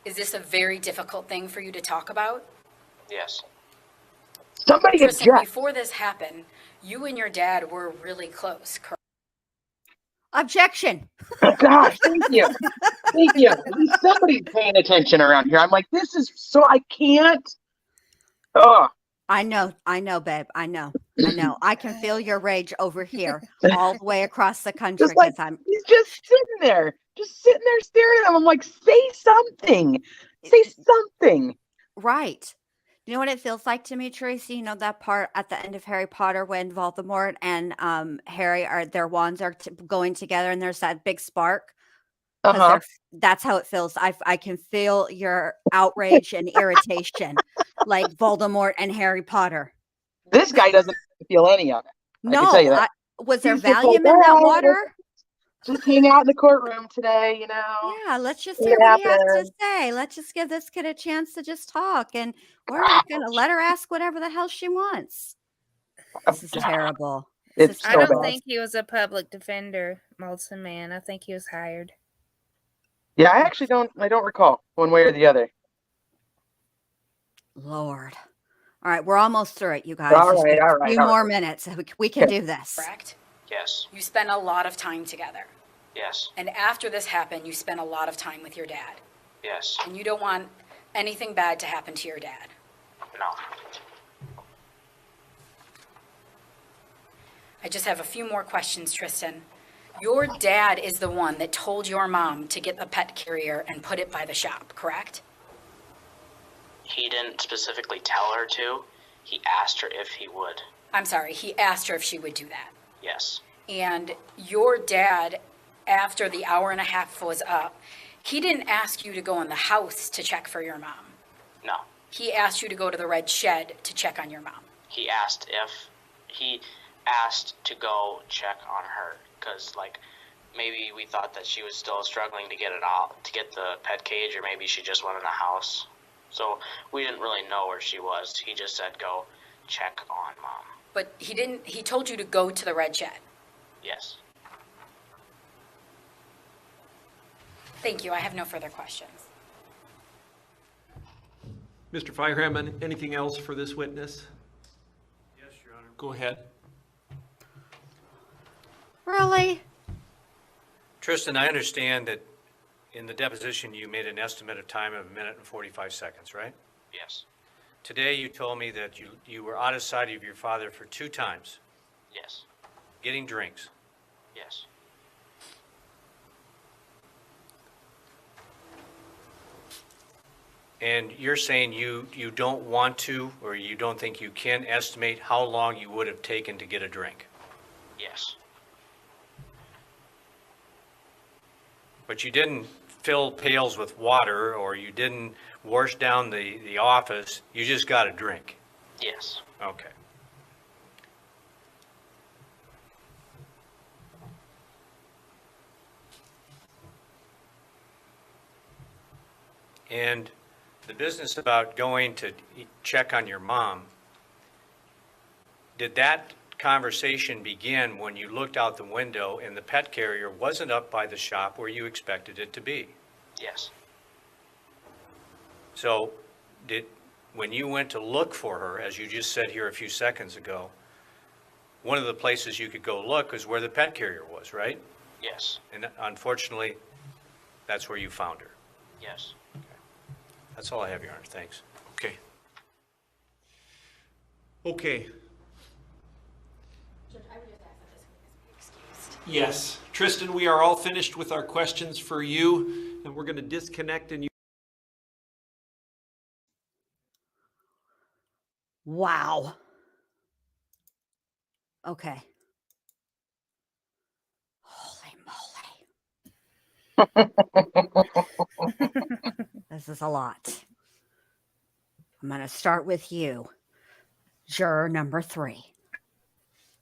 Is this a very difficult thing for you to talk about?
Yes.
Somebody
Tristan,
object.
before this happened, you and your dad were really close, correct?
Objection.
Oh, gosh, thank you. Thank you. At least somebody's paying attention around here. I'm like, this is so I can't. Oh,
I know, babe. I know. I can feel your rage over here all the way across the country
just like
because I'm
he's just sitting there staring at him. I'm like, say something. Say something.
right. You know what it feels like to me, Tracy? You know that part at the end of Harry Potter when Voldemort and Harry their wands are going together and there's that big spark?
Uh-huh.
That's how it feels. I can feel your outrage and irritation, like Voldemort and Harry Potter.
This guy doesn't feel any of it. I can tell you that.
Was there
He's just
Valium
like,
in that
"All right,
water?
Just hang out in the courtroom today, you know.
Yeah, let's just
See
hear
what
what he has to
happens."
say. Let's just give this kid a chance to just talk, and we're gonna let her ask whatever the hell she wants. This is terrible.
It's
I
so
don't
bad.
think he was a public defender, Molson Man. I think he was hired.
Yeah, I actually don't recall one way or the other.
Lord. All right, we're almost through it, you guys.
All
Just
right,
a
all right,
few
all
more
right.
minutes. We can
Okay.
do this.
Correct?
Yes.
You spent a lot of time together.
Yes.
And after this happened, you spent a lot of time with your dad.
Yes.
And you don't want anything bad to happen to your dad.
No.
I just have a few more questions, Tristan. Your dad is the one that told your mom to get the pet carrier and put it by the shop, correct?
He didn't specifically tell her to. He asked her if he would.
I'm sorry, he asked her if she would do that.
Yes.
And your dad, after the hour and a half was up, he didn't ask you to go in the house to check for your mom.
No.
He asked you to go to the red shed to check on your mom.
He asked to go check on her because, like, maybe we thought that she was still struggling to get it out, to get the pet cage, or maybe she just went in the house. So we didn't really know where she was. He just said, go check on mom.
But he told you to go to the red shed.
Yes.
Thank you, I have no further questions.
Mr. Fireman, anything else for this witness?
Yes, Your Honor.
Go ahead.
Really?
Tristan, I understand that in the deposition you made an estimate of time of 1 minute and 45 seconds, right?
Yes.
Today you told me that you were out of sight of your father for 2 times,
Yes.
getting drinks.
Yes.
And you're saying you don't want to, or you don't think you can estimate how long you would have taken to get a drink.
Yes.
But you didn't fill pails with water, or you didn't wash down the office. You just got a drink.
Yes.
Okay. And the business about going to check on your mom, did that conversation begin when you looked out the window and the pet carrier wasn't up by the shop where you expected it to be?
Yes.
So when you went to look for her, as you just said here a few seconds ago, one of the places you could go look is where the pet carrier was, right?
Yes.
And unfortunately, that's where you found her.
Yes.
That's all I have, Your Honor. Thanks.
Okay. Okay. Yes. Tristan, we are all finished with our questions for you, and we're going to disconnect and you.
Wow. Okay. Holy moly. This is a lot. I'm going to start with you, juror number 3.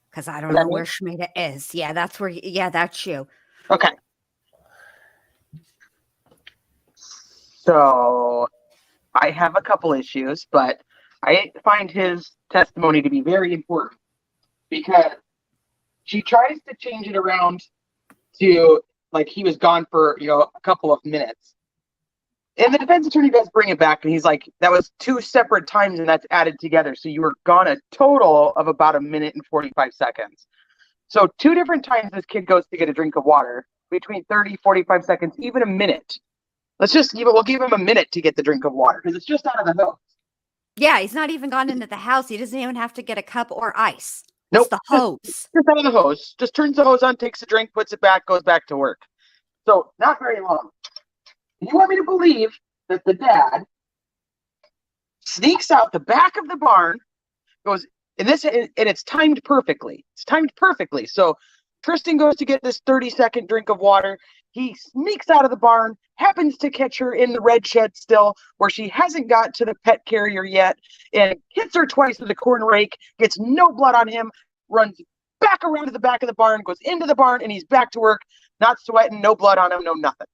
Because I don't know where Schmida is. Yeah, that's where. Yeah, that's you.
Okay. So I have a couple issues, but I find his testimony to be very important because she tries to change it around to like he was gone for, a couple of minutes. And the defense attorney does bring it back, and he's like, that was 2 separate times, and that's added together. So you were gone a total of about 1 minute and 45 seconds. So 2 different times this kid goes to get a drink of water, between 30, 45 seconds, even a minute. We'll give him a minute to get the drink of water, because it's just out of the hose.
Yeah, he's not even gone into the house. He doesn't even have to get a cup or ice.
Nope.
It's the hose.
Just out of the hose. Just turns the hose on, takes a drink, puts it back, goes back to work. So not very long. You want me to believe that the dad sneaks out the back of the barn, goes, and it's timed perfectly. It's timed perfectly. So Tristan goes to get this 30-second drink of water. He sneaks out of the barn, happens to catch her in the red shed still, where she hasn't got to the pet carrier yet, and hits her twice with a corn rake, gets no blood on him, runs back around to the back of the barn, goes into the barn, and he's back to work, not sweating, no blood on him, no nothing.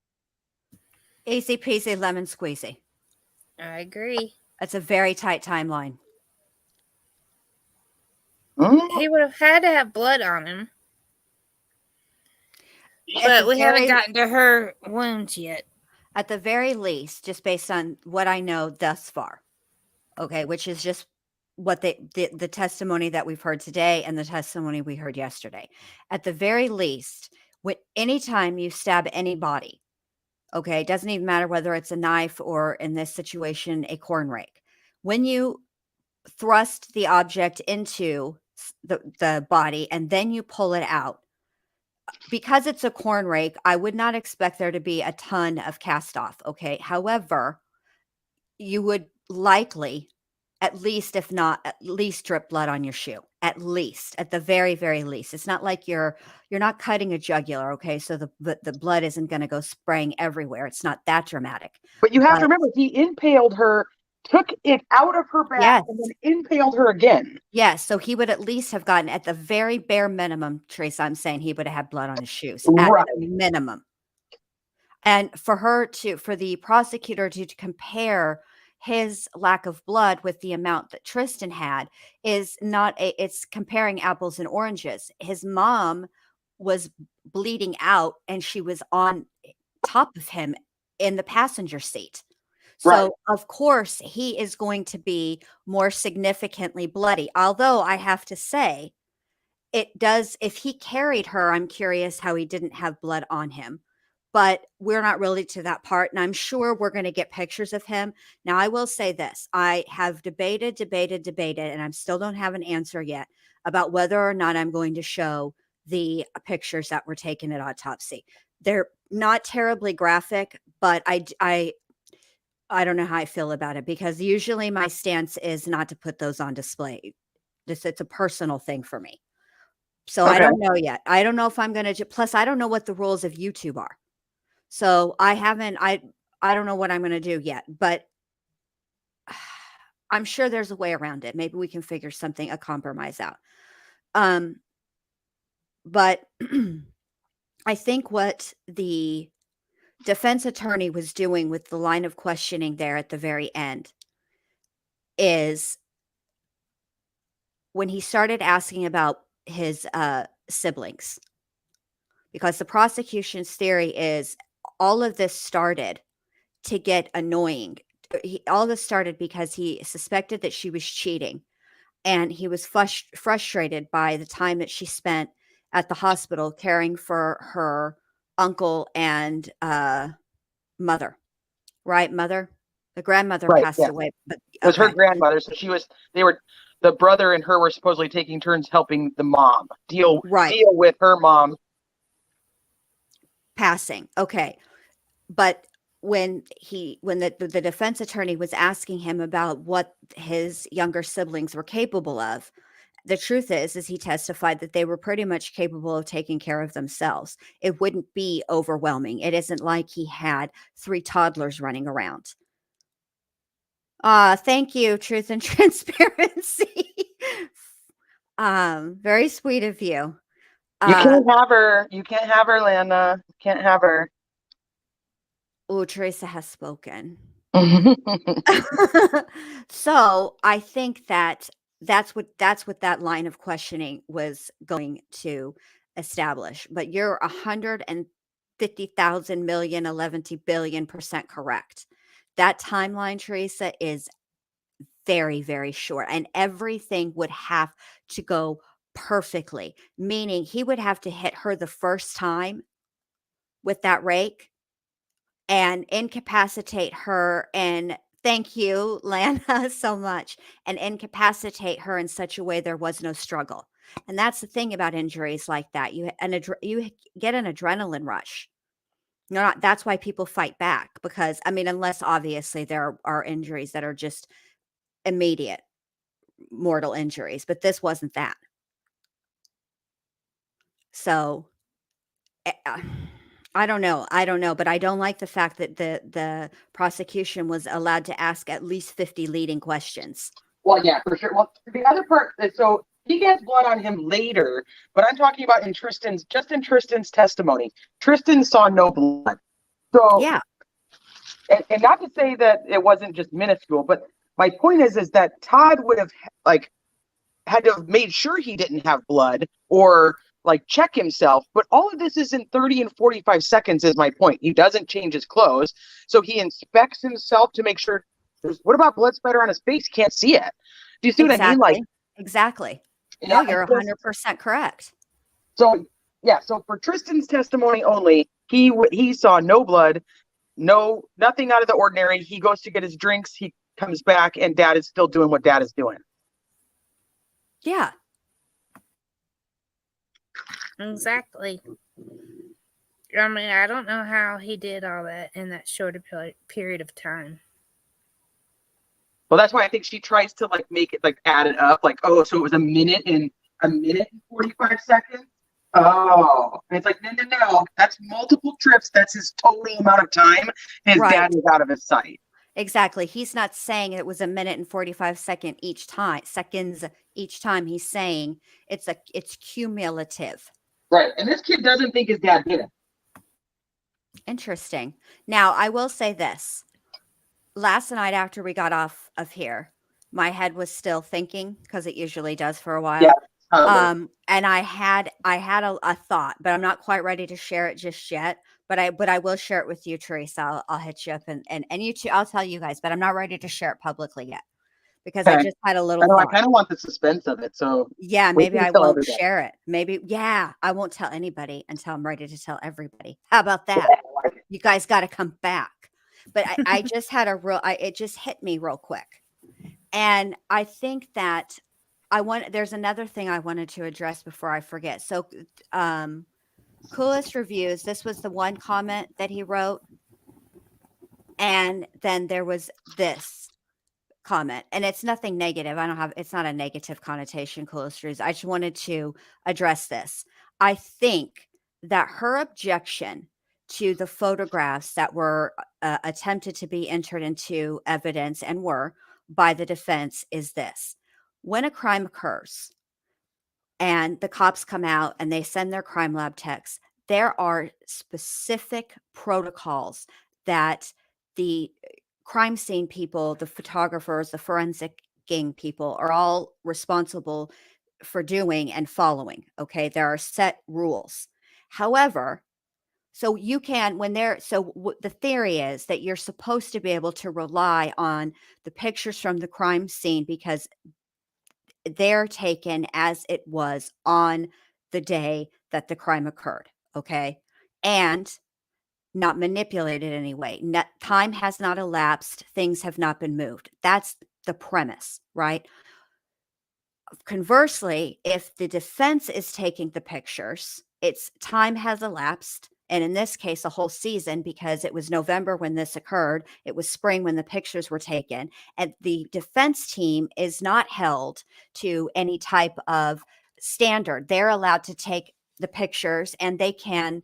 Easy peasy lemon squeezy.
I agree.
That's a very tight timeline.
He would have had to have blood on him.
At
But
the
we haven't
very-
gotten to her wounds yet.
At the very least, just based on what I know thus far, okay, which is just what the testimony that we've heard today and the testimony we heard yesterday. At the very least, anytime you stab anybody, okay, it doesn't even matter whether it's a knife or in this situation, a corn rake. When you thrust the object into the body and then you pull it out, because it's a corn rake, I would not expect there to be a ton of cast off. Okay. However, you would likely, at least, if not at least, drip blood on your shoe. At least, at the very, very least. It's not like you're not cutting a jugular. Okay. So the blood isn't going to go spraying everywhere. It's not that dramatic.
But you have to remember, he impaled her, took it out of her back,
Yes.
and then impaled her again.
Yes. So he would at least have gotten, at the very bare minimum, Teresa, I'm saying he would have had blood on his shoes at
Right.
the minimum. And for the prosecutor to compare his lack of blood with the amount that Tristan had is it's comparing apples and oranges. His mom was bleeding out and she was on top of him in the passenger seat. So,
Right.
of course, he is going to be more significantly bloody. Although I have to say, if he carried her, I'm curious how he didn't have blood on him. But we're not really to that part. And I'm sure we're going to get pictures of him. Now, I will say this. I have debated, and I still don't have an answer yet about whether or not I'm going to show the pictures that were taken at autopsy. They're not terribly graphic, but I don't know how I feel about it, because usually my stance is not to put those on display. It's a personal thing for me. So I
Okay.
don't know yet. I don't know if I'm going to, plus I don't know what the rules of YouTube are. So I don't know what I'm going to do yet, but I'm sure there's a way around it. Maybe we can figure a compromise out. But I think what the defense attorney was doing with the line of questioning there at the very end is when he started asking about his siblings, because the prosecution's theory is all of this started to get annoying. All this started because he suspected that she was cheating, and he was frustrated by the time that she spent at the hospital caring for her uncle and mother. Right, mother? The grandmother
Right,
passed
yeah.
away. But
It was her
okay.
grandmother, so the brother and her were supposedly taking turns helping the mom deal with her mom
passing. Okay. But when the defense attorney was asking him about what his younger siblings were capable of, the truth is he testified that they were pretty much capable of taking care of themselves. It wouldn't be overwhelming. It isn't like he had 3 toddlers running around. Thank you, Truth and Transparency. Very sweet of you.
You can't have her. You can't have her, Lana. You can't have her.
Oh, Teresa has spoken. So I think that's what that line of questioning was going to establish. But you're 150,000 million, 11 billion% correct. That timeline, Teresa, is very, very short, and everything would have to go perfectly, meaning he would have to hit her the first time with that rake and incapacitate her, and thank you, Lana, so much, and incapacitate her in such a way there was no struggle. And that's the thing about injuries like that. You get an adrenaline rush. That's why people fight back, because unless obviously there are injuries that are just immediate mortal injuries, but this wasn't that. So I don't know, but I don't like the fact that the prosecution was allowed to ask at least 50 leading questions.
Well, yeah, for sure. Well, the other part, so he gets blood on him later, but I'm talking about in Tristan's testimony. Tristan saw no blood. So
Yeah.
And not to say that it wasn't just minuscule, but my point is that Todd would have had to have made sure he didn't have blood or like check himself. But all of this is in 30 and 45 seconds is my point. He doesn't change his clothes. So he inspects himself to make sure what about blood spatter on his face? Can't see it. Do you see what I mean? Like,
exactly. No, you're 100% correct.
So yeah, so for Tristan's testimony only, he saw no blood, nothing out of the ordinary. He goes to get his drinks, he comes back, and Dad is still doing what Dad is doing.
Yeah.
Exactly. I mean, I don't know how he did all that in that short period of time.
Well, that's why I think she tries to like make it like add it up, like, oh, so it was a minute and 45 seconds. Oh, and it's like, no, that's multiple trips. That's his total amount of time. His dad was out of his sight.
Exactly. He's not saying it was a minute and 45 seconds each time. He's saying it's cumulative.
Right. And this kid doesn't think his dad did it.
Interesting. Now, I will say this. Last night after we got off of here, my head was still thinking, because it usually does for a while.
Yeah.
And I had a thought, but I'm not quite ready to share it just yet. But I will share it with you, Teresa. I'll hit you up and you too. I'll tell you guys, but I'm not ready to share it publicly yet because I just had a little thought.
I kind of want the suspense of it. So
yeah, maybe I won't share it. Maybe, yeah, I won't tell anybody until I'm ready to tell everybody. How about that? You guys got to come back. But I just had it just hit me real quick. And I think that there's another thing I wanted to address before I forget. So, Coolest Reviews, this was the one comment that he wrote. And then there was this comment, and it's nothing negative. It's not a negative connotation, Coolest Reviews. I just wanted to address this. I think that her objection to the photographs that were attempted to be entered into evidence and were by the defense is this. When a crime occurs and the cops come out and they send their crime lab techs, there are specific protocols that the crime scene people, the photographers, the forensic people are all responsible for doing and following. Okay. There are set rules. However, so you can, the theory is that you're supposed to be able to rely on the pictures from the crime scene because they're taken as it was on the day that the crime occurred. Okay. And not manipulated in any way. Time has not elapsed. Things have not been moved. That's the premise, right? Conversely, if the defense is taking the pictures, it's time has elapsed. And in this case, a whole season, because it was November when this occurred. It was spring when the pictures were taken. And the defense team is not held to any type of standard. They're allowed to take the pictures and they can,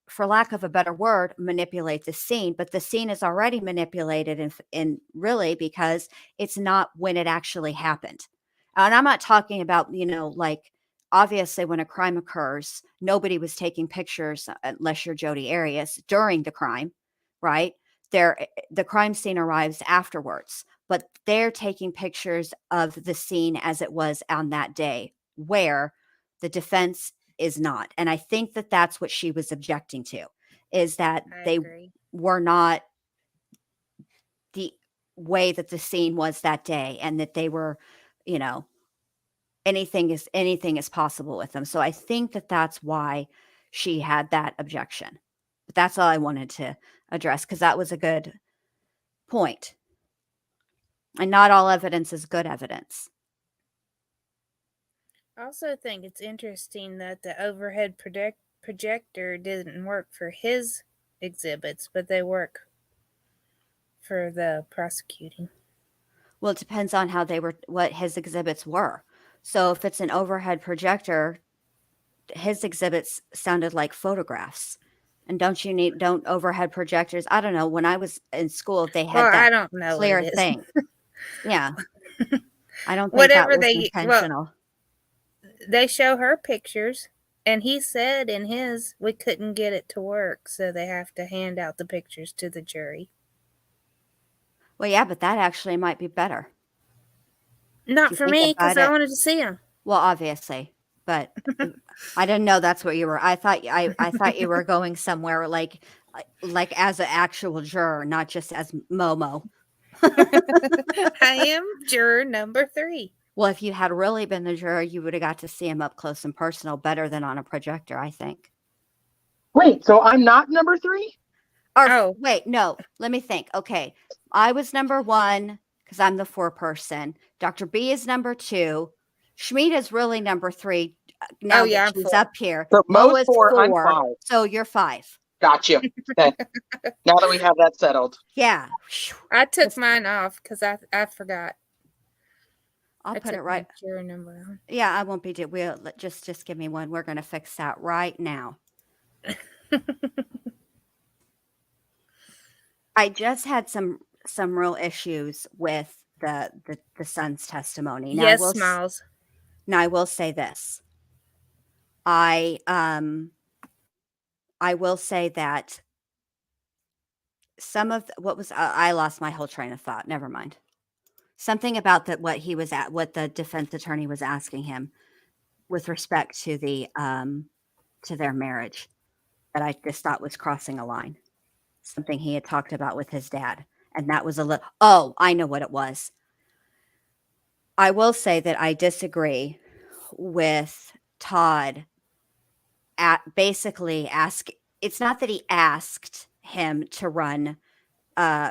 for lack of a better word, manipulate the scene. But the scene is already manipulated in really because it's not when it actually happened. And I'm not talking about, like, obviously, when a crime occurs, nobody was taking pictures unless you're Jodi Arias during the crime, right? The crime scene arrives afterwards, but they're taking pictures of the scene as it was on that day, where the defense is not. And I think that that's what she was objecting to, is that they were not the way that the scene was that day, and that they were, anything is possible with them. So I think that that's why she had that objection. But that's all I wanted to address, because that was a good point. And not all evidence is good evidence.
I also think it's interesting that the overhead projector didn't work for his exhibits, but they work for the prosecuting.
Well, it depends on what his exhibits were. So if it's an overhead projector, his exhibits sounded like photographs. And don't overhead projectors? I don't know. When I was in school, they had
I don't know
clear thing. Yeah. I don't think
Whatever
that was intentional.
They show her pictures, and he said in his, we couldn't get it to work, so they have to hand out the pictures to the jury.
Well, yeah, but that actually might be better.
Not
you
for
think
me, because
about
I
it,
wanted to see him.
well, obviously, but I didn't know that's what you were. I thought you were going somewhere like as an actual juror, not just as Momo.
I am juror number 3.
Well, if you had really been the juror, you would have got to see him up close and personal better than on a projector, I think.
Wait, so I'm not number 3?
Or
Oh.
wait, no, let me think. Okay, I was number 1 because I'm the 4 person. Dr. B is number 2. Schmied is really number 3 now
yeah,
that
I'm
she's
4.
up here.
So
Mo
Mo's
is
4, I'm
4,
5.
so you're 5.
Gotcha. Okay. Now that we have that settled.
Yeah.
I took mine off because I forgot.
I'll
I
put it
took
right.
my juror number off.
Yeah, I won't be. We'll just give me one. We're gonna fix that right now. I just had some real issues with the son's testimony. Now
Yes, Smiles.
I will say this. I will say that some of what was I lost my whole train of thought. Never mind. Something about that what the defense attorney was asking him with respect to to their marriage that I just thought was crossing a line. Something he had talked about with his dad. And that was oh, I know what it was. I will say that I disagree with Todd at basically it's not that he asked him to run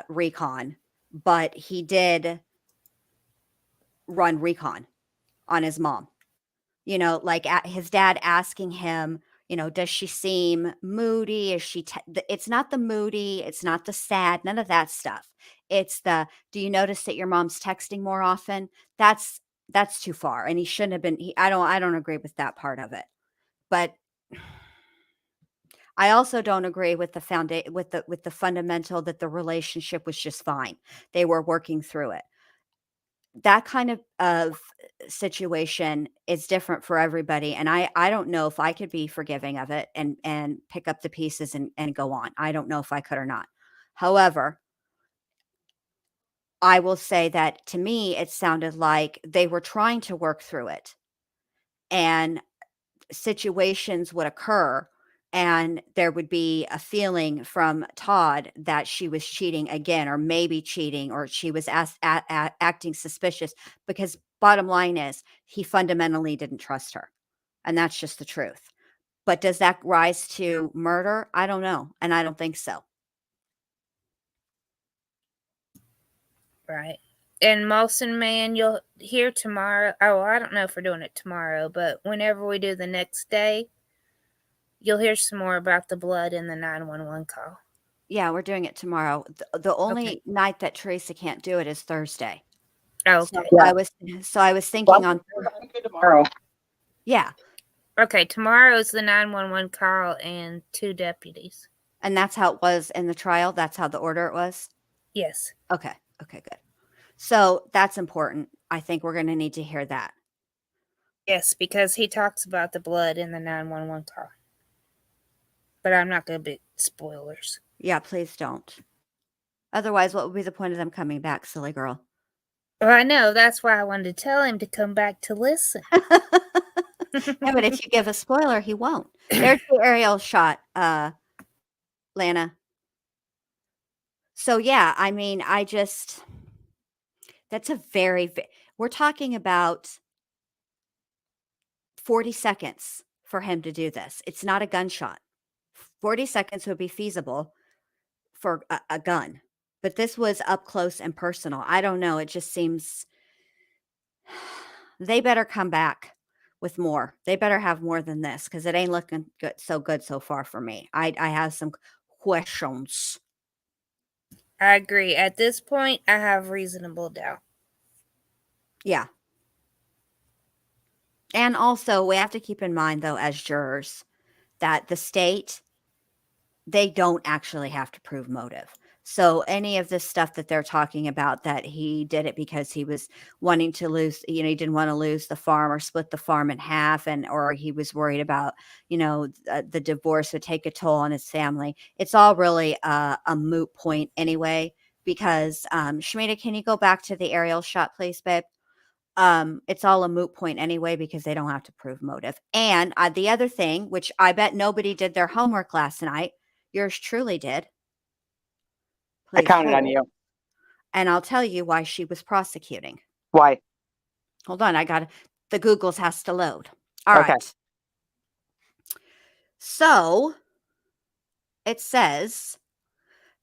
recon, but he did run recon on his mom. You know, like his dad asking him, you know, does she seem moody? Is she, it's not the moody, it's not the sad, none of that stuff. It's do you notice that your mom's texting more often? That's too far. And he shouldn't have been, I don't agree with that part of it. But I also don't agree with the with the fundamental that the relationship was just fine. They were working through it. That kind of situation is different for everybody, and I don't know if I could be forgiving of it and pick up the pieces and go on. I don't know if I could or not. However, I will say that to me, it sounded like they were trying to work through it, and situations would occur and there would be a feeling from Todd that she was cheating again, or maybe cheating, or she was acting suspicious, because bottom line is he fundamentally didn't trust her. And that's just the truth. But does that rise to murder? I don't know. And I don't think so.
Right. And Molson Man, you'll hear tomorrow. Oh, I don't know if we're doing it tomorrow, but whenever we do the next day, you'll hear some more about the blood in the 911 call.
Yeah, we're doing it tomorrow. The only night that Teresa can't do it is Thursday.
Oh, okay.
So I was thinking on
tomorrow.
Yeah.
Okay, tomorrow's the 911 call and 2 deputies.
And that's how it was in the trial? That's how the order it was?
Yes.
Okay. Okay, good. So that's important. I think we're going to need to hear that.
Yes, because he talks about the blood in the 911 call. But I'm not going to be spoilers.
Yeah, please don't. Otherwise, what would be the point of them coming back, silly girl?
Well, I know. That's why I wanted to tell him to come back to listen.
Yeah, but if you give a spoiler, he won't. There's the aerial shot, Lana. So, yeah, I mean, that's a we're talking about 40 seconds for him to do this. It's not a gunshot. 40 seconds would be feasible for a gun, but this was up close and personal. I don't know. It just seems they better come back with more. They better have more than this, because it ain't looking good so far for me. I have some questions.
I agree. At this point, I have reasonable doubt.
Yeah. And also, we have to keep in mind, though, as jurors, that the state, they don't actually have to prove motive. So any of this stuff that they're talking about, that he did it because he was wanting to lose, he didn't want to lose the farm or split the farm in half, or he was worried about, the divorce would take a toll on his family. It's all really a moot point anyway, because Shmita, can you go back to the aerial shot, please, babe? it's all a moot point anyway because they don't have to prove motive. And the other thing, which I bet nobody did their homework last night, yours truly did.
I
Please
counted on
hold.
you.
And I'll tell you why she was prosecuting.
Why?
Hold on, the Googles has to load. All
Okay.
right. So it says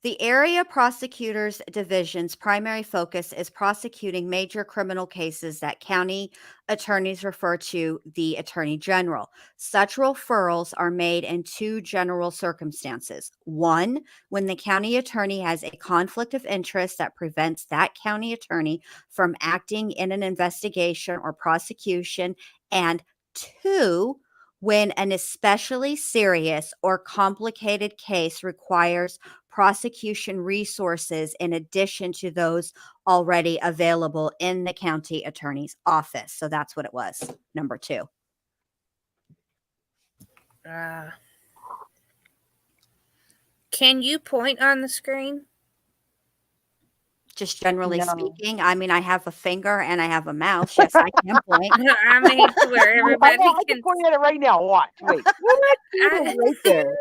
the area prosecutor's division's primary focus is prosecuting major criminal cases that county attorneys refer to the attorney general. Such referrals are made in two general circumstances. One, when the county attorney has a conflict of interest that prevents that county attorney from acting in an investigation or prosecution. And two, when an especially serious or complicated case requires prosecution resources in addition to those already available in the county attorney's office. So that's what it was. Number 2.
Can you point on the screen?
Just generally
No.
speaking, I mean, I have a finger and I have a mouse. Yes, I can point.
I mean, to where
I
everybody
know, I
can.
can point at it right now. Watch. Wait. What?
I-
Right there.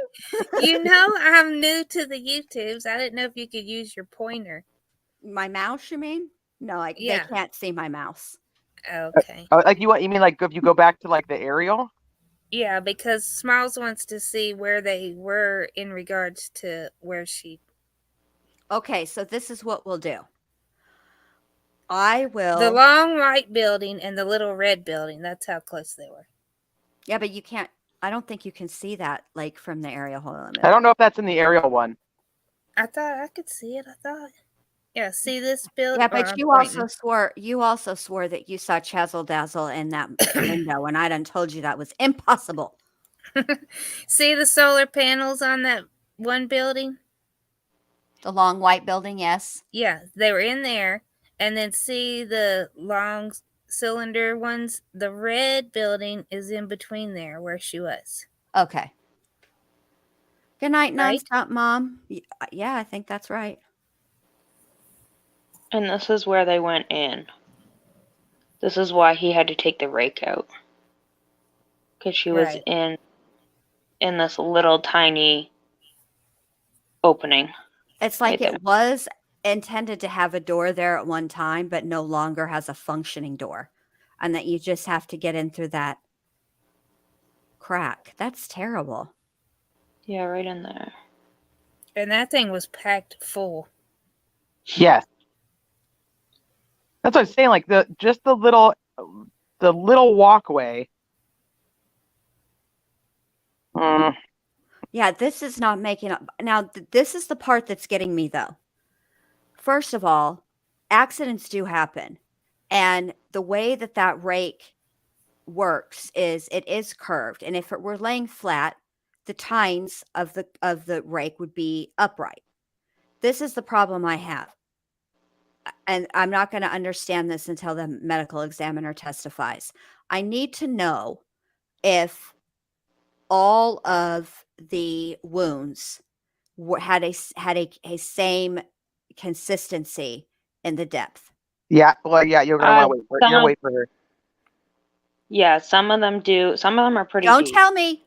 You know, I'm new to the YouTubes. I didn't know if you could use your pointer.
My mouse, you mean? No,
Yeah.
they can't see my mouse.
Okay.
Oh, like you mean like if you go back to like the aerial?
Yeah, because Smiles wants to see where they were in regards to where she.
Okay, so this is what we'll do. I will.
The long white building and the little red building. That's how close they were.
Yeah, but you can't. I don't think you can see that like from the aerial. Hold on.
I don't know if that's in the aerial one.
I thought I could see it. I thought. Yeah, see this building?
Yeah, but you also swore that you saw Chazzle Dazzle in that window, and I done told you that was impossible.
See the solar panels on that one building?
The long white building, yes.
Yeah, they were in there. And then see the long cylinder ones? The red building is in between there where she was.
Okay. Good night,
Right?
nonstop mom. Yeah, I think that's right.
And this is where they went in. This is why he had to take the rake out. Because she was
Right.
in this little tiny opening.
It's like
Right
it was intended to have a door there at one time, but no longer has a functioning door, and that you just have to get in through that crack. That's terrible.
Yeah, right in there.
And that thing was packed full.
Yes. That's what I'm saying. Like the little walkway.
Yeah, this is not making up. Now, this is the part that's getting me, though. First of all, accidents do happen. And the way that rake works is it is curved. And if it were laying flat, the tines of the rake would be upright. This is the problem I have. And I'm not going to understand this until the medical examiner testifies. I need to know if all of the wounds had a same consistency in the depth.
Yeah. Well, yeah. You're gonna want to wait for. You're wait for her.
Yeah, some of them do. Some of them are pretty.
Don't
deep.
tell me.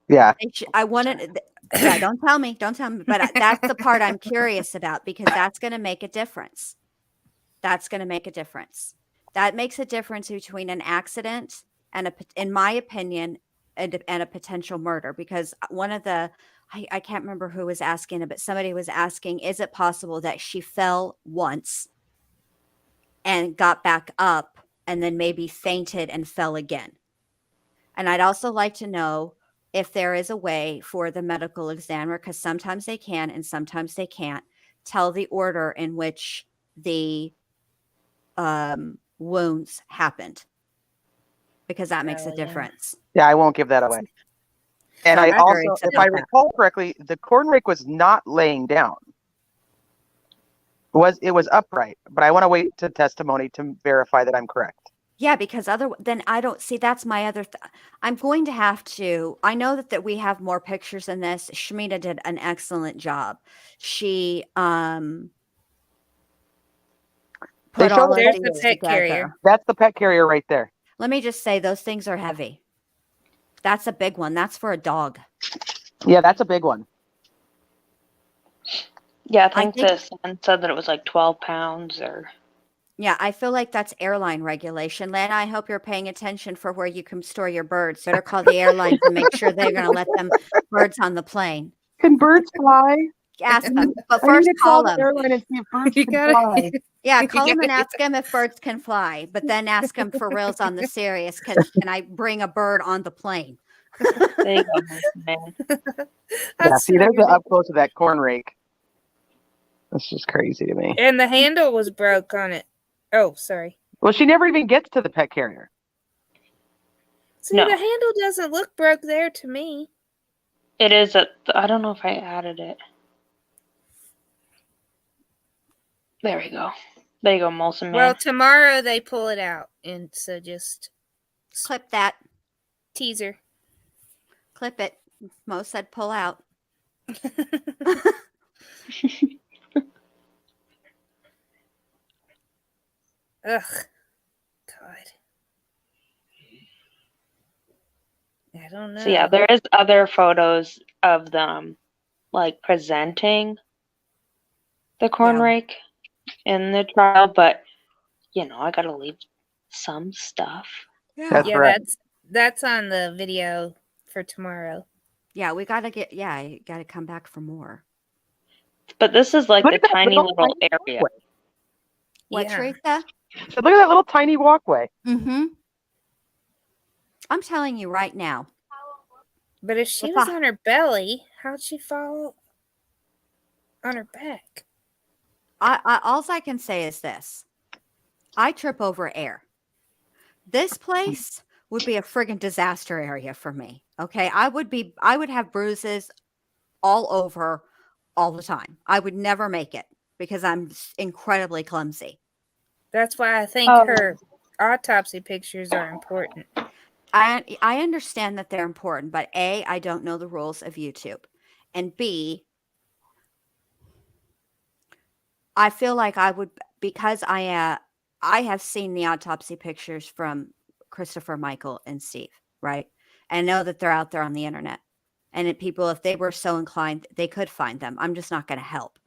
Yeah.
I wanted. Yeah. Don't tell me. Don't tell me. But that's the part I'm curious about because that's going to make a difference. That's going to make a difference. That makes a difference between an accident and in my opinion, and a potential murder. Because one of the, I can't remember who was asking it, but somebody was asking, is it possible that she fell once and got back up and then maybe fainted and fell again? And I'd also like to know if there is a way for the medical examiner, because sometimes they can and sometimes they can't, tell the order in which the wounds happened, because that makes a difference.
Yeah, I won't give that away. And
So
I
I'm very
also,
excited
if I
about that.
recall correctly, the corn rake was not laying down. It was upright, but I want to wait to testimony to verify that I'm correct.
Yeah, because then I don't see, that's my other, I'm going to have to, I know that we have more pictures in this. Shamina did an excellent job. She put
show
all
the
of
There's
these
the pet
together.
carrier.
That's the pet carrier right there.
Let me just say, those things are heavy. That's a big one. That's for a dog.
Yeah, that's a big one.
Yeah, I
I
think
think-
the son said that it was like 12 pounds or.
Yeah, I feel like that's airline regulation. Lana, I hope you're paying attention for where you can store your birds. Better call the airlines and make sure they're going to let them birds on the plane.
Can birds fly?
Ask them, but
I need
first
to
call
the
them.
airline and see if birds
You
can
gotta-
fly.
Yeah, call them and
gotta-
ask them if birds can fly, but then ask them for reals on the serious. Can I bring a bird on the plane?
There you go, man.
Yeah,
That's
see,
so
there's the
ridiculous.
up close of that corn rake. That's just crazy to me.
And the handle was broke on it. Oh, sorry.
Well, she never even gets to the pet carrier.
See,
No.
the handle doesn't look broke there to me.
It is I don't know if I added it. There we go. There you go, Molson Man.
Well, tomorrow they pull it out, and so just
Clip that.
teaser.
Clip it. Mo said pull out.
Ugh, God. I don't know.
So yeah, there is other photos of them like presenting the corn
Yeah.
rake in the trial, but you know, I gotta leave some stuff.
That's
yeah,
right.
that's on the video for tomorrow.
Yeah, we gotta get. Yeah, you gotta come back for more.
But this is like
Look
the
at that
tiny
little
little
tiny
area.
walkway.
What,
Yeah.
Teresa?
So look at that little tiny walkway.
Mm-hmm. I'm telling you right now.
But if she
If
was
I-
on her belly, how'd she fall on her back?
All I can say is this: I trip over air. This place would be a friggin' disaster area for me. Okay, I would have bruises all over all the time. I would never make it because I'm incredibly clumsy.
That's why I think
Oh.
her autopsy pictures are important.
I understand that they're important, but A, I don't know the rules of YouTube, and B, I feel like I would, because I have seen the autopsy pictures from Christopher, Michael, and Steve, right? And know that they're out there on the internet. And people, if they were so inclined, they could find them. I'm just not going to help.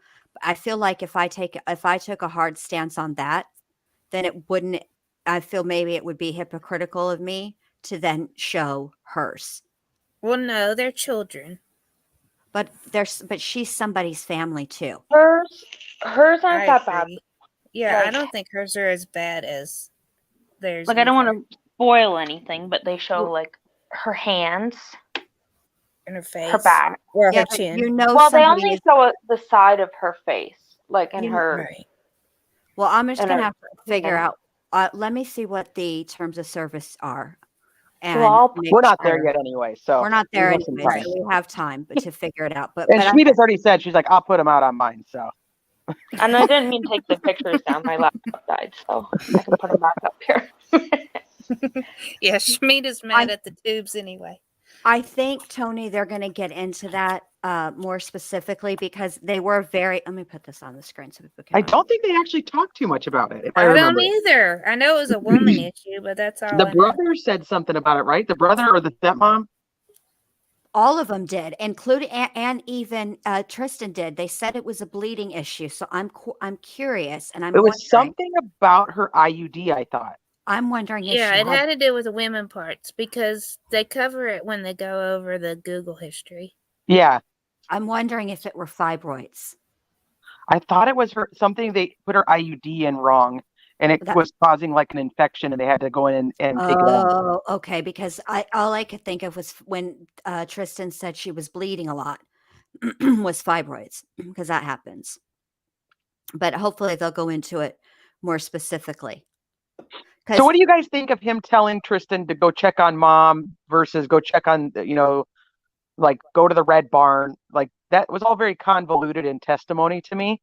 I feel like if I took a hard stance on that, then it wouldn't. I feel maybe it would be hypocritical of me to then show hers.
Well, no, they're children.
But she's somebody's family too.
Hers aren't
I
that bad.
agree. Yeah, I
Like-
don't think hers are as bad as theirs.
Like I don't
either.
want to spoil anything, but they show like her hands,
In her face.
her back.
Or
Yeah,
her
but
chin.
you know
Well, they
somebody
only
is.
show the side of her face, like in
You-
her.
Right.
Well, I'm just
and
gonna
her-
have to figure
yeah.
out. Let me see what the terms of service are. And
Well,
make
We're not there
sure.
yet anyway, so
We're not there
we have some
anyway,
time.
so we have time, but to figure it out. But
And
but I-
Schmieda's already said she's like, I'll put them out on mine. So
And I didn't mean to take the pictures down. My laptop died, so I can put them back up here.
Yeah, Schmieda's mad at the tubes anyway.
I think, Tony, they're going to get into that more specifically because they were very. Let me put this on the screen so people can.
I don't think they actually talked too much about it. If I
I
remember,
don't either. I know it was a woman issue, but that's all.
the
I know.
brother said something about it, right? The brother or the stepmom?
All of them did, including and even Tristan did. They said it was a bleeding issue, so I'm curious, and I'm
It was
wondering-
something about her IUD. I thought.
I'm wondering if
Yeah,
she
it had to do with the women parts because they cover it when they go over the Google history.
Yeah,
I'm wondering if it were fibroids.
I thought it was her something. They put her IUD in wrong, and it
That-
was causing like an infection, and they had to go in and take it out.
Oh, okay. Because all I could think of was when Tristan said she was bleeding a lot was fibroids because that happens. But hopefully they'll go into it more specifically.
So what do you guys think of him telling Tristan to go check on mom versus go check on, like go to the Red Barn? Like that was all very convoluted in testimony to me.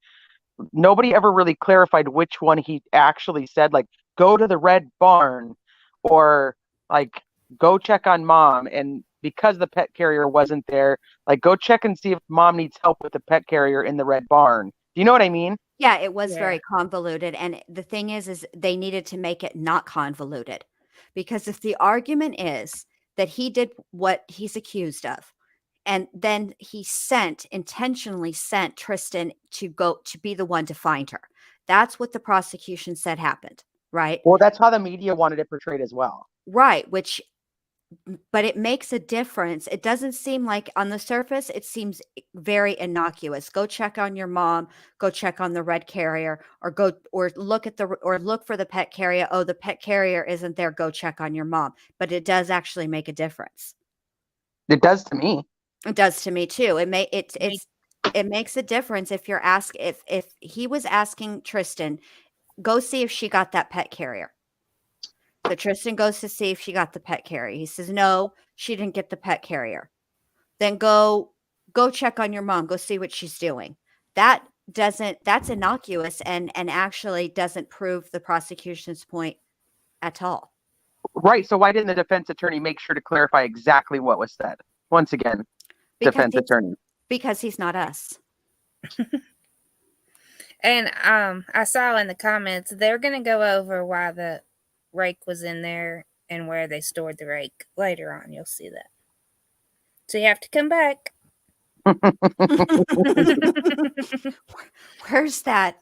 Nobody ever really clarified which one he actually said, like go to the Red Barn or like go check on mom. And because the pet carrier wasn't there, like go check and see if mom needs help with the pet carrier in the Red Barn. Do you know what I mean?
Yeah, it was
Yeah.
very convoluted, and the thing is they needed to make it not convoluted, because if the argument is that he did what he's accused of, and then he intentionally sent Tristan to go to be the one to find her. That's what the prosecution said happened, right?
Well, that's how the media wanted it portrayed as well.
Right, but it makes a difference. It doesn't seem like on the surface, it seems very innocuous. Go check on your mom, go check on the red carrier, or look for the pet carrier. Oh, the pet carrier isn't there. Go check on your mom. But it does actually make a difference.
It does to me.
It does to me too.
Me-
It makes a difference if he was asking Tristan, go see if she got that pet carrier. So Tristan goes to see if she got the pet carrier. He says, no, she didn't get the pet carrier. Then go check on your mom. Go see what she's doing. That's innocuous and actually doesn't prove the prosecution's point at all.
Right. So why didn't the defense attorney make sure to clarify exactly what was said? Once again, defense attorney.
Because he's not us.
And I saw in the comments they're going to go over why the rake was in there and where they stored the rake later on. You'll see that. So you have to come back.
Where's that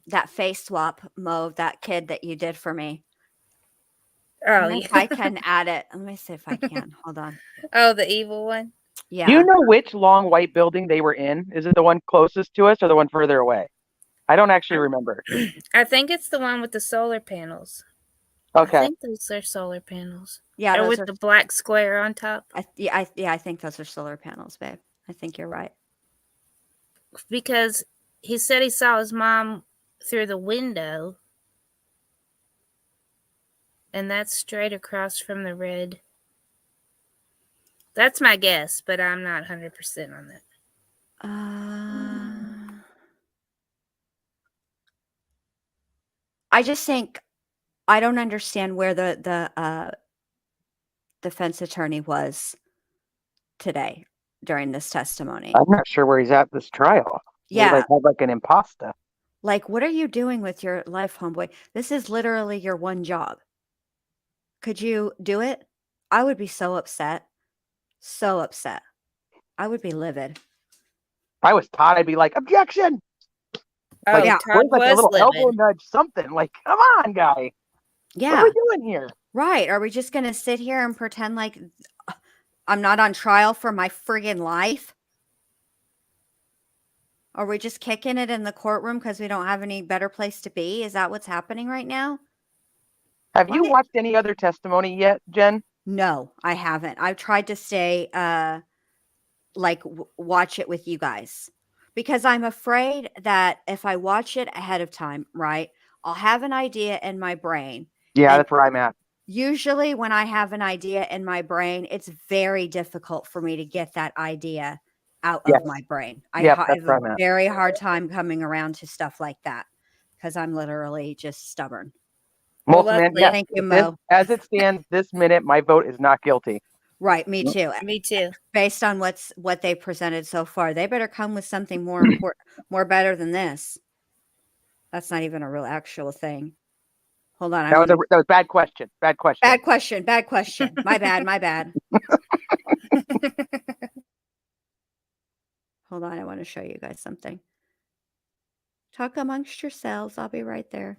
that face swap mode, that kid that you did for me?
Oh,
If I can add it. Let me see if I can. Hold on.
Oh, the evil one.
Yeah.
Do you know which long white building they were in? Is it the one closest to us or the one further away? I don't actually remember.
I think it's the one with the solar panels.
Okay.
I think those are solar panels.
Yeah,
Or
those
with
are,
the black square on top.
I think those are solar panels, babe. I think you're right.
Because he said he saw his mom through the window. And that's straight across from the red. That's my guess, but I'm not 100% on that.
I just think I don't understand where the defense attorney was today during this testimony.
I'm not sure where he's at this trial.
Yeah.
He had like an imposter.
Like, what are you doing with your life, homeboy? This is literally your one job. Could you do it? I would be so upset. So upset. I would be livid.
If I was Todd, I'd be like, objection.
Oh,
Like,
yeah, Todd
like a
was
little elbow
livid.
nudge, something. Like, come on, guy.
Yeah.
What are we doing here?
Right. Are we just going to sit here and pretend like I'm not on trial for my friggin' life? Are we just kicking it in the courtroom because we don't have any better place to be? Is that what's happening right now?
Have you watched any other testimony yet, Jen?
No, I haven't. I've tried to stay, watch it with you guys, because I'm afraid that if I watch it ahead of time, right, I'll have an idea in my brain.
Yeah,
And
that's where I'm at.
usually when I have an idea in my brain, it's very difficult for me to get that idea out
Yes.
of my brain.
Yep,
I
that's
have
where
a
I'm at.
very hard time coming around to stuff like that because I'm literally just stubborn.
Most
Well,
men,
luckily-
yes,
Thank you,
this-
Mo.
as it stands this minute, my vote is not guilty.
Right, me too.
Me too.
Based on what they presented so far, they better come with something more important, more better than this. That's not even a real actual thing. Hold on,
That was bad question. Bad question.
bad question. Bad question. My bad. My bad. Hold on, I want to show you guys something. Talk amongst yourselves. I'll be right there.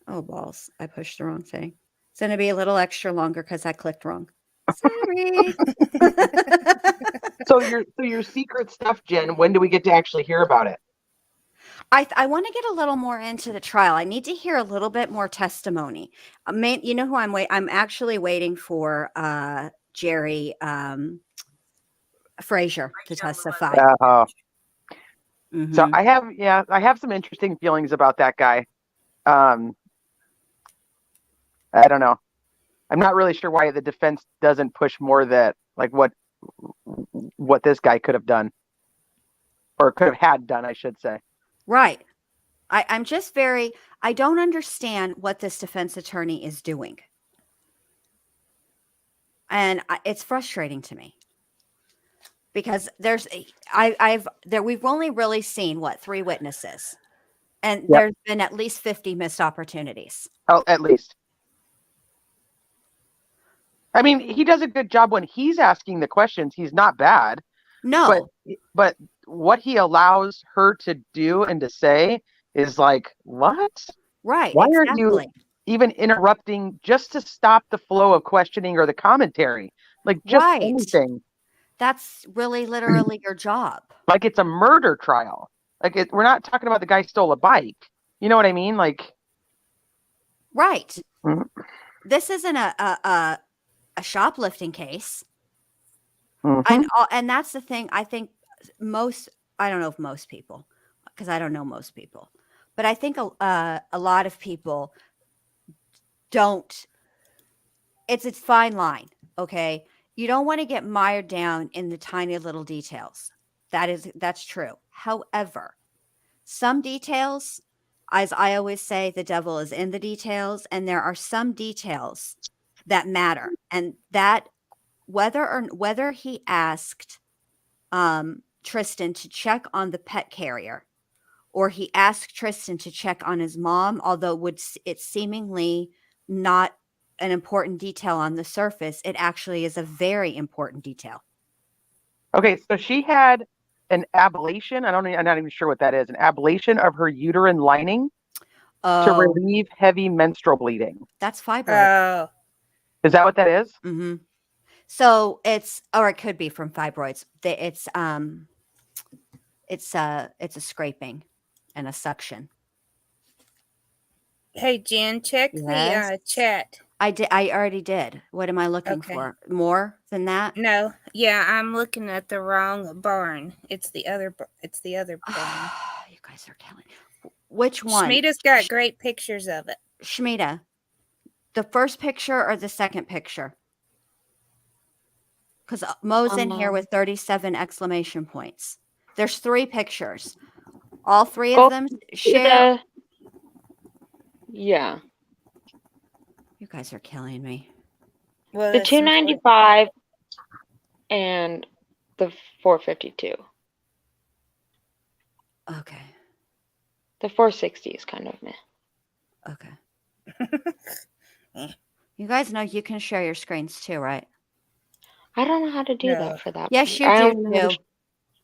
Oh, balls. I pushed the wrong thing. It's going to be a little extra longer because I clicked wrong. Sorry.
So your secret stuff, Jen, when do we get to actually hear about it?
I want to get a little more into the trial. I need to hear a little bit more testimony. You know who I'm actually waiting for Jerry Frazier to testify.
So I have some interesting feelings about that guy. I don't know. I'm not really sure why the defense doesn't push more that like what this guy could have done or could have had done, I should say.
Right. I'm just I don't understand what this defense attorney is doing. And it's frustrating to me because we've only really seen what 3 witnesses, and
Yep.
there's been at least 50 missed opportunities.
Oh, at least. I mean, he does a good job when he's asking the questions. He's not bad.
No,
But what he allows her to do and to say is like, what?
right,
Why are you
exactly.
even interrupting just to stop the flow of questioning or the commentary? Like just
Right.
anything.
That's really literally your job.
Like it's a murder trial. Like we're not talking about the guy stole a bike. You know what I mean? Like,
Right.
Mhm.
This isn't a shoplifting case.
Mhm.
And that's the thing. I think I don't know if most people, because I don't know most people, but I think a lot of people don't. It's a fine line. Okay. You don't want to get mired down in the tiny little details. That's true. However, some details, as I always say, the devil is in the details, and there are some details that matter. And that whether he asked Tristan to check on the pet carrier, or he asked Tristan to check on his mom, although it's seemingly not an important detail on the surface, it actually is a very important detail.
Okay, so she had an ablation. I'm not even sure what that is. An ablation of her uterine lining to
Oh,
relieve heavy menstrual bleeding.
that's fibroid.
Oh,
Is that what that is?
Mm-hmm. So or it could be from fibroids. It's a scraping and a suction.
hey Jen, check
Yes.
the chat.
I already did. What am I looking
Okay.
for? More than that?
No, yeah, I'm looking at the wrong barn. It's the other barn.
You guys are killing. Which one?
Schmieda's got great pictures of it.
Schmieda, the first picture or the second picture? Because Mo's in here with 37 exclamation points. There's 3 pictures. All 3 of them share.
Yeah.
You guys are killing me.
Well,
The
that's important.
295 and the 452.
Okay.
The 460 is kind of meh.
Okay. You guys know you can share your screens too, right?
I don't know how to do
No.
that for that.
Yes, you
I
do
only know how
too.
to-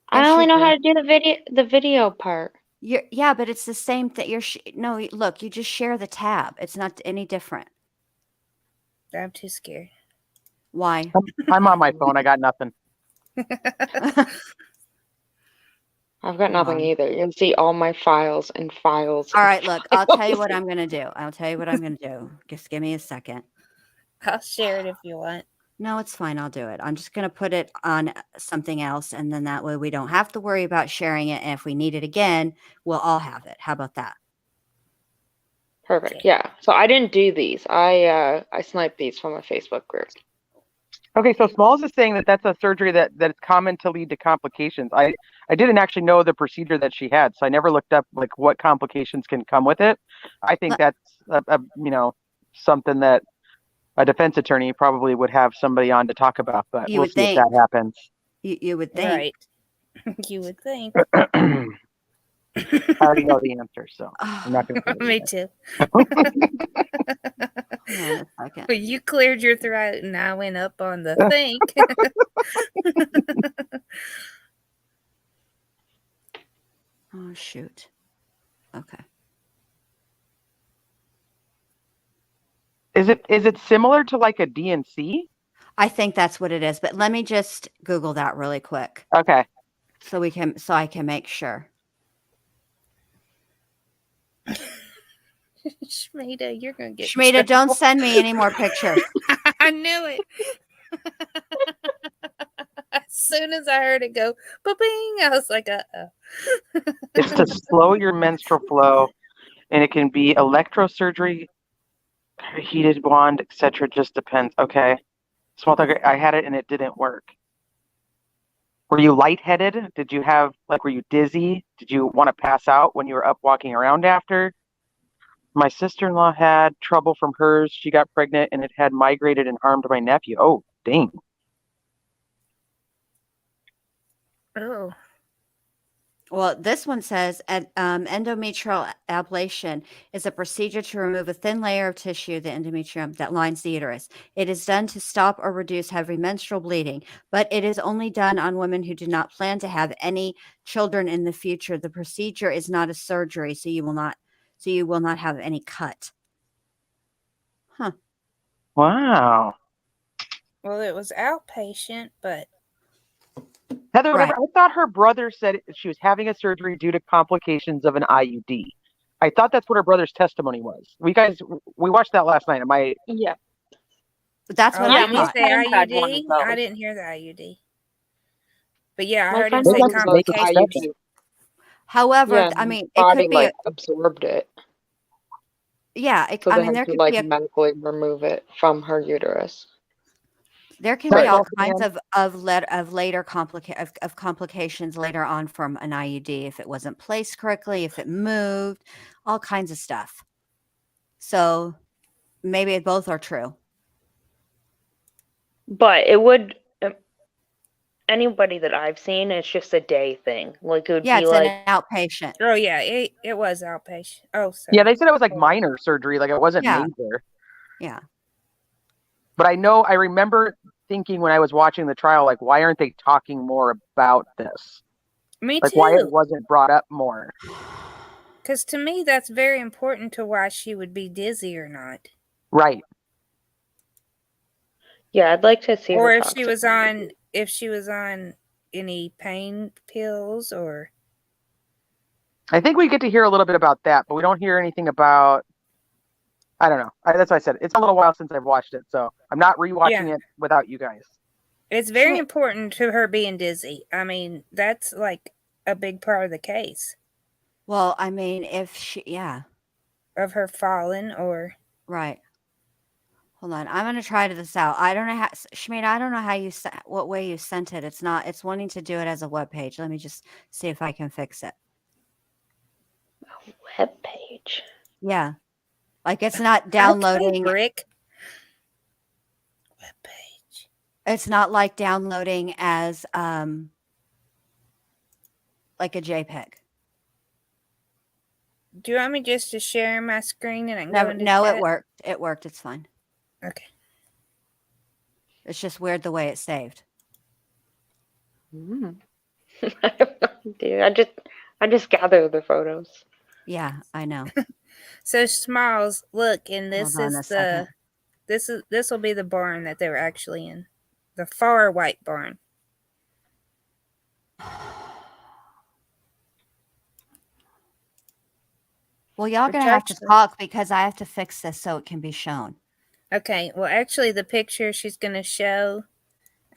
I
Yes,
only
you
know
do.
how to do the video part.
Yeah, but it's the same thing. No, look, you just share the tab. It's not any different.
I'm too scared.
Why?
I'm on my phone. I got nothing.
I've got
Hold
nothing
on.
either. You can see all my files and files.
All
and
right, look, I'll tell you what
files.
I'm going to do. I'll tell you what I'm going to do. Just give me a second.
I'll share it if you want.
No, it's fine. I'll do it. I'm just going to put it on something else, and then that way we don't have to worry about sharing it. And if we need it again, we'll all have it. How about that?
Perfect.
Okay.
Yeah. So I didn't do these. I sniped these from a Facebook group.
Okay, so Smalls is saying that that's a surgery that's common to lead to complications. I didn't actually know the procedure that she had, so I never looked up like what complications can come with it. I think that's something that a defense attorney probably would have somebody on to talk about, but
You
we'll
would
see
think.
if that happens.
You would think.
Right. You would think.
I already know the answer, so I'm not going to.
Me too.
Hold on a second.
Well, you cleared your throat and I went up on the think.
Oh, shoot. Okay.
Is it similar to like a DNC?
I think that's what it is, but let me just Google that really quick
Okay.
so I can make sure.
Schmieda, you're going to get in
Schmieda, don't
trouble.
send me any more pictures.
I knew it. As soon as I heard it go, ba-bing, I was like, uh-oh.
It's to slow your menstrual flow, and it can be electrosurgery, heated wand, etc. Just depends. Okay. Small talk. I had it and it didn't work. Were you lightheaded? Were you dizzy? Did you want to pass out when you were up walking around after? My sister-in-law had trouble from hers. She got pregnant and it had migrated and harmed my nephew. Oh, dang.
Oh.
Well, this one says endometrial ablation is a procedure to remove a thin layer of tissue, the endometrium, that lines the uterus. It is done to stop or reduce heavy menstrual bleeding, but it is only done on women who do not plan to have any children in the future. The procedure is not a surgery, so you will not have any cut. Huh.
Wow.
Well, it was outpatient, but
Heather,
Right.
I thought her brother said she was having a surgery due to complications of an IUD. I thought that's what her brother's testimony was. We watched that last night. Am I?
Yeah.
That's what
oh,
I
Yeah,
didn't he
my
thought.
say
friend had one of
IUD? I
those.
didn't hear the IUD. But yeah, I
My
heard him
friend
say
had
Maybe
one
I'm
of those
making stuff up.
complications.
IUD.
However,
Yeah,
I
and
mean, it
body
could be,
absorbed it,
yeah.
so
I
they
mean,
had to medically remove it from her uterus.
there can
Say
be
it,
all
Beth,
kinds
again.
later complications later on from an IUD if it wasn't placed correctly, if it moved, all kinds of stuff. So maybe both are true.
But it would anybody that I've seen, it's just a day thing. Like it would
Yeah,
be
it's
like
an outpatient.
Oh yeah, it was outpatient. Oh, sorry.
Yeah, they said it was like minor surgery, like it wasn't
Yeah.
major.
Yeah.
But I remember thinking when I was watching the trial, like, why aren't they talking more about this?
Me
Like, why it
too.
wasn't brought up more?
Because to me, that's very important to why she would be dizzy or not,
Right.
yeah, I'd like to see
or
her
if
talk
she
to
was
somebody.
on any pain pills or.
I think we get to hear a little bit about that, but we don't hear anything about. I don't know. That's what I said. It's a little while since I've watched it, so I'm not rewatching it without you guys.
It's very
Schmidt-
important to her being dizzy. I mean, that's like a big part of the case
Well, I mean, if she, yeah,
of her falling or.
right. Hold on. I'm going to try this out. I don't know how, Schmidt, I don't know how what way you sent it. It's wanting to do it as a web page. Let me just see if I can fix it.
Web page.
Yeah. Like it's not downloading.
Brick. Web page.
It's not like downloading as like a JPEG.
Do you want me just to share my screen and I can
No,
go into
no,
chat?
it worked. It worked. It's fine.
Okay.
It's just weird the way it's saved.
I have no idea. I just gather the photos.
Yeah, I know.
So Smalls, look, and this
Hold on a
is
second.
this will be the barn that they were actually in, the far white barn.
Well, y'all
Which
gonna have to
actually-
talk because I have to fix this so it can be shown.
Okay, well, actually, the picture she's going to show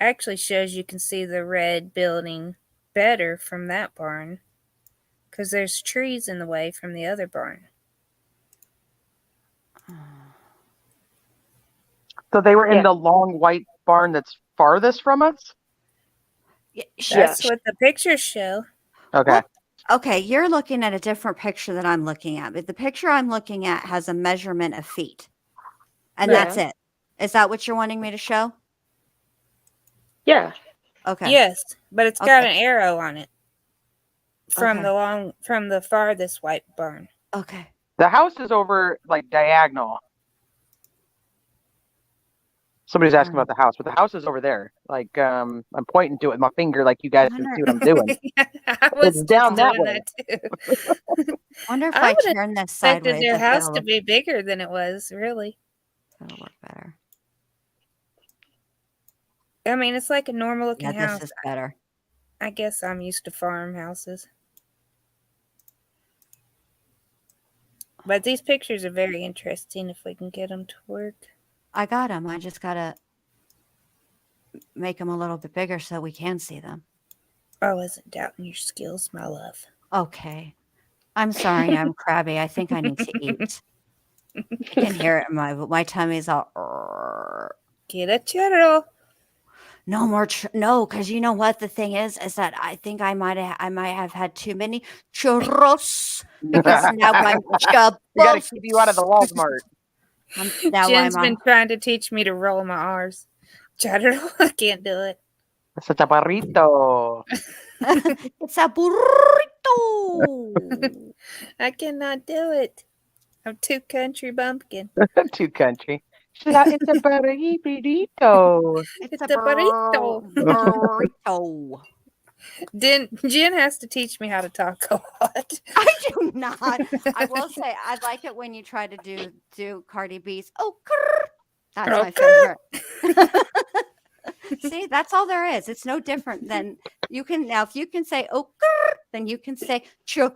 actually shows you can see the red building better from that barn because there's trees in the way from the other barn.
So they were in
Yeah.
the long white barn that's farthest from us?
That's what the pictures show.
Okay.
What? Okay, you're looking at a different picture that I'm looking at. But the picture I'm looking at has a measurement of feet. And
Yeah.
that's it. Is that what you're wanting me to show?
Yeah.
Okay.
Yes, but it's got
Okay.
an arrow on it from
Okay.
from the farthest white barn.
Okay.
The house is over like diagonal. Somebody's asking about the house, but the house is over there. Like I'm pointing to it with my finger like you guys can see what I'm doing.
I was
It's down that
doing
way.
that too.
Wonder if
I
I
would've
turn this
expected
sideways.
their
if
house
it'll
to
look-
be bigger than it was, really.
It'll work better.
I mean, it's like a normal looking
Yeah,
house.
this is better.
I guess I'm used to farmhouses. But these pictures are very interesting if we can get them to work.
I got them. I just gotta make them a little bit bigger so we can see them.
I wasn't doubting your skills, my love.
Okay. I'm sorry. I'm crabby. I think I need to eat. I can hear it in my tummy's all.
Get a churro.
No more. No, because you know what the thing is that I think I might have had too many churros because now I'm
We gotta keep you out of the Walmart.
now
Jen's
I'm
been trying to teach me to roll my R's. Churro, I can't do it.
It's a chaparrito.
It's a burrito.
I cannot do it. I'm too country bumpkin.
Too country. It's a burrito.
It's a burrito.
Burrito.
Jen has to teach me how to talk a lot.
I do not. I will say I like it when you try to do Cardi B's. Oh, grr. That's my favorite. See, that's all there is. It's no different than you can now. If you can say oh, grr, then you can say churro.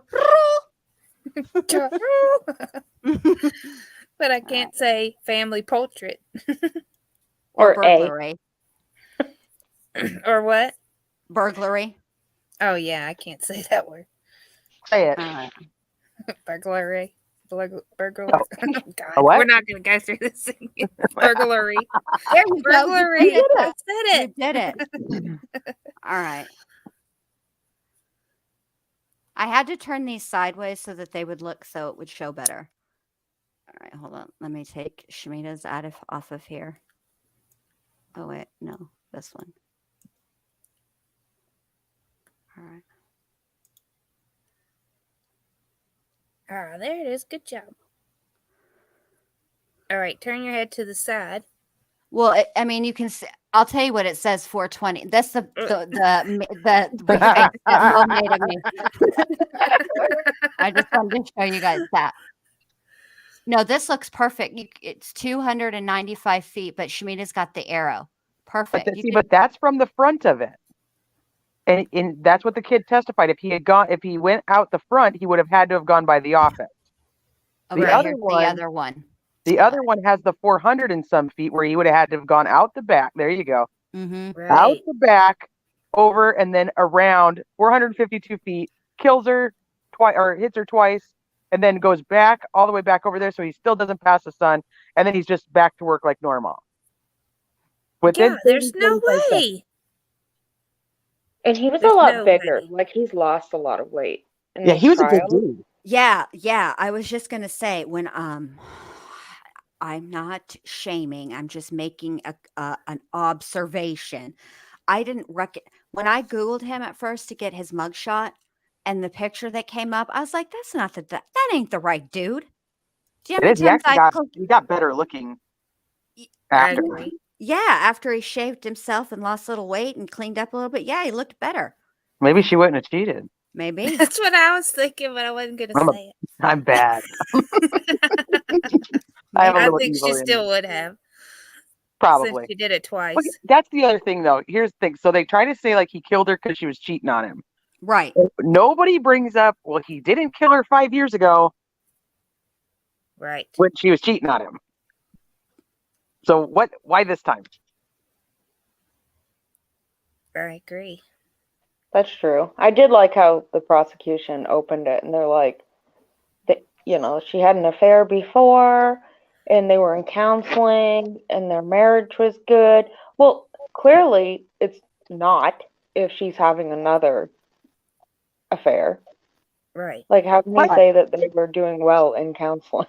But I can't say family portrait.
Or
Or
burglary.
Or what?
Burglary.
Oh yeah, I can't say that word.
Say it.
Burglary. Burglary.
Oh.
God,
A what?
we're not going to go through this again. Burglary.
There you go.
Burglary.
You did
I
it.
said
You did it. All right. I had to turn these sideways so that they would look so it would show better. All right, hold on. Let me take Shmita's off of here. Oh wait, no, this one. All right.
Ah, there it is. Good job. All right, turn your head to the side.
Well, I mean, you can. I'll tell you what it says. 420. That's the refix that Mo made of me. I just wanted to show you guys that. No, this looks perfect. It's 295 feet, but Shmita's got the arrow. Perfect.
But that's from the front of it. And that's what the kid testified. If he went out the front, he would have had to have gone by the office.
Okay,
the other
here's
one,
the other one.
The other one has the 400 and some feet where he would have had to have gone out the back. There you go.
Mm-hmm.
Right.
Out the back, over, and then around 452 feet, kills her twice or hits her twice, and then goes back all the way back over there. So he still doesn't pass the sun, and then he's just back to work like normal.
Yeah, there's no way.
And he was
There's
a lot
no
bigger.
way.
Like, he's lost a lot of weight. in
Yeah,
this
he was a big
trial.
dude.
Yeah. I was just gonna say when I'm not shaming. I'm just making an observation. I didn't when I Googled him at first to get his mugshot and the picture that came up, I was like, that's not that ain't the right dude. Do you know how
It
many
is.
times
He got better looking
I
after.
agree.
Yeah, after he shaved himself and lost a little weight and cleaned up a little bit, yeah, he looked better.
Maybe she wouldn't have cheated.
Maybe.
That's what I was thinking, but I wasn't going to say
I'm bad.
it.
I have a
I
little
think
evil
she
in
still
me.
would have.
Probably.
Since she did it twice.
Okay, that's the other thing, though. Here's the thing. So they try to say like he killed her because she was cheating on him.
Right.
Nobody brings up, well, he didn't kill her 5 years ago
Right.
when she was cheating on him. So why this time?
I agree.
That's true. I did like how the prosecution opened it, and they're like, she had an affair before, and they were in counseling, and their marriage was good. Well, clearly it's not if she's having another affair.
Right.
Like, how can you say that they were doing well in counseling?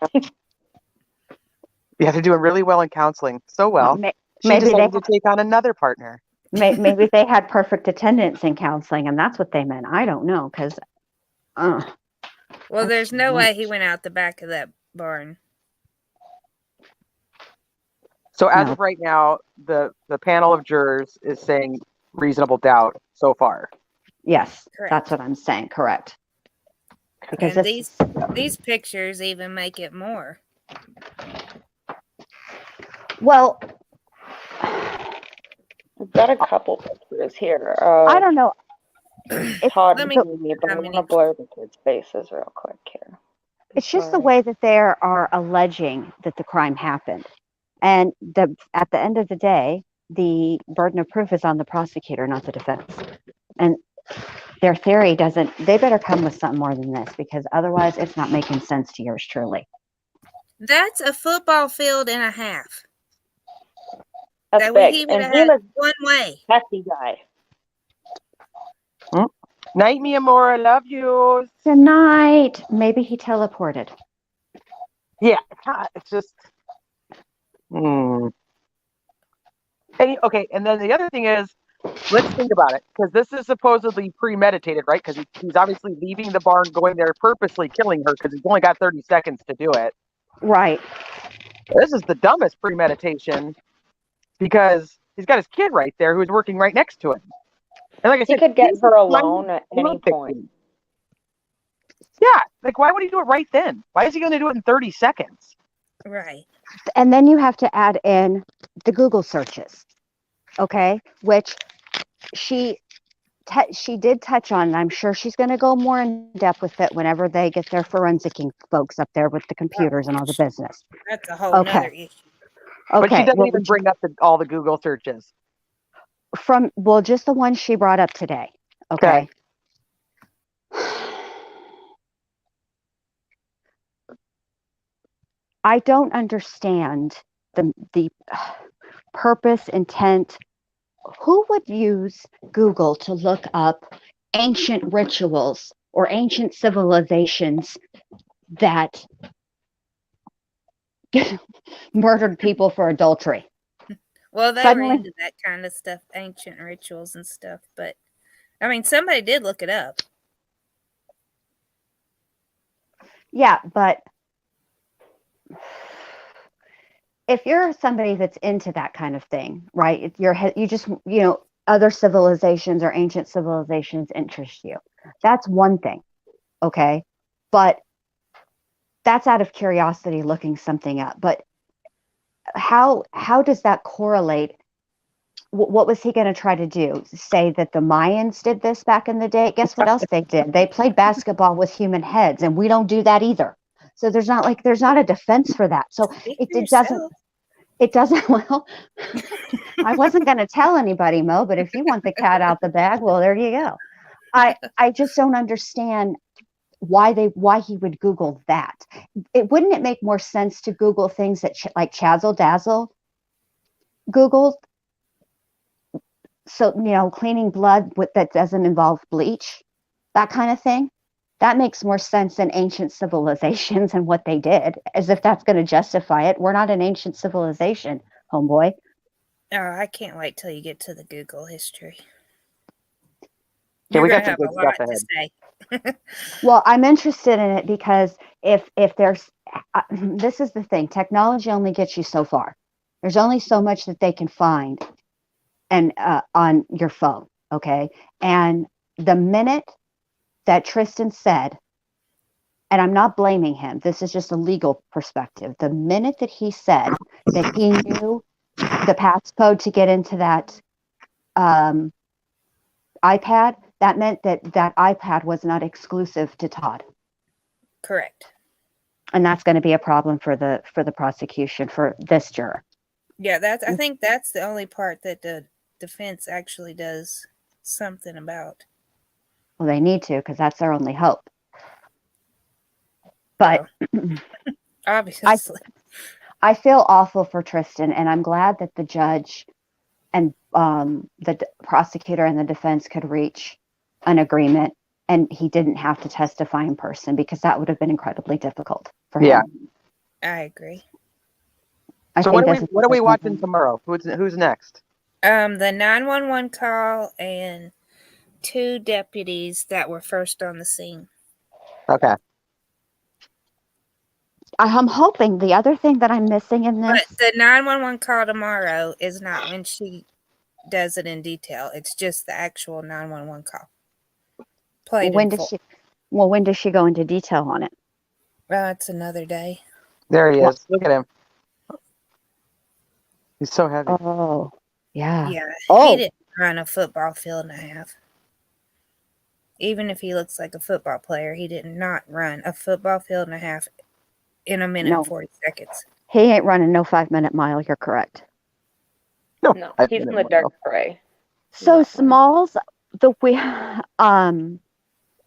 Yeah, they're doing really well in counseling. So well. She
Maybe they
decided to take on another partner.
maybe they had perfect attendance in counseling, and that's what they meant. I don't know, because
Well, there's no way he went out the back of that barn.
So as of right now, the panel of jurors is saying reasonable doubt so far.
yes,
Correct.
that's what I'm saying. Correct. Because
And these pictures even make it more.
well,
We've got a couple pictures here.
I don't know.
Todd,
let me-
but I want to blur the kids' faces real quick here.
It's just the way that they are alleging that the crime happened. And at the end of the day, the burden of proof is on the prosecutor, not the defense. And their theory they better come with something more than this, because otherwise it's not making sense to yours truly.
That's a football field and a half.
That's
That way
big.
he would
And
have
he
had
was
one way.
a hefty guy.
Night, mi amor, I love you.
Good night. Maybe he teleported.
Yeah, it's just. And, okay, and then the other thing is, let's think about it, because this is supposedly premeditated, right? Because he's obviously leaving the barn, going there, purposely killing her, because he's only got 30 seconds to do it.
Right.
This is the dumbest premeditation, because he's got his kid right there who's working right next to him. And like I
He
said,
could get
he's
her
a
alone
tiny
at any
love
point.
victim. Yeah, like why would he do it right then? Why is he going to do it in 30 seconds?
Right.
And then you have to add in the Google searches, okay? Which she did touch on, and I'm sure she's going to go more in depth with it whenever they get their forensicing folks up there with the computers and all the business.
That's a whole
Okay.
nother issue.
But she
Okay.
doesn't
Well,
even bring up all the Google searches.
just the one she brought up today. Okay. I don't understand the purpose, intent. Who would use Google to look up ancient rituals or ancient civilizations that murdered people for adultery?
Well, they were
Suddenly,
into that kind of stuff, ancient rituals and stuff. But I mean, somebody did look it up.
yeah, but if you're somebody that's into that kind of thing, right? You just, other civilizations or ancient civilizations interest you. That's one thing, okay? But that's out of curiosity looking something up. But how does that correlate? What was he going to try to do? Say that the Mayans did this back in the day? Guess what else they did? They played basketball with human heads, and we don't do that either. So there's not a defense for that. So it doesn't, well, I wasn't going to tell anybody, Mo, but if you want the cat out the bag, well, there you go. I just don't understand why he would Google that. Wouldn't it make more sense to Google things that like Chazzle Dazzle Googled? So, cleaning blood that doesn't involve bleach, that kind of thing. That makes more sense than ancient civilizations and what they did, as if that's going to justify it. We're not an ancient civilization, homeboy.
Oh, I can't wait till you get to the Google history.
Yeah,
You're
we
going
got
to
some
have a
good
lot
stuff
to
ahead.
say.
Well, I'm interested in it because if there's, this is the thing, technology only gets you so far. There's only so much that they can find and on your phone, okay? And the minute that Tristan said, and I'm not blaming him, this is just a legal perspective. The minute that he said that he knew the passcode to get into that iPad, that meant that iPad was not exclusive to Todd.
Correct.
And that's going to be a problem for the prosecution for this juror.
Yeah, I think that's the only part that the defense actually does something about.
Well, they need to, because that's their only hope. But
obviously,
I feel awful for Tristan, and I'm glad that the judge and the prosecutor and the defense could reach an agreement, and he didn't have to testify in person, because that would have been incredibly difficult for him.
I agree.
So what are we watching tomorrow? Who's next?
The 911 call and 2 deputies that were first on the scene.
Okay.
I'm hoping the other thing that I'm missing in this.
But the 911 call tomorrow is not when she does it in detail. It's just the actual 911 call.
When does she go into detail on it?
It's another day.
There he is. Look at him. He's so heavy.
Oh, yeah.
Yeah.
Oh.
He didn't run a football field and a half. Even if he looks like a football player, he did not run a football field and a half in a minute and 40 seconds.
He ain't running no 5-minute mile. You're correct.
No, he's in the dark gray.
So Smalls,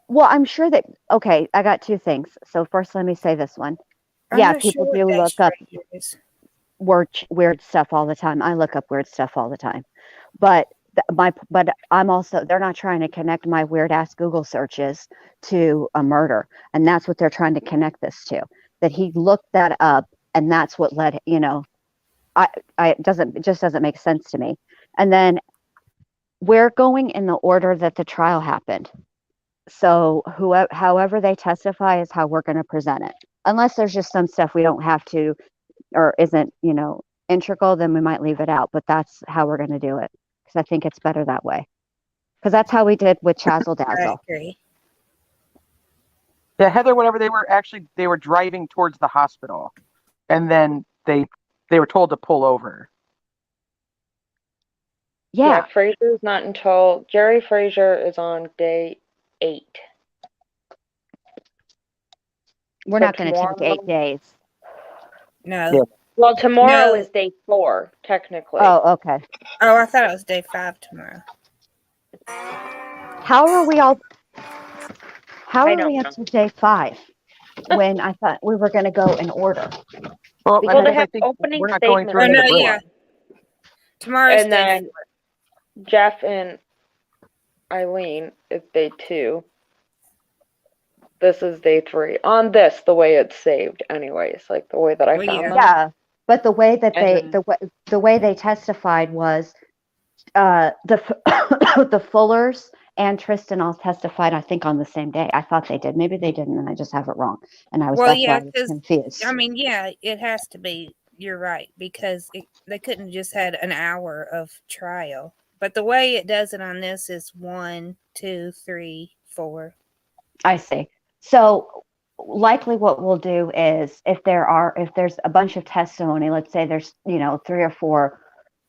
well, I'm sure that, okay, I got 2 things. So first, let me say this one. People do look up weird stuff all the time. I look up weird stuff all the time. But I'm also, they're not trying to connect my weird ass Google searches to a murder. And that's what they're trying to connect this to. That he looked that up, and that's what led, it just doesn't make sense to me. And then we're going in the order that the trial happened. So however they testify is how we're going to present it. Unless there's just some stuff we don't have to or isn't, integral, then we might leave it out. But that's how we're going to do it because I think it's better that way. Because that's how we did with Chazzle
I
Dazzle.
agree.
Yeah, Heather, whenever they were driving towards the hospital, and then they were told to pull over.
Yeah,
Fraser's not until Jerry Fraser is on day 8.
we're
So
not going to take
tomorrow-
8 days.
No.
Yeah.
Well, tomorrow
No.
is day 4, technically.
Oh, okay.
Oh, I thought it was day 5 tomorrow.
How are we all? How
I
are
don't
we
know.
up to day 5 when I thought we were going to go in order?
Well,
Well, they
I
have
think
opening
we're not going through
statements.
Oh,
another
no,
blowout.
yeah. Tomorrow's
And
day
then Jeff and Eileen is day 2. This is day 3. On this, the way it's saved, anyways, like the way that I
Well,
found
yeah.
them.
Yeah, but the way that
And
they the way they testified was the Fullers and Tristan all testified, I think, on the same day. I thought they did. Maybe they didn't, and I just have it wrong. And
Well,
that's
yeah,
why I was
'cause,
confused.
I mean, yeah, it has to be. You're right, because they couldn't just had an hour of trial. But the way it does it on this is 1, 2, 3, 4.
I see. So likely what we'll do is if there's a bunch of testimony, let's say there's 3 or 4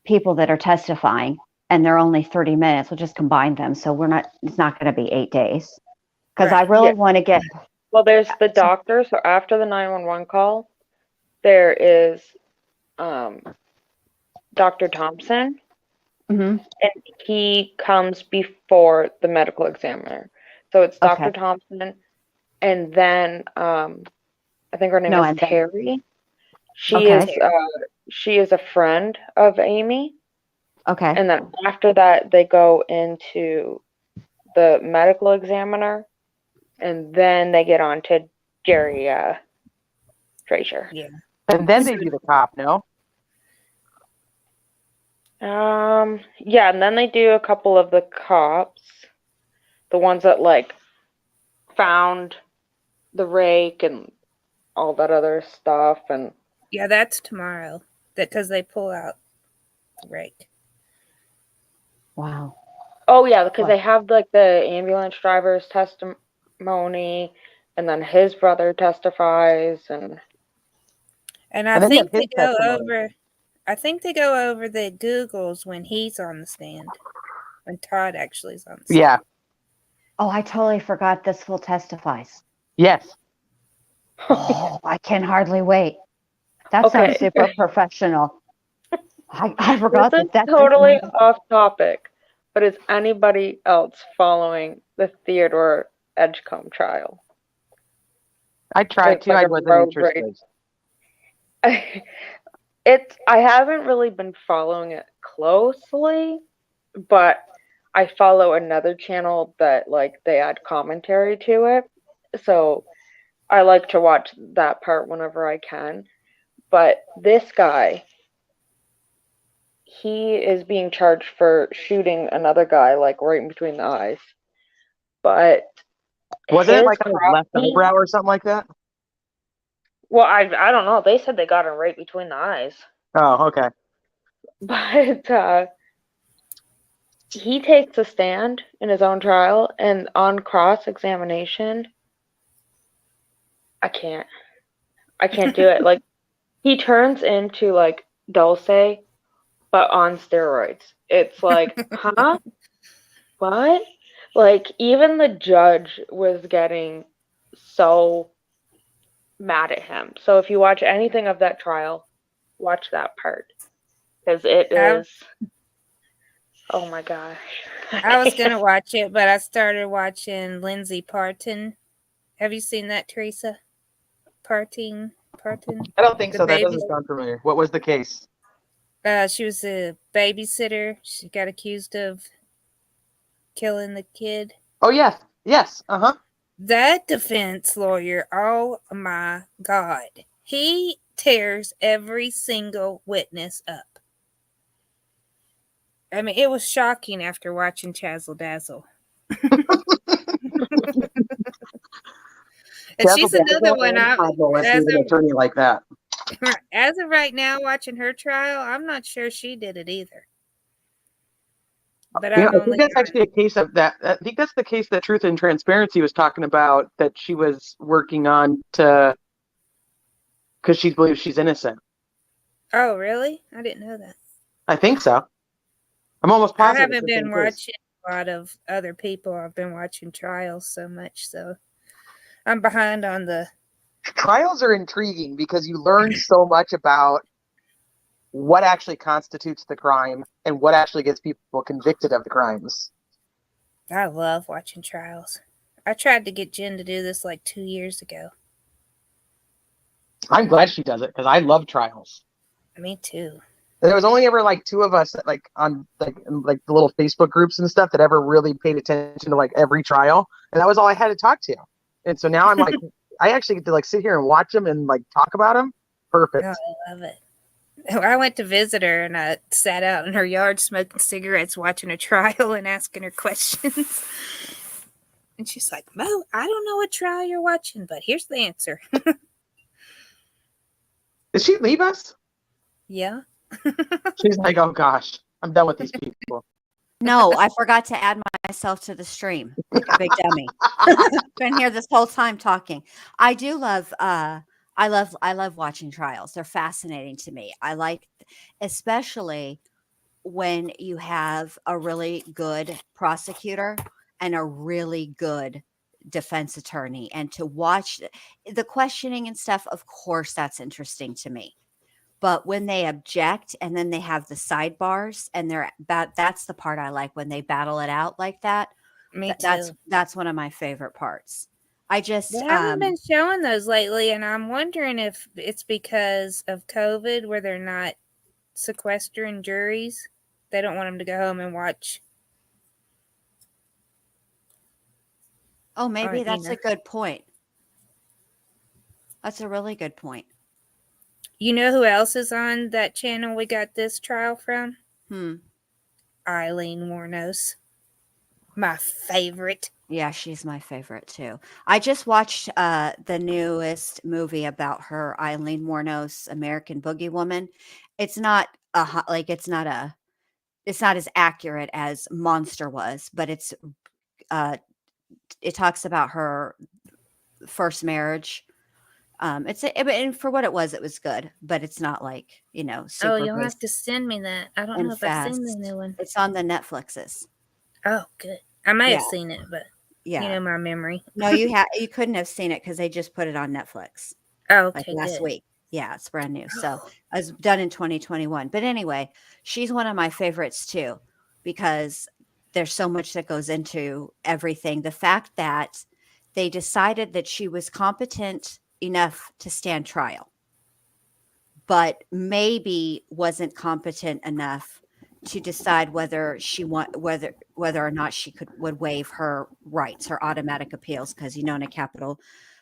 people that are testifying and they're only 30 minutes, we'll just combine them. So it's not going to be 8 days. Because I
Right.
really
Yeah.
want to get
well, there's the doctor. So after the 911 call, there is Dr. Thompson,
Mhm.
and he comes before the medical examiner. So it's Dr.
Okay.
Thompson, and then I think her name
No,
is
and then-
Terry. She
Okay.
is a friend of Amy,
Okay.
and then after that they go into the medical examiner, and then they get on to Jerry Fraser.
Yeah.
And then they do the cop, no?
Yeah, and then they do a couple of the cops, the ones that like found the rake and all that other stuff, and
Yeah, that's tomorrow. Because they pull out the rake.
Wow.
oh yeah, because
What?
they have like the ambulance driver's testimony, and then his brother testifies, and
And I
And then you
think
have
they
his
go
testimony.
over. I think they go over the Googles when he's on the stand. When Todd actually is on the stand.
Yeah.
Oh, I totally forgot this fool testifies.
Yes.
Oh, I can hardly wait. That
Okay.
sounds super professional. I forgot
this is
that.
totally off topic, but is anybody else following the Theodore Edgecombe trial?
I tried
It's
to.
like
I
a
wasn't
road
interested.
I haven't really been following it closely, but I follow another channel that like they add commentary to it. So I like to watch that part whenever I can. But this guy, he is being charged for shooting another guy like right in between the eyes. But
Wasn't it
his
like on his left
crop-
eyebrow or something like that?
Well, I don't know. They said they got him right between the eyes.
Oh, okay.
But he takes a stand in his own trial, and on cross-examination, I can't do it. Like, he turns into like Dulce, but on steroids. It's like, huh? What? Like, even the judge was getting so mad at him. So if you watch anything of that trial, watch that part. Because it is, oh my gosh.
I was gonna watch it, but I started watching Lindsay Parton. Have you seen that, Teresa? Parton.
I don't think
The
so. That
baby.
doesn't sound familiar. What was the case?
She was a babysitter. She got accused of killing the kid.
Oh, yes. Yes. Uh-huh.
That defense lawyer, oh my God. He tears every single witness up. I mean, it was shocking after watching Chazzle Dazzle. And she's another one.
As an attorney like that.
As of right now, watching her trial, I'm not sure she did it either. But
I think that's actually a case of that. I think that's the case that Truth and Transparency was talking about, that she was working on because she believes she's innocent.
Oh, really? I didn't know that.
I think so. I'm almost positive.
I haven't been watching a lot of other people. I've been watching trials so much, so I'm behind on the...
Trials are intriguing because you learn so much about what actually constitutes the crime and what actually gets people convicted of the crimes.
I love watching trials. I tried to get Jen to do this like 2 years ago.
I'm glad she does it because I love trials.
Me too.
There was only ever like two of us that, like, on like the little Facebook groups and stuff that ever really paid attention to like every trial, and that was all I had to talk to. And so now I'm like, I actually get to like sit here and watch them and like talk about them. Perfect.
Oh, I love it. I went to visit her and I sat out in her yard smoking cigarettes, watching a trial and asking her questions. And she's like, Mo, I don't know what trial you're watching, but here's the answer.
Did she leave us?
Yeah.
She's like, oh gosh, I'm done with these people.
No, I forgot to add myself to the stream. Like a big dummy. Been here this whole time talking. I do love I love watching trials. They're fascinating to me. I like, especially when you have a really good prosecutor and a really good defense attorney, and to watch the questioning and stuff. Of course, that's interesting to me. But when they object and then they have the sidebars and that's the part I like, when they battle it out like that.
Me too.
That's one of my favorite parts. I just
They haven't been showing those lately, and I'm wondering if it's because of COVID where they're not sequestering juries. They don't want them to go home and watch.
Oh, maybe that's a good point. That's a really good point.
You know who else is on that channel we got this trial from? Eileen Wuornos. My favorite.
Yeah, she's my favorite too. I just watched the newest movie about her, Eileen Wuornos, American Boogie Woman. It's not it's not as accurate as Monster was, but it talks about her first marriage. And for what it was good, but it's not like, super.
Oh, you'll have to send me that. I don't know if I've seen the new one.
It's on the Netflixes.
Oh, good. I may have seen it, but my memory.
No, you couldn't have seen it because they just put it on Netflix.
Oh, okay,
like last week. Yeah, it's brand new. So it was done in 2021. But anyway, she's one of my favorites too, because there's so much that goes into everything. The fact that they decided that she was competent enough to stand trial, but maybe wasn't competent enough to decide whether or not she would waive her rights, her automatic appeals, because in a capital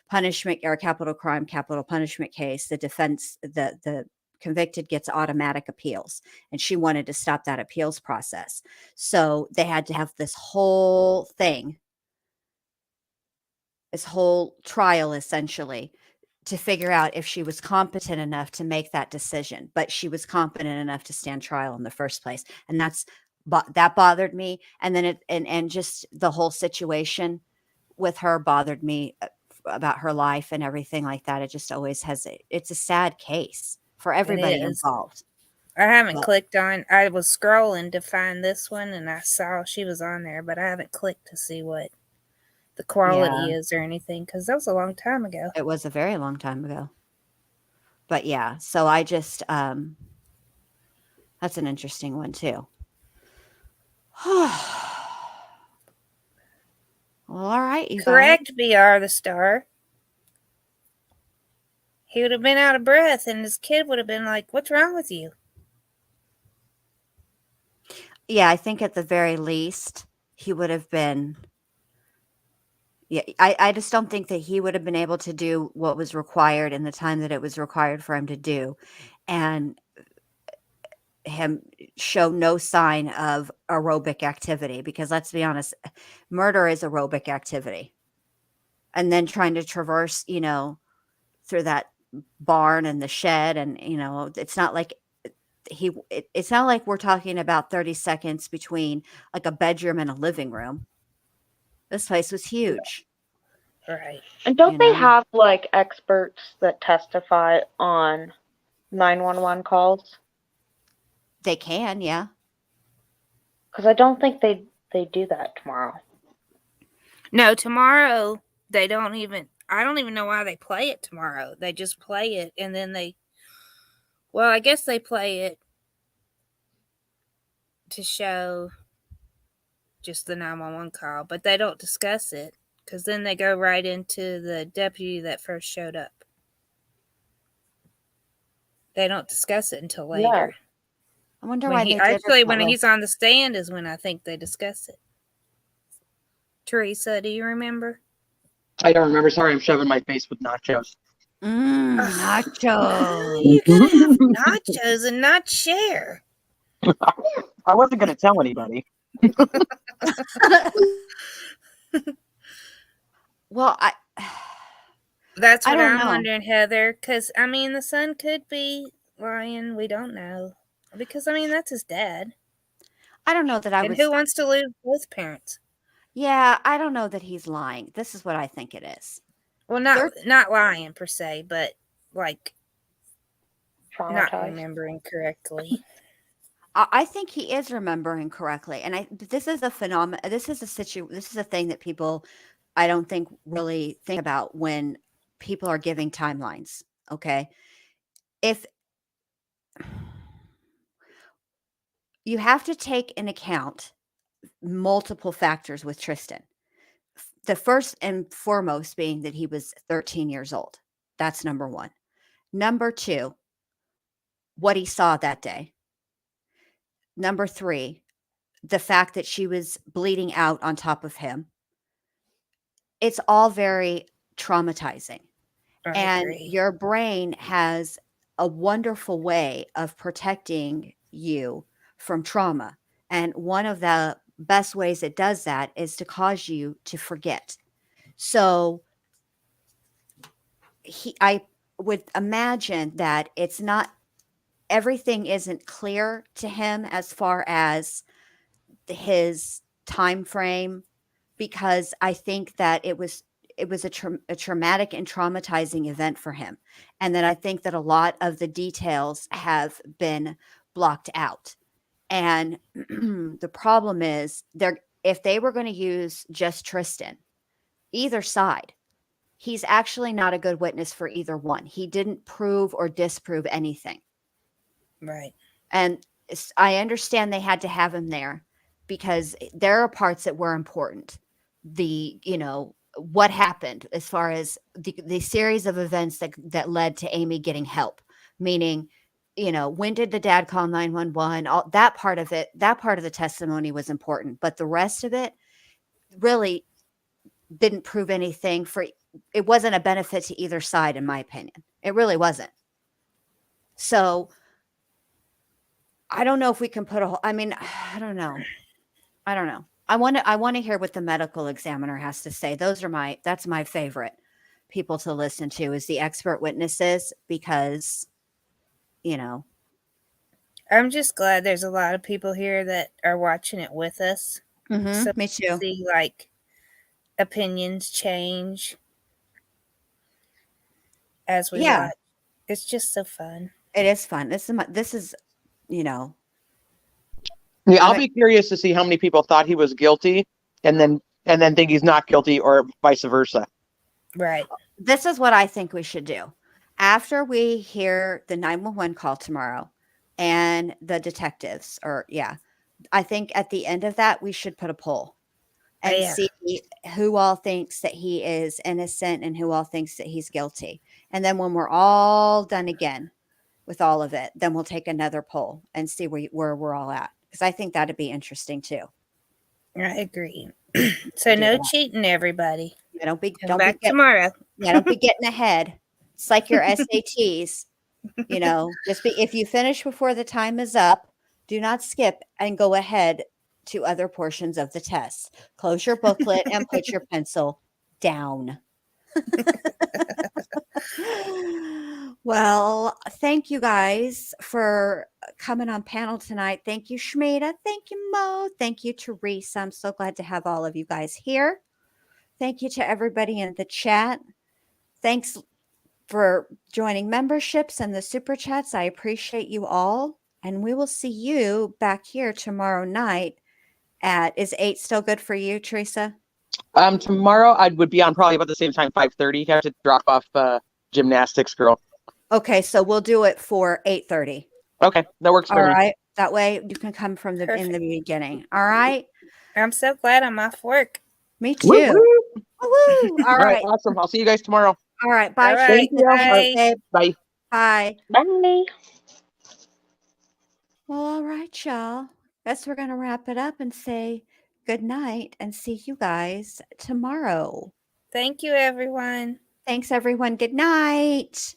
punishment or capital crime, capital punishment case, the defense, the convicted gets automatic appeals, and she wanted to stop that appeals process. So they had to have this whole trial essentially to figure out if she was competent enough to make that decision. But she was competent enough to stand trial in the first place, and that bothered me. And then and just the whole situation with her bothered me, about her life and everything like that. It just always it's a sad case for everybody involved.
I haven't clicked on. I was scrolling to find this one, and I saw she was on there, but I haven't clicked to see what the quality is or anything, because that was a long time ago.
It was a very long time ago. But yeah, so I just that's an interesting one too. Well, all right, you
correct, BR the star. He would have been out of breath, and his kid would have been like, "What's wrong with you?"
Yeah, I think at the very least he would have been. Yeah, I just don't think that he would have been able to do what was required in the time that it was required for him to do. And him show no sign of aerobic activity, because let's be honest, murder is aerobic activity. And then trying to traverse, through that barn and the shed, and it's not like it's not like we're talking about 30 seconds between like a bedroom and a living room. This place was huge.
Right.
And don't they
know?
have like experts that testify on 911 calls?
They can, yeah.
Because I don't think they do that tomorrow.
No, tomorrow they don't even. I don't even know why they play it tomorrow. They just play it and then well, I guess they play it to show just the 911 call, but they don't discuss it because then they go right into the deputy that first showed up. They don't discuss it until later.
Yeah.
I wonder
When
why they did it that
when
way.
he's on the stand is when I think they discuss it. Teresa, do you remember?
I don't remember. Sorry, I'm shoving my face with nachos.
Nachos.
You gotta have nachos and not share.
I wasn't going to tell anybody.
Well,
That's
I
what
don't
I'm
know.
wondering, Heather. Because, I mean, the son could be lying. We don't know. Because, I mean, that's his dad.
I don't know that I
And
would.
who wants to lose both parents?
Yeah, I don't know that he's lying. This is what I think it is.
Well, not lying per se, but like not
Traumatized.
remembering correctly.
I think he is remembering correctly, and this is a phenomenon. This is a thing that people, I don't think, really think about when people are giving timelines. Okay, if you have to take in account multiple factors with Tristan, the first and foremost being that he was 13 years old. That's number one. Number two, what he saw that day. Number three, the fact that she was bleeding out on top of him. It's all very traumatizing. And
agree.
your brain has a wonderful way of protecting you from trauma. And one of the best ways it does that is to cause you to forget. So I would imagine that it's not, everything isn't clear to him as far as his time frame, because I think that it was a traumatic and traumatizing event for him, and then I think that a lot of the details have been blocked out. And the problem is, if they were going to use just Tristan, either side, he's actually not a good witness for either one. He didn't prove or disprove anything.
Right.
And I understand they had to have him there because there are parts that were important. What happened as far as the series of events that led to Amy getting help, meaning, when did the dad call 911? All that part of it, that part of the testimony was important, but the rest of it really didn't prove anything it wasn't a benefit to either side, in my opinion. It really wasn't. So I don't know if we can put I don't know. I want to hear what the medical examiner has to say. That's my favorite people to listen to, is the expert witnesses, because,
I'm just glad there's a lot of people here that are watching it with us. So
me too.
See, opinions change as we watch. It's just so fun.
It is fun. This is
Yeah, I'll be curious to see how many people thought he was guilty and then think he's not guilty, or vice versa.
Right.
This is what I think we should do. After we hear the 911 call tomorrow and the detectives, I think at the end of that, we should put a poll and see who all thinks that he is innocent and who all thinks that he's guilty. And then when we're all done again with all of it, then we'll take another poll and see where we're all at. Because I think that'd be interesting too.
I agree. So no cheating, everybody.
Yeah, don't be
tomorrow.
Yeah, don't be getting ahead. It's like your SATs. Just if you finish before the time is up, Do not skip and go ahead to other portions of the test. Close your booklet and put your pencil down. Well, thank you guys for coming on panel tonight. Thank you, Shmita. Thank you, Mo. Thank you, Teresa. I'm so glad to have all of you guys here. Thank you to everybody in the chat. Thanks for joining memberships and the super chats. I appreciate you all. And we will see you back here tomorrow night is 8 still good for you, Teresa?
Tomorrow I would be on probably about the same time, 5:30. Have to drop off gymnastics girl.
Okay, so we'll do it for 8:30.
Okay, that works for
All
me.
right. That way you can come from in
Perfect.
the beginning. All right.
I'm so glad I'm off work.
Me
Woo,
too.
woo.
Woo-woo. All
All right,
right.
awesome. I'll see you guys tomorrow.
All right. Bye.
All right.
Thank you.
Bye.
Babe.
Bye.
Bye.
Bye.
Well, all right, y'all. Guess we're going to wrap it up and say good night and see you guys tomorrow.
Thank you, everyone.
Thanks, everyone. Good night.